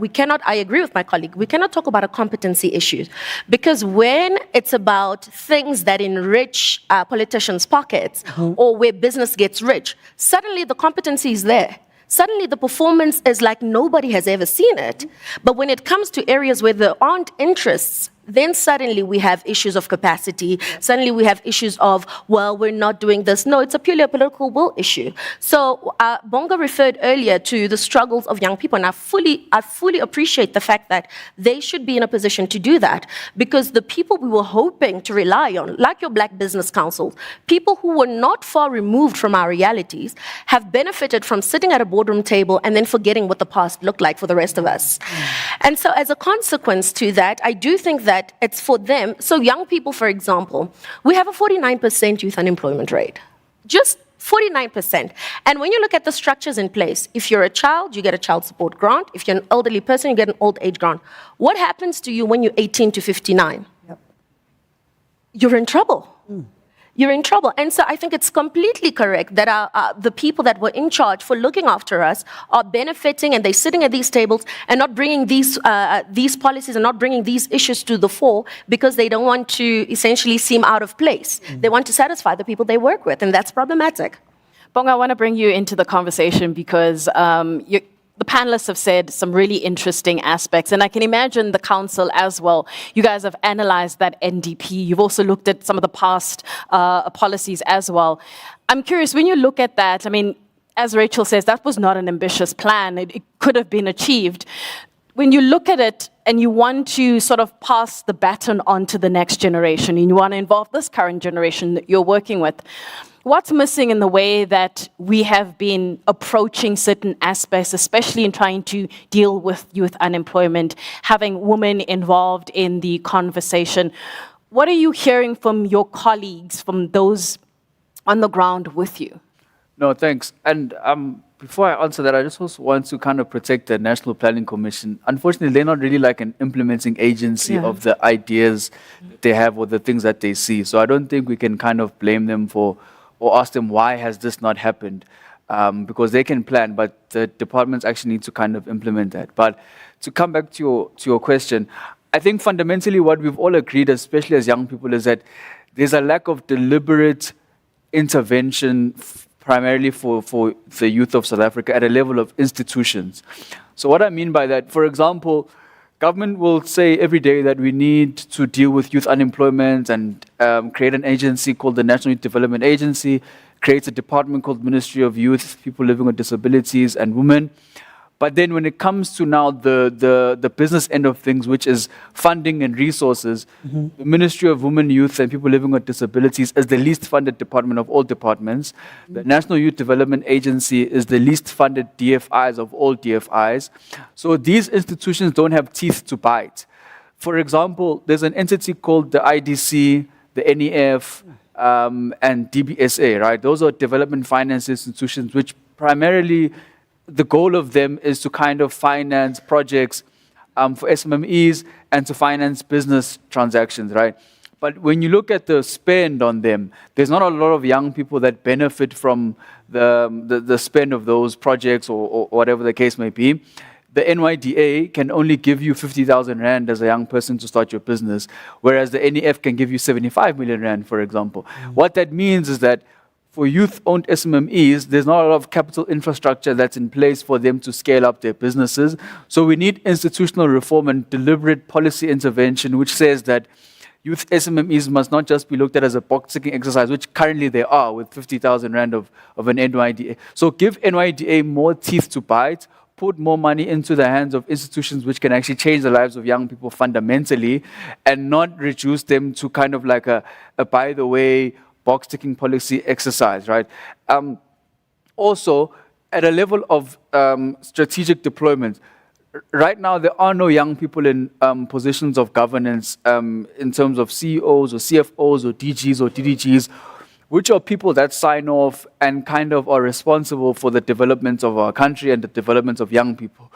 I agree with my colleague, we cannot talk about a competency issue. Because when it's about things that enrich politicians' pockets or where business gets rich, suddenly the competency is there. Suddenly the performance is like nobody has ever seen it. But when it comes to areas where there aren't interests, then suddenly we have issues of capacity. Suddenly we have issues of, well, we're not doing this. No, it's purely a political will issue. So Bonga referred earlier to the struggles of young people, and I fully appreciate the fact that they should be in a position to do that, because the people we were hoping to rely on, like your Black Business Councils, people who were not far removed from our realities, have benefited from sitting at a boardroom table and then forgetting what the past looked like for the rest of us. And so as a consequence to that, I do think that it's for them. So young people, for example, we have a 49% youth unemployment rate. Just 49%. And when you look at the structures in place, if you're a child, you get a child support grant. If you're an elderly person, you get an old age grant. What happens to you when you're 18 to 59? You're in trouble. You're in trouble. And so I think it's completely correct that the people that were in charge for looking after us are benefiting, and they're sitting at these tables and not bringing these policies and not bringing these issues to the fore because they don't want to essentially seem out of place. They want to satisfy the people they work with, and that's problematic. Bonga, I want to bring you into the conversation because the panelists have said some really interesting aspects, and I can imagine the council as well. You guys have analyzed that NDP. You've also looked at some of the past policies as well. I'm curious, when you look at that, I mean, as Rachel says, that was not an ambitious plan. It could have been achieved. When you look at it and you want to sort of pass the baton on to the next generation, and you want to involve this current generation that you're working with, what's missing in the way that we have been approaching certain aspects, especially in trying to deal with youth unemployment, having women involved in the conversation? What are you hearing from your colleagues, from those on the ground with you? No, thanks. And before I answer that, I just also want to kind of protect the National Planning Commission. Unfortunately, they're not really like an implementing agency of the ideas that they have or the things that they see. So I don't think we can kind of blame them for or ask them why has this not happened, because they can plan, but the departments actually need to kind of implement that. But to come back to your question, I think fundamentally what we've all agreed, especially as young people, is that there's a lack of deliberate intervention primarily for the youth of South Africa at a level of institutions. So what I mean by that, for example, government will say every day that we need to deal with youth unemployment and create an agency called the National Youth Development Agency, creates a department called Ministry of Youth, People Living with Disabilities and Women. But then when it comes to now the business end of things, which is funding and resources, the Ministry of Women, Youth and People Living with Disabilities is the least funded department of all departments. The National Youth Development Agency is the least funded DFIs of all DFIs. So these institutions don't have teeth to bite. For example, there's an entity called the IDC, the NEF, and DBSA, right? Those are development finance institutions which primarily the goal of them is to kind of finance projects for SMMEs and to finance business transactions, right? But when you look at the spend on them, there's not a lot of young people that benefit from the spend of those projects or whatever the case may be. the NYDA can only give you 50,000 Rand as a young person to start your business, whereas the NEF can give you 75 million Rand, for example. What that means is that for youth-owned SMMEs, there's not a lot of capital infrastructure that's in place for them to scale up their businesses. So we need institutional reform and deliberate policy intervention, which says that youth SMMEs must not just be looked at as a box-ticking exercise, which currently they are with 50,000 Rand of an NYDA. So give NYDA more teeth to bite, put more money into the hands of institutions which can actually change the lives of young people fundamentally, and not reduce them to kind of like a by the way, box-ticking policy exercise, right? Also, at a level of strategic deployment, right now there are no young people in positions of governance in terms of CEOs or CFOs or DGs or DDGs, which are people that sign off and kind of are responsible for the development of our country and the development of young people.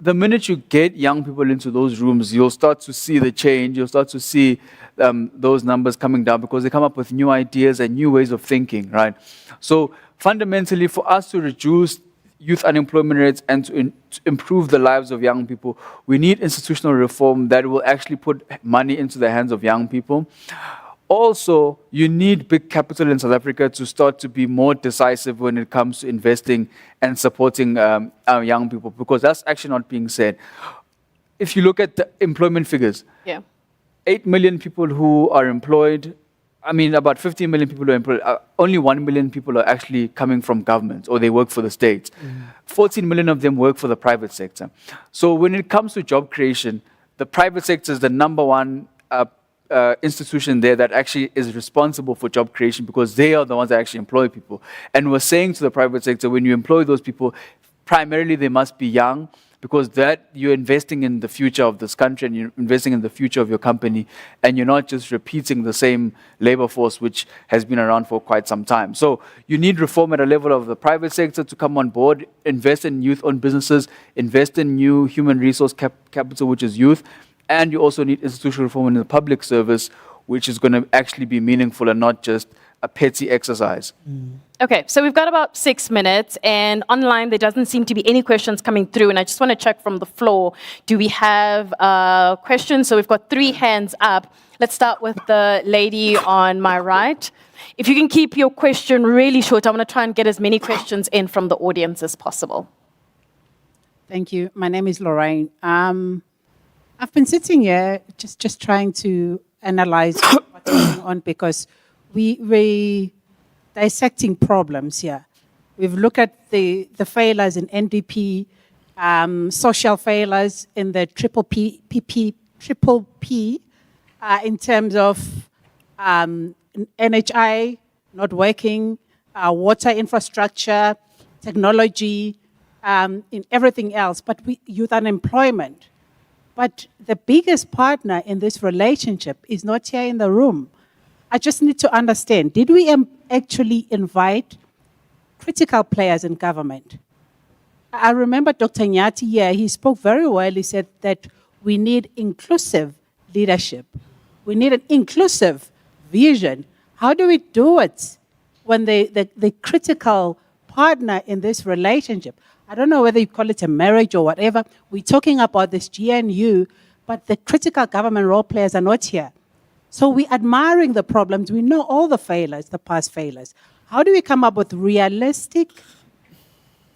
The minute you get young people into those rooms, you'll start to see the change, you'll start to see those numbers coming down because they come up with new ideas and new ways of thinking, right? So fundamentally, for us to reduce youth unemployment rates and to improve the lives of young people, we need institutional reform that will actually put money into the hands of young people. Also, you need big capital in South Africa to start to be more decisive when it comes to investing and supporting our young people, because that's actually not being said. If you look at the employment figures, 8 million people who are employed, I mean, about 15 million people are employed. Only 1 million people are actually coming from government or they work for the state. 14 million of them work for the private sector. So when it comes to job creation, the private sector is the number one institution there that actually is responsible for job creation because they are the ones that actually employ people. And we're saying to the private sector, when you employ those people, primarily they must be young because that you're investing in the future of this country and you're investing in the future of your company and you're not just repeating the same labor force which has been around for quite some time. So you need reform at a level of the private sector to come on board, invest in youth-owned businesses, invest in new human resource capital, which is youth, and you also need institutional reform in the public service, which is going to actually be meaningful and not just a petty exercise. Okay, so we've got about 6 minutes, and online there doesn't seem to be any questions coming through, and I just want to check from the floor. Do we have questions? So we've got 3 hands up. Let's start with the lady on my right. If you can keep your question really short, I want to try and get as many questions in from the audience as possible. Thank you. My name is Lorraine. I've been sitting here just trying to analyze what's going on because we dissecting problems here. We've looked at the failures in NDP, social failures in the triple P, in terms of NHI not working, water infrastructure, technology, in everything else, but youth unemployment. But the biggest partner in this relationship is not here in the room. I just need to understand, did we actually invite critical players in government? I remember Dr. Nyati here, he spoke very well. He said that we need inclusive leadership. We need an inclusive vision. How do we do it when the critical partner in this relationship, I don't know whether you call it a marriage or whatever, we're talking about this GNU, but the critical government role players are not here. So we're admiring the problems. We know all the failures, the past failures. How do we come up with realistic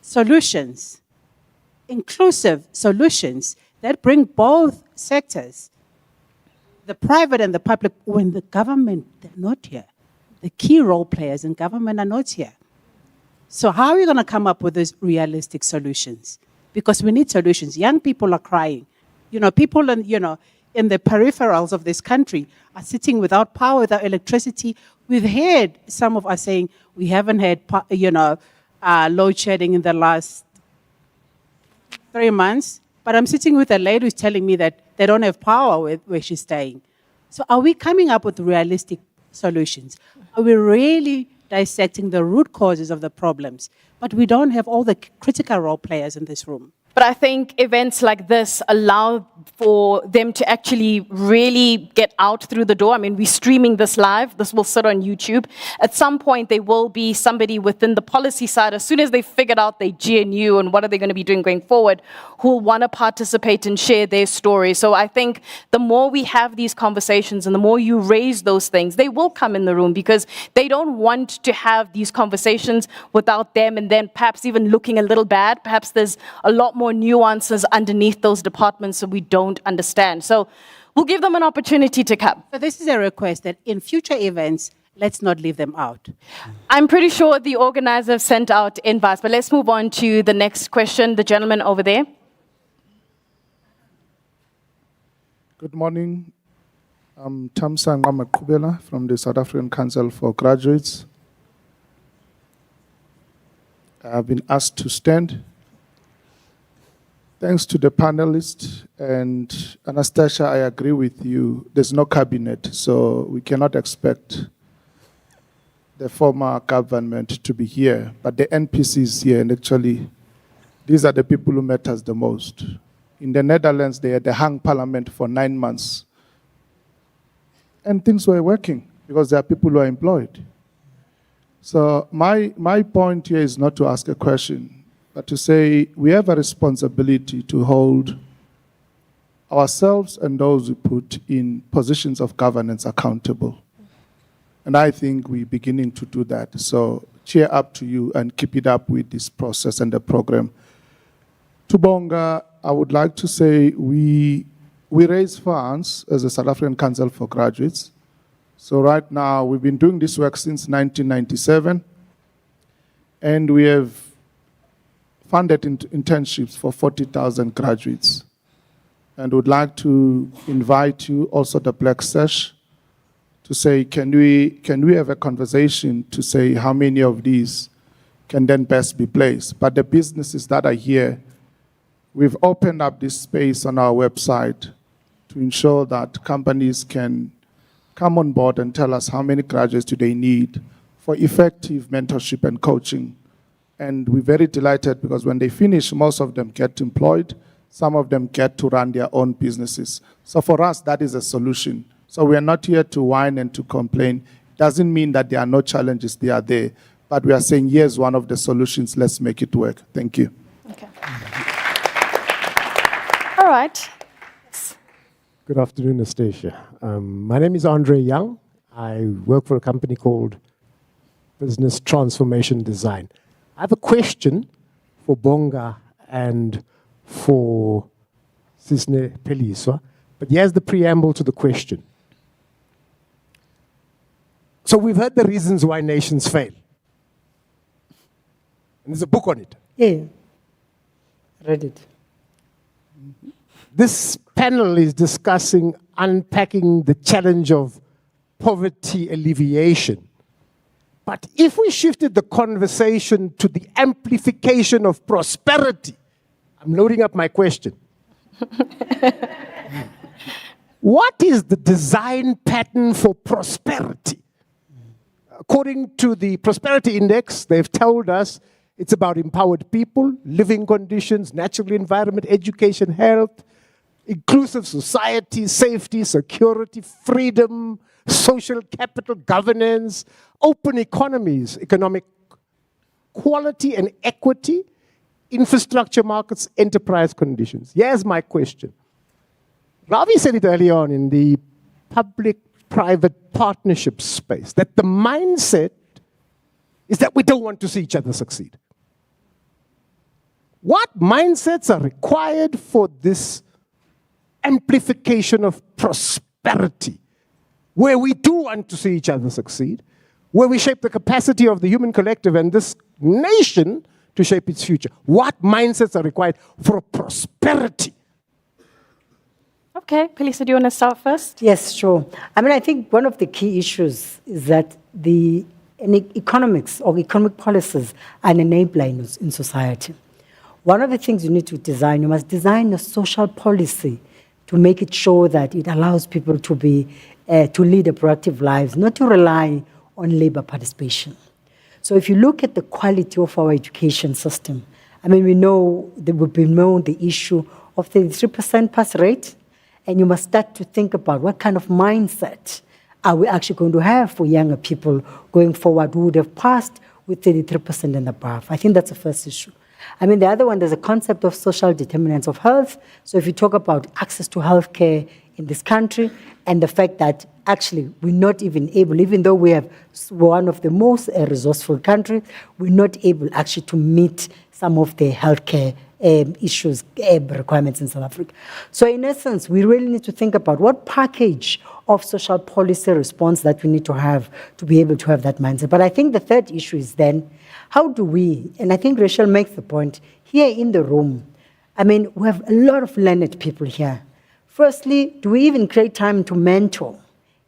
solutions, inclusive solutions that bring both sectors, the private and the public, when the government, they're not here? The key role players in government are not here. So how are we going to come up with these realistic solutions? Because we need solutions. Young people are crying. You know, people in the peripherals of this country are sitting without power, without electricity. We've heard some of us saying we haven't had, load shedding in the last 3 months. But I'm sitting with a lady who's telling me that they don't have power where she's staying. So are we coming up with realistic solutions? Are we really dissecting the root causes of the problems? but we don't have all the critical role players in this room. But I think events like this allow for them to actually really get out through the door. I mean, we're streaming this live. This will sit on YouTube. At some point, there will be somebody within the policy side, as soon as they figured out their GNU and what are they going to be doing going forward, who will want to participate and share their story. So I think the more we have these conversations and the more you raise those things, they will come in the room because they don't want to have these conversations without them and then perhaps even looking a little bad. Perhaps there's a lot more nuances underneath those departments that we don't understand. So we'll give them an opportunity to come. So this is a request that in future events, let's not leave them out. I'm pretty sure the organizers sent out invites, but let's move on to the next question. The gentleman over there. Good morning. I'm Tamsanga Makubela from the South African Council for Graduates. I've been asked to stand. Thanks to the panelists, and Anastasia, I agree with you. There's no cabinet, so we cannot expect the former government to be here. But the NPC is here, and actually, these are the people who matters the most. In the Netherlands, they had the hung parliament for 9 months. And things were working, because there are people who are employed. So my point here is not to ask a question, but to say we have a responsibility to hold ourselves and those we put in positions of governance accountable. And I think we're beginning to do that. So cheer up to you and keep it up with this process and the program. To Bonga, I would like to say we raise funds as a South African Council for Graduates. So right now, we've been doing this work since 1997, and we have funded internships for 40,000 graduates. And would like to invite you, also the Black Sash, to say, can we have a conversation to say how many of these can then best be placed? But the businesses that are here, we've opened up this space on our website to ensure that companies can come on board and tell us how many graduates do they need for effective mentorship and coaching. And we're very delighted because when they finish, most of them get employed. Some of them get to run their own businesses. So for us, that is a solution. So we are not here to whine and to complain. It doesn't mean that there are no challenges, they are there. But we are saying, here's one of the solutions, let's make it work. Thank you. Okay. All right. Good afternoon, Anastasia. My name is Andre Young. I work for a company called Business Transformation Design. I have a question for Bonga and for Sisne Peliswa, but here's the preamble to the question. So we've heard the reasons why nations fail. And there's a book on it. Yeah, read it. This panel is discussing unpacking the challenge of poverty alleviation. But if we shifted the conversation to the amplification of prosperity, I'm loading up my question. What is the design pattern for prosperity? According to the Prosperity Index, they've told us it's about empowered people, living conditions, natural environment, education, health, inclusive society, safety, security, freedom, social capital, governance, open economies, economic quality and equity, infrastructure markets, enterprise conditions. Here's my question. Ravi said it early on in the public-private partnership space, that the mindset is that we don't want to see each other succeed. What mindsets are required for this amplification of prosperity, where we do want to see each other succeed, where we shape the capacity of the human collective and this nation to shape its future? What mindsets are required for prosperity? Okay, Pelisa, do you want to start first? Yes, sure. I mean, I think one of the key issues is that economics or economic policies are an enabler in society. One of the things you need to design, you must design a social policy to make it sure that it allows people to lead a productive lives, not to rely on labor participation. So if you look at the quality of our education system, I mean, we know that we've been known the issue of the 33% pass rate, and you must start to think about what kind of mindset are we actually going to have for younger people going forward who would have passed with 33% and above. I think that's the first issue. I mean, the other one, there's a concept of social determinants of health. So if you talk about access to healthcare in this country and the fact that actually we're not even able, even though we have one of the most resourceful countries, we're not able actually to meet some of the healthcare issues, requirements in South Africa. So in essence, we really need to think about what package of social policy response that we need to have to be able to have that mindset. But I think the third issue is then, how do we, and I think Rachel makes the point, here in the room, I mean, we have a lot of learned people here. Firstly, do we even create time to mentor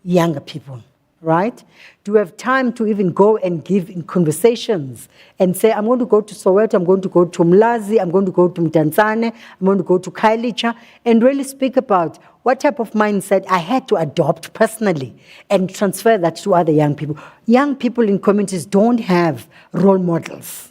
younger people, right? Do we have time to even go and give in conversations and say, I'm going to go to Soweto, I'm going to go to Mlazi, I'm going to go to Mtanzane, I'm going to go to Kailicha, and really speak about what type of mindset I had to adopt personally and transfer that to other young people. Young people in communities don't have role models.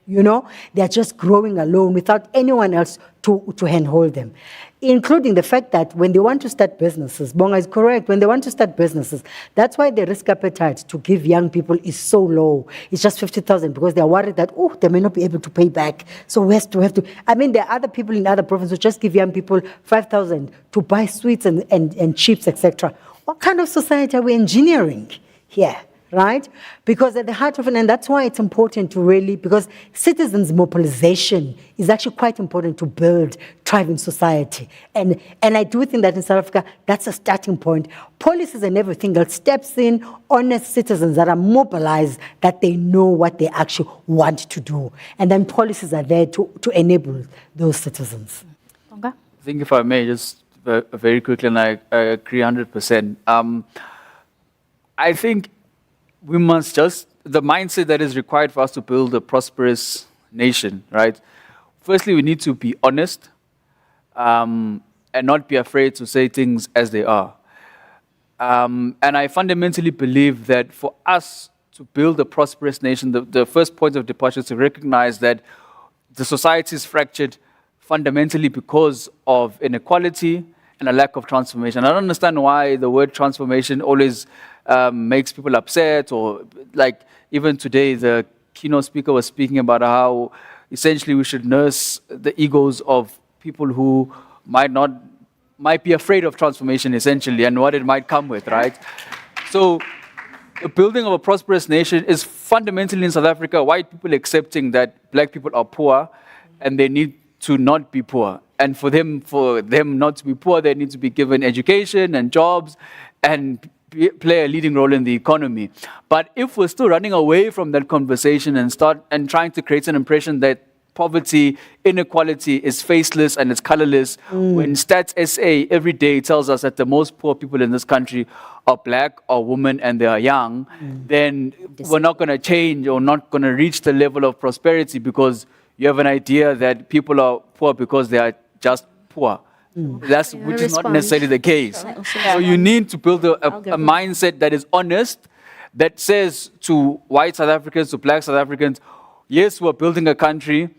You know, they're just growing alone without anyone else to handhold them, including the fact that when they want to start businesses, Bonga is correct, when they want to start businesses, that's why the risk appetite to give young people is so low. It's just 50,000 because they're worried that, oh, they may not be able to pay back. So we have to. I mean, there are other people in other provinces who just give young people 5,000 to buy sweets and chips, etc. What kind of society are we engineering here? Right? Because at the heart of it, and that's why it's important to really, because citizens' mobilization is actually quite important to build thriving society. And I do think that in South Africa, that's a starting point. Policies and everything else steps in, honest citizens that are mobilized, that they know what they actually want to do. And then policies are there to enable those citizens. Bonga? I think if I may, just very quickly, and I agree 100%. I think we must just, the mindset that is required for us to build a prosperous nation, right? Firstly, we need to be honest and not be afraid to say things as they are. And I fundamentally believe that for us to build a prosperous nation, the first point of departure is to recognize that the society is fractured fundamentally because of inequality and a lack of transformation. I don't understand why the word transformation always makes people upset, or like even today the keynote speaker was speaking about how essentially we should nurse the egos of people who might be afraid of transformation essentially and what it might come with, right? So the building of a prosperous nation is fundamentally in South Africa white people accepting that black people are poor and they need to not be poor. And for them not to be poor, they need to be given education and jobs and play a leading role in the economy. But if we're still running away from that conversation and trying to create an impression that poverty, inequality is faceless and it's colorless, when Stats SA every day tells us that the most poor people in this country are black or women and they are young, then we're not going to change or not going to reach the level of prosperity because you have an idea that people are poor because they are just poor. Which is not necessarily the case. So you need to build a mindset that is honest, that says to white South Africans, to black South Africans, yes, we're building a country,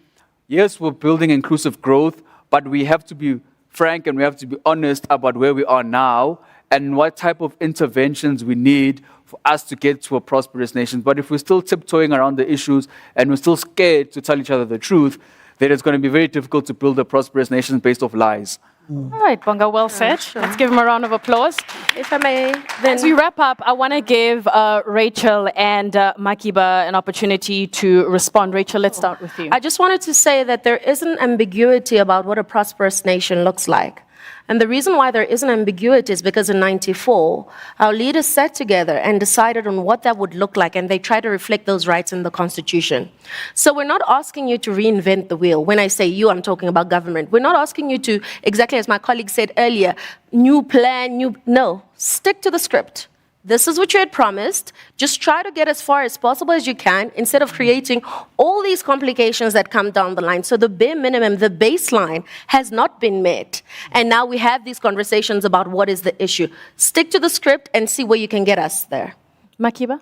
yes, we're building inclusive growth, but we have to be frank and we have to be honest about where we are now and what type of interventions we need for us to get to a prosperous nation. But if we're still tiptoeing around the issues and we're still scared to tell each other the truth, then it's going to be very difficult to build a prosperous nation based off lies. All right, Bonga, well said. Let's give him a round of applause. If I may, as we wrap up, I want to give Rachel and Makiba an opportunity to respond. Rachel, let's start with you. I just wanted to say that there is an ambiguity about what a prosperous nation looks like. And the reason why there is an ambiguity is because in '94, our leaders sat together and decided on what that would look like, and they tried to reflect those rights in the Constitution. So we're not asking you to reinvent the wheel. When I say you, I'm talking about government. We're not asking you to, exactly as my colleague said earlier, new plan, no, stick to the script. This is what you had promised. Just try to get as far as possible as you can instead of creating all these complications that come down the line. So the bare minimum, the baseline has not been met. And now we have these conversations about what is the issue. Stick to the script and see where you can get us there. Makiba?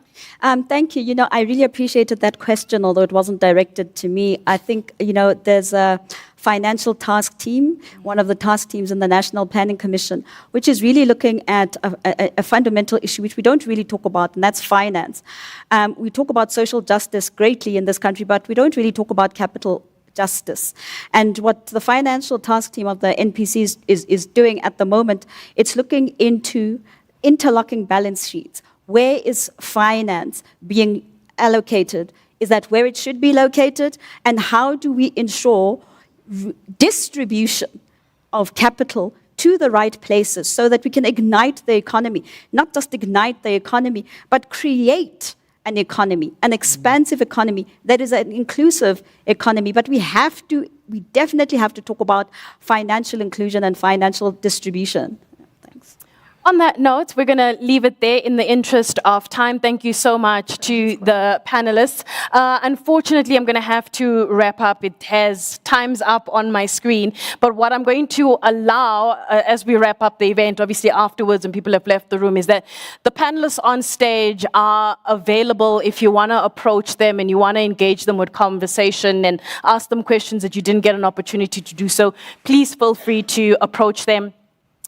Thank you. You know, I really appreciated that question, although it wasn't directed to me. I think, you know, there's a financial task team, one of the task teams in the National Planning Commission, which is really looking at a fundamental issue which we don't really talk about, and that's finance. We talk about social justice greatly in this country, but we don't really talk about capital justice. And what the financial task team of the NPC is doing at the moment, it's looking into interlocking balance sheets. Where is finance being allocated? Is that where it should be located? And how do we ensure distribution of capital to the right places so that we can ignite the economy? Not just ignite the economy, but create an economy, an expansive economy that is an inclusive economy. But we definitely have to talk about financial inclusion and financial distribution. On that note, we're going to leave it there in the interest of time. Thank you so much to the panelists. Unfortunately, I'm going to have to wrap up. It has time's up on my screen. But what I'm going to allow as we wrap up the event, obviously afterwards and people have left the room, is that the panelists on stage are available if you want to approach them and you want to engage them with conversation and ask them questions that you didn't get an opportunity to do so. Please feel free to approach them.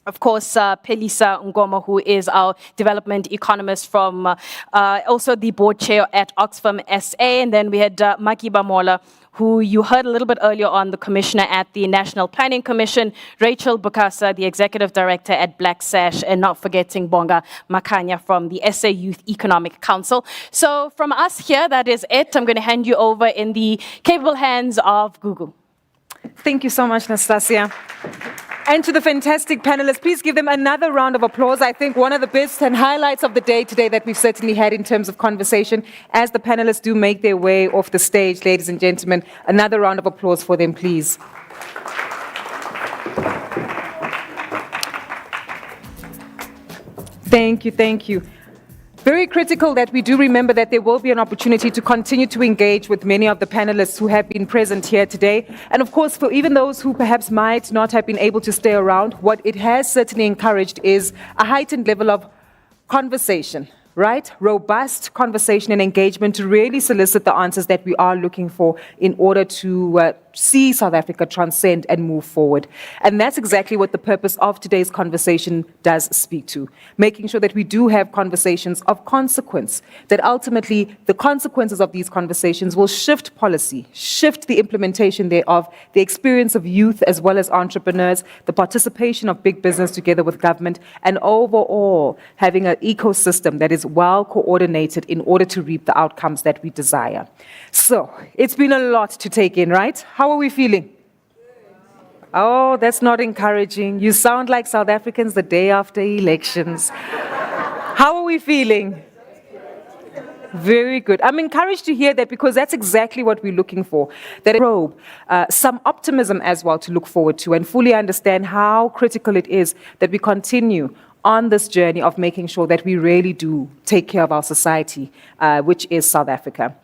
Of course, Pelisa Ngoma, who is our development economist from also the board chair at Oxfam SA. And then we had Makiba Mola, who you heard a little bit earlier on, the commissioner at the National Planning Commission, Rachel Bukasa, the executive director at Black Sash, and not forgetting Bonga Makanya from the SA Youth Economic Council. So from us here, that is it. I'm going to hand you over in the capable hands of Gugu. Thank you so much, Nastasia. And to the fantastic panelists, please give them another round of applause. I think one of the best and highlights of the day today that we've certainly had in terms of conversation, as the panelists do make their way off the stage, ladies and gentlemen, another round of applause for them, please. Thank you, thank you. Very critical that we do remember that there will be an opportunity to continue to engage with many of the panelists who have been present here today. And of course, for even those who perhaps might not have been able to stay around, what it has certainly encouraged is a heightened level of conversation, right? Robust conversation and engagement to really solicit the answers that we are looking for in order to see South Africa transcend and move forward. And that's exactly what the purpose of today's conversation does speak to. Making sure that we do have conversations of consequence, that ultimately the consequences of these conversations will shift policy, shift the implementation thereof, the experience of youth as well as entrepreneurs, the participation of big business together with government, and overall having an ecosystem that is well coordinated in order to reap the outcomes that we desire. So it's been a lot to take in, right? How are we feeling? Oh, that's not encouraging. You sound like South Africans the day after elections. How are we feeling? Very good. I'm encouraged to hear that because that's exactly what we're looking for. That probe, some optimism as well to look forward to and fully understand how critical it is that we continue on this journey of making sure that we really do take care of our society, which is South Africa.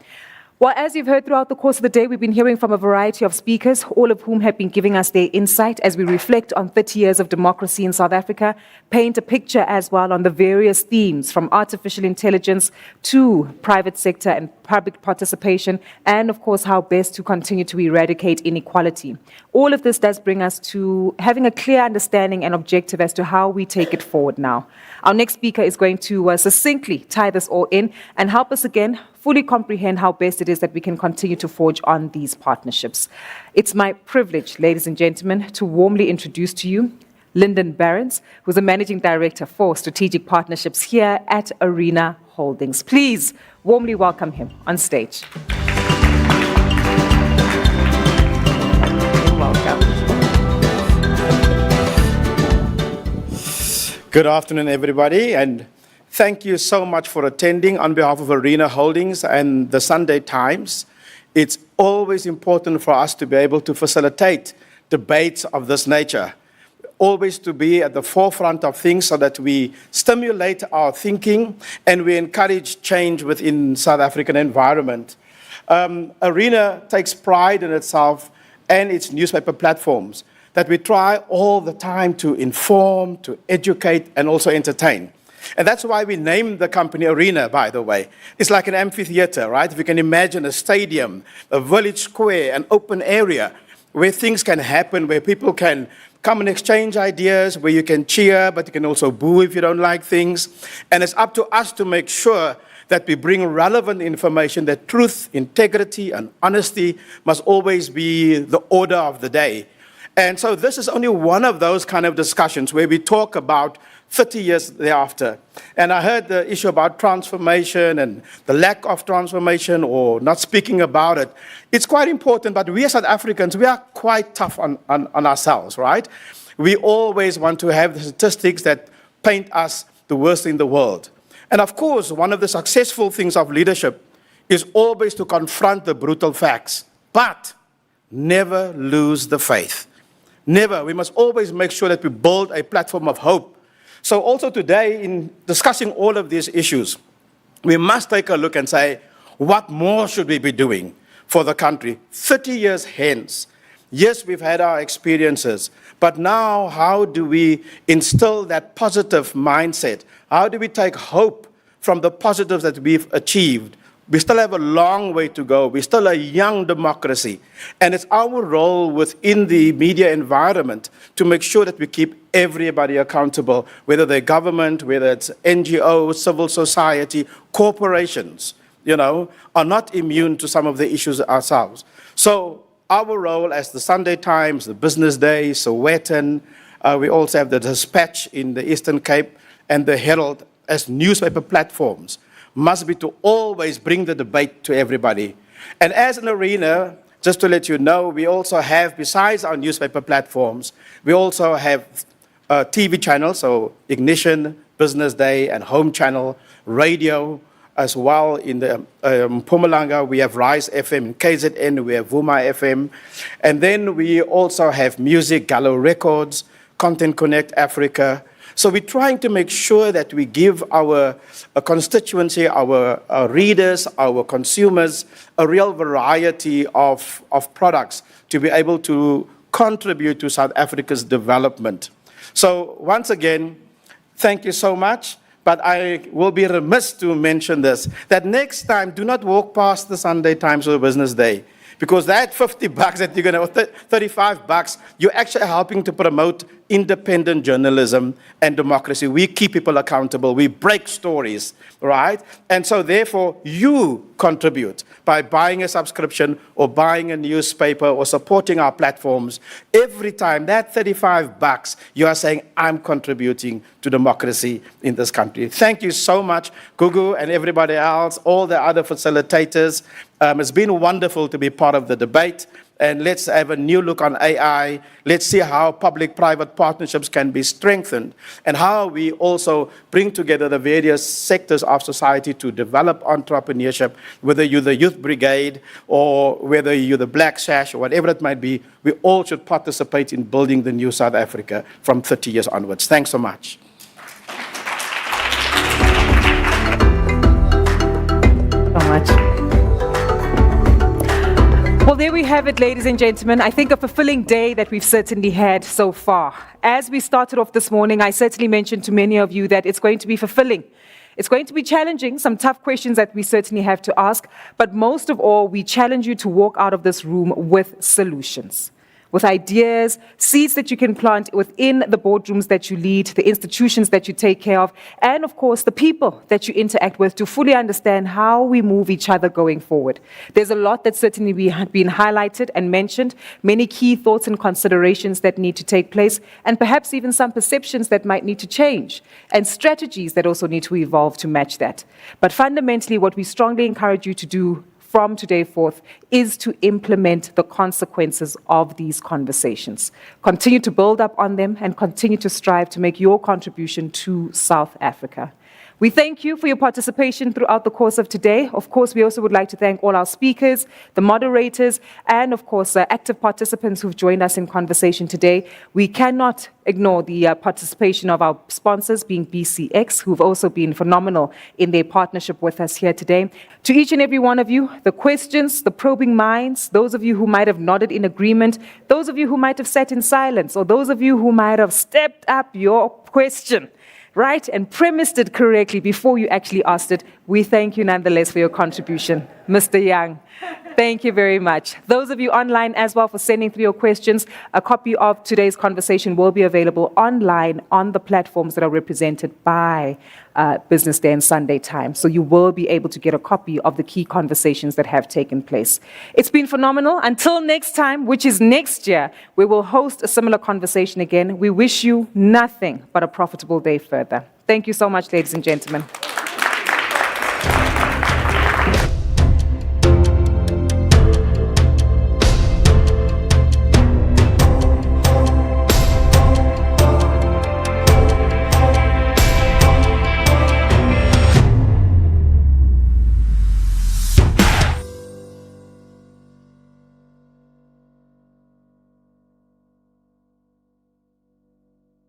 Well, as you've heard throughout the course of the day, we've been hearing from a variety of speakers, all of whom have been giving us their insight as we reflect on 30 years of democracy in South Africa, paint a picture as well on the various themes from artificial intelligence to private sector and public participation, and of course, how best to continue to eradicate inequality. All of this does bring us to having a clear understanding and objective as to how we take it forward now. Our next speaker is going to succinctly tie this all in and help us again fully comprehend how best it is that we can continue to forge on these partnerships. It's my privilege, ladies and gentlemen, to warmly introduce to you Lyndon Barons, who's the Managing Director for Strategic Partnerships here at Arena Holdings. Please warmly welcome him on stage. You're welcome. Good afternoon, everybody, and thank you so much for attending on behalf of Arena Holdings and the Sunday Times. It's always important for us to be able to facilitate debates of this nature, always to be at the forefront of things so that we stimulate our thinking and we encourage change within South African environment. Arena takes pride in itself and its newspaper platforms that we try all the time to inform, to educate, and also entertain. And that's why we named the company Arena, by the way. It's like an amphitheater, right? If you can imagine a stadium, a village square, an open area where things can happen, where people can come and exchange ideas, where you can cheer, but you can also boo if you don't like things. And it's up to us to make sure that we bring relevant information, that truth, integrity, and honesty must always be the order of the day. And so this is only one of those kind of discussions where we talk about 30 years thereafter. And I heard the issue about transformation and the lack of transformation or not speaking about it. It's quite important, but we as South Africans, we are quite tough on ourselves, right? We always want to have the statistics that paint us the worst in the world. And of course, one of the successful things of leadership is always to confront the brutal facts, but never lose the faith. Never. We must always make sure that we build a platform of hope. So also today, in discussing all of these issues, we must take a look and say, what more should we be doing for the country 30 years hence? Yes, we've had our experiences, but now how do we instill that positive mindset? How do we take hope from the positives that we've achieved? We still have a long way to go. We're still a young democracy. And it's our role within the media environment to make sure that we keep everybody accountable, whether they're government, whether it's NGOs, civil society, corporations, are not immune to some of the issues ourselves. So our role as the Sunday Times, the Business Day, Sowetan, we also have the Dispatch in the Eastern Cape and the Herald as newspaper platforms must be to always bring the debate to everybody. And as an Arena, just to let you know, we also have, besides our newspaper platforms, we also have TV channels, so Ignition, Business Day, and Home Channel, radio as well. In the Mpumalanga, we have Rise FM, in KZN, we have Vuma FM. And then we also have music, Gallo Records, Content Connect Africa. So we're trying to make sure that we give our constituency, our readers, our consumers, a real variety of products to be able to contribute to South Africa's development. So once again, thank you so much. But I will be remiss to mention this, that next time, do not walk past the Sunday Times or the Business Day. Because that $50 that you're going to, $35, you're actually helping to promote independent journalism and democracy. We keep people accountable. We break stories, right? And so therefore, you contribute by buying a subscription or buying a newspaper or supporting our platforms. Every time, that $35, you are saying, I'm contributing to democracy in this country. Thank you so much, Gugu and everybody else, all the other facilitators. It's been wonderful to be part of the debate. And let's have a new look on AI. Let's see how public-private partnerships can be strengthened and how we also bring together the various sectors of society to develop entrepreneurship, whether you're the Youth Brigade or whether you're the Black Sash or whatever it might be. We all should participate in building the new South Africa from 30 years onwards. Thanks so much. So much. Well, there we have it, ladies and gentlemen. I think a fulfilling day that we've certainly had so far. As we started off this morning, I certainly mentioned to many of you that it's going to be fulfilling. It's going to be challenging, some tough questions that we certainly have to ask, but most of all, we challenge you to walk out of this room with solutions, with ideas, seeds that you can plant within the boardrooms that you lead, the institutions that you take care of, and of course, the people that you interact with to fully understand how we move each other going forward. There's a lot that's certainly been highlighted and mentioned, many key thoughts and considerations that need to take place, and perhaps even some perceptions that might need to change, and strategies that also need to evolve to match that. But fundamentally, what we strongly encourage you to do from today forth is to implement the consequences of these conversations. Continue to build up on them and continue to strive to make your contribution to South Africa. We thank you for your participation throughout the course of today. Of course, we also would like to thank all our speakers, the moderators, and of course, active participants who've joined us in conversation today. We cannot ignore the participation of our sponsors, being BCX, who've also been phenomenal in their partnership with us here today. To each and every one of you, the questions, the probing minds, those of you who might have nodded in agreement, those of you who might have sat in silence, or those of you who might have stepped up your question. right and premised it correctly before you actually asked it. We thank you nonetheless for your contribution. Mr. Young, thank you very much. Those of you online as well for sending through your questions, a copy of today's conversation will be available online on the platforms that are represented by Business Day and Sunday Times. So you will be able to get a copy of the key conversations that have taken place. It's been phenomenal. Until next time, which is next year, we will host a similar conversation again. We wish you nothing but a profitable day further. Thank you so much, ladies and gentlemen.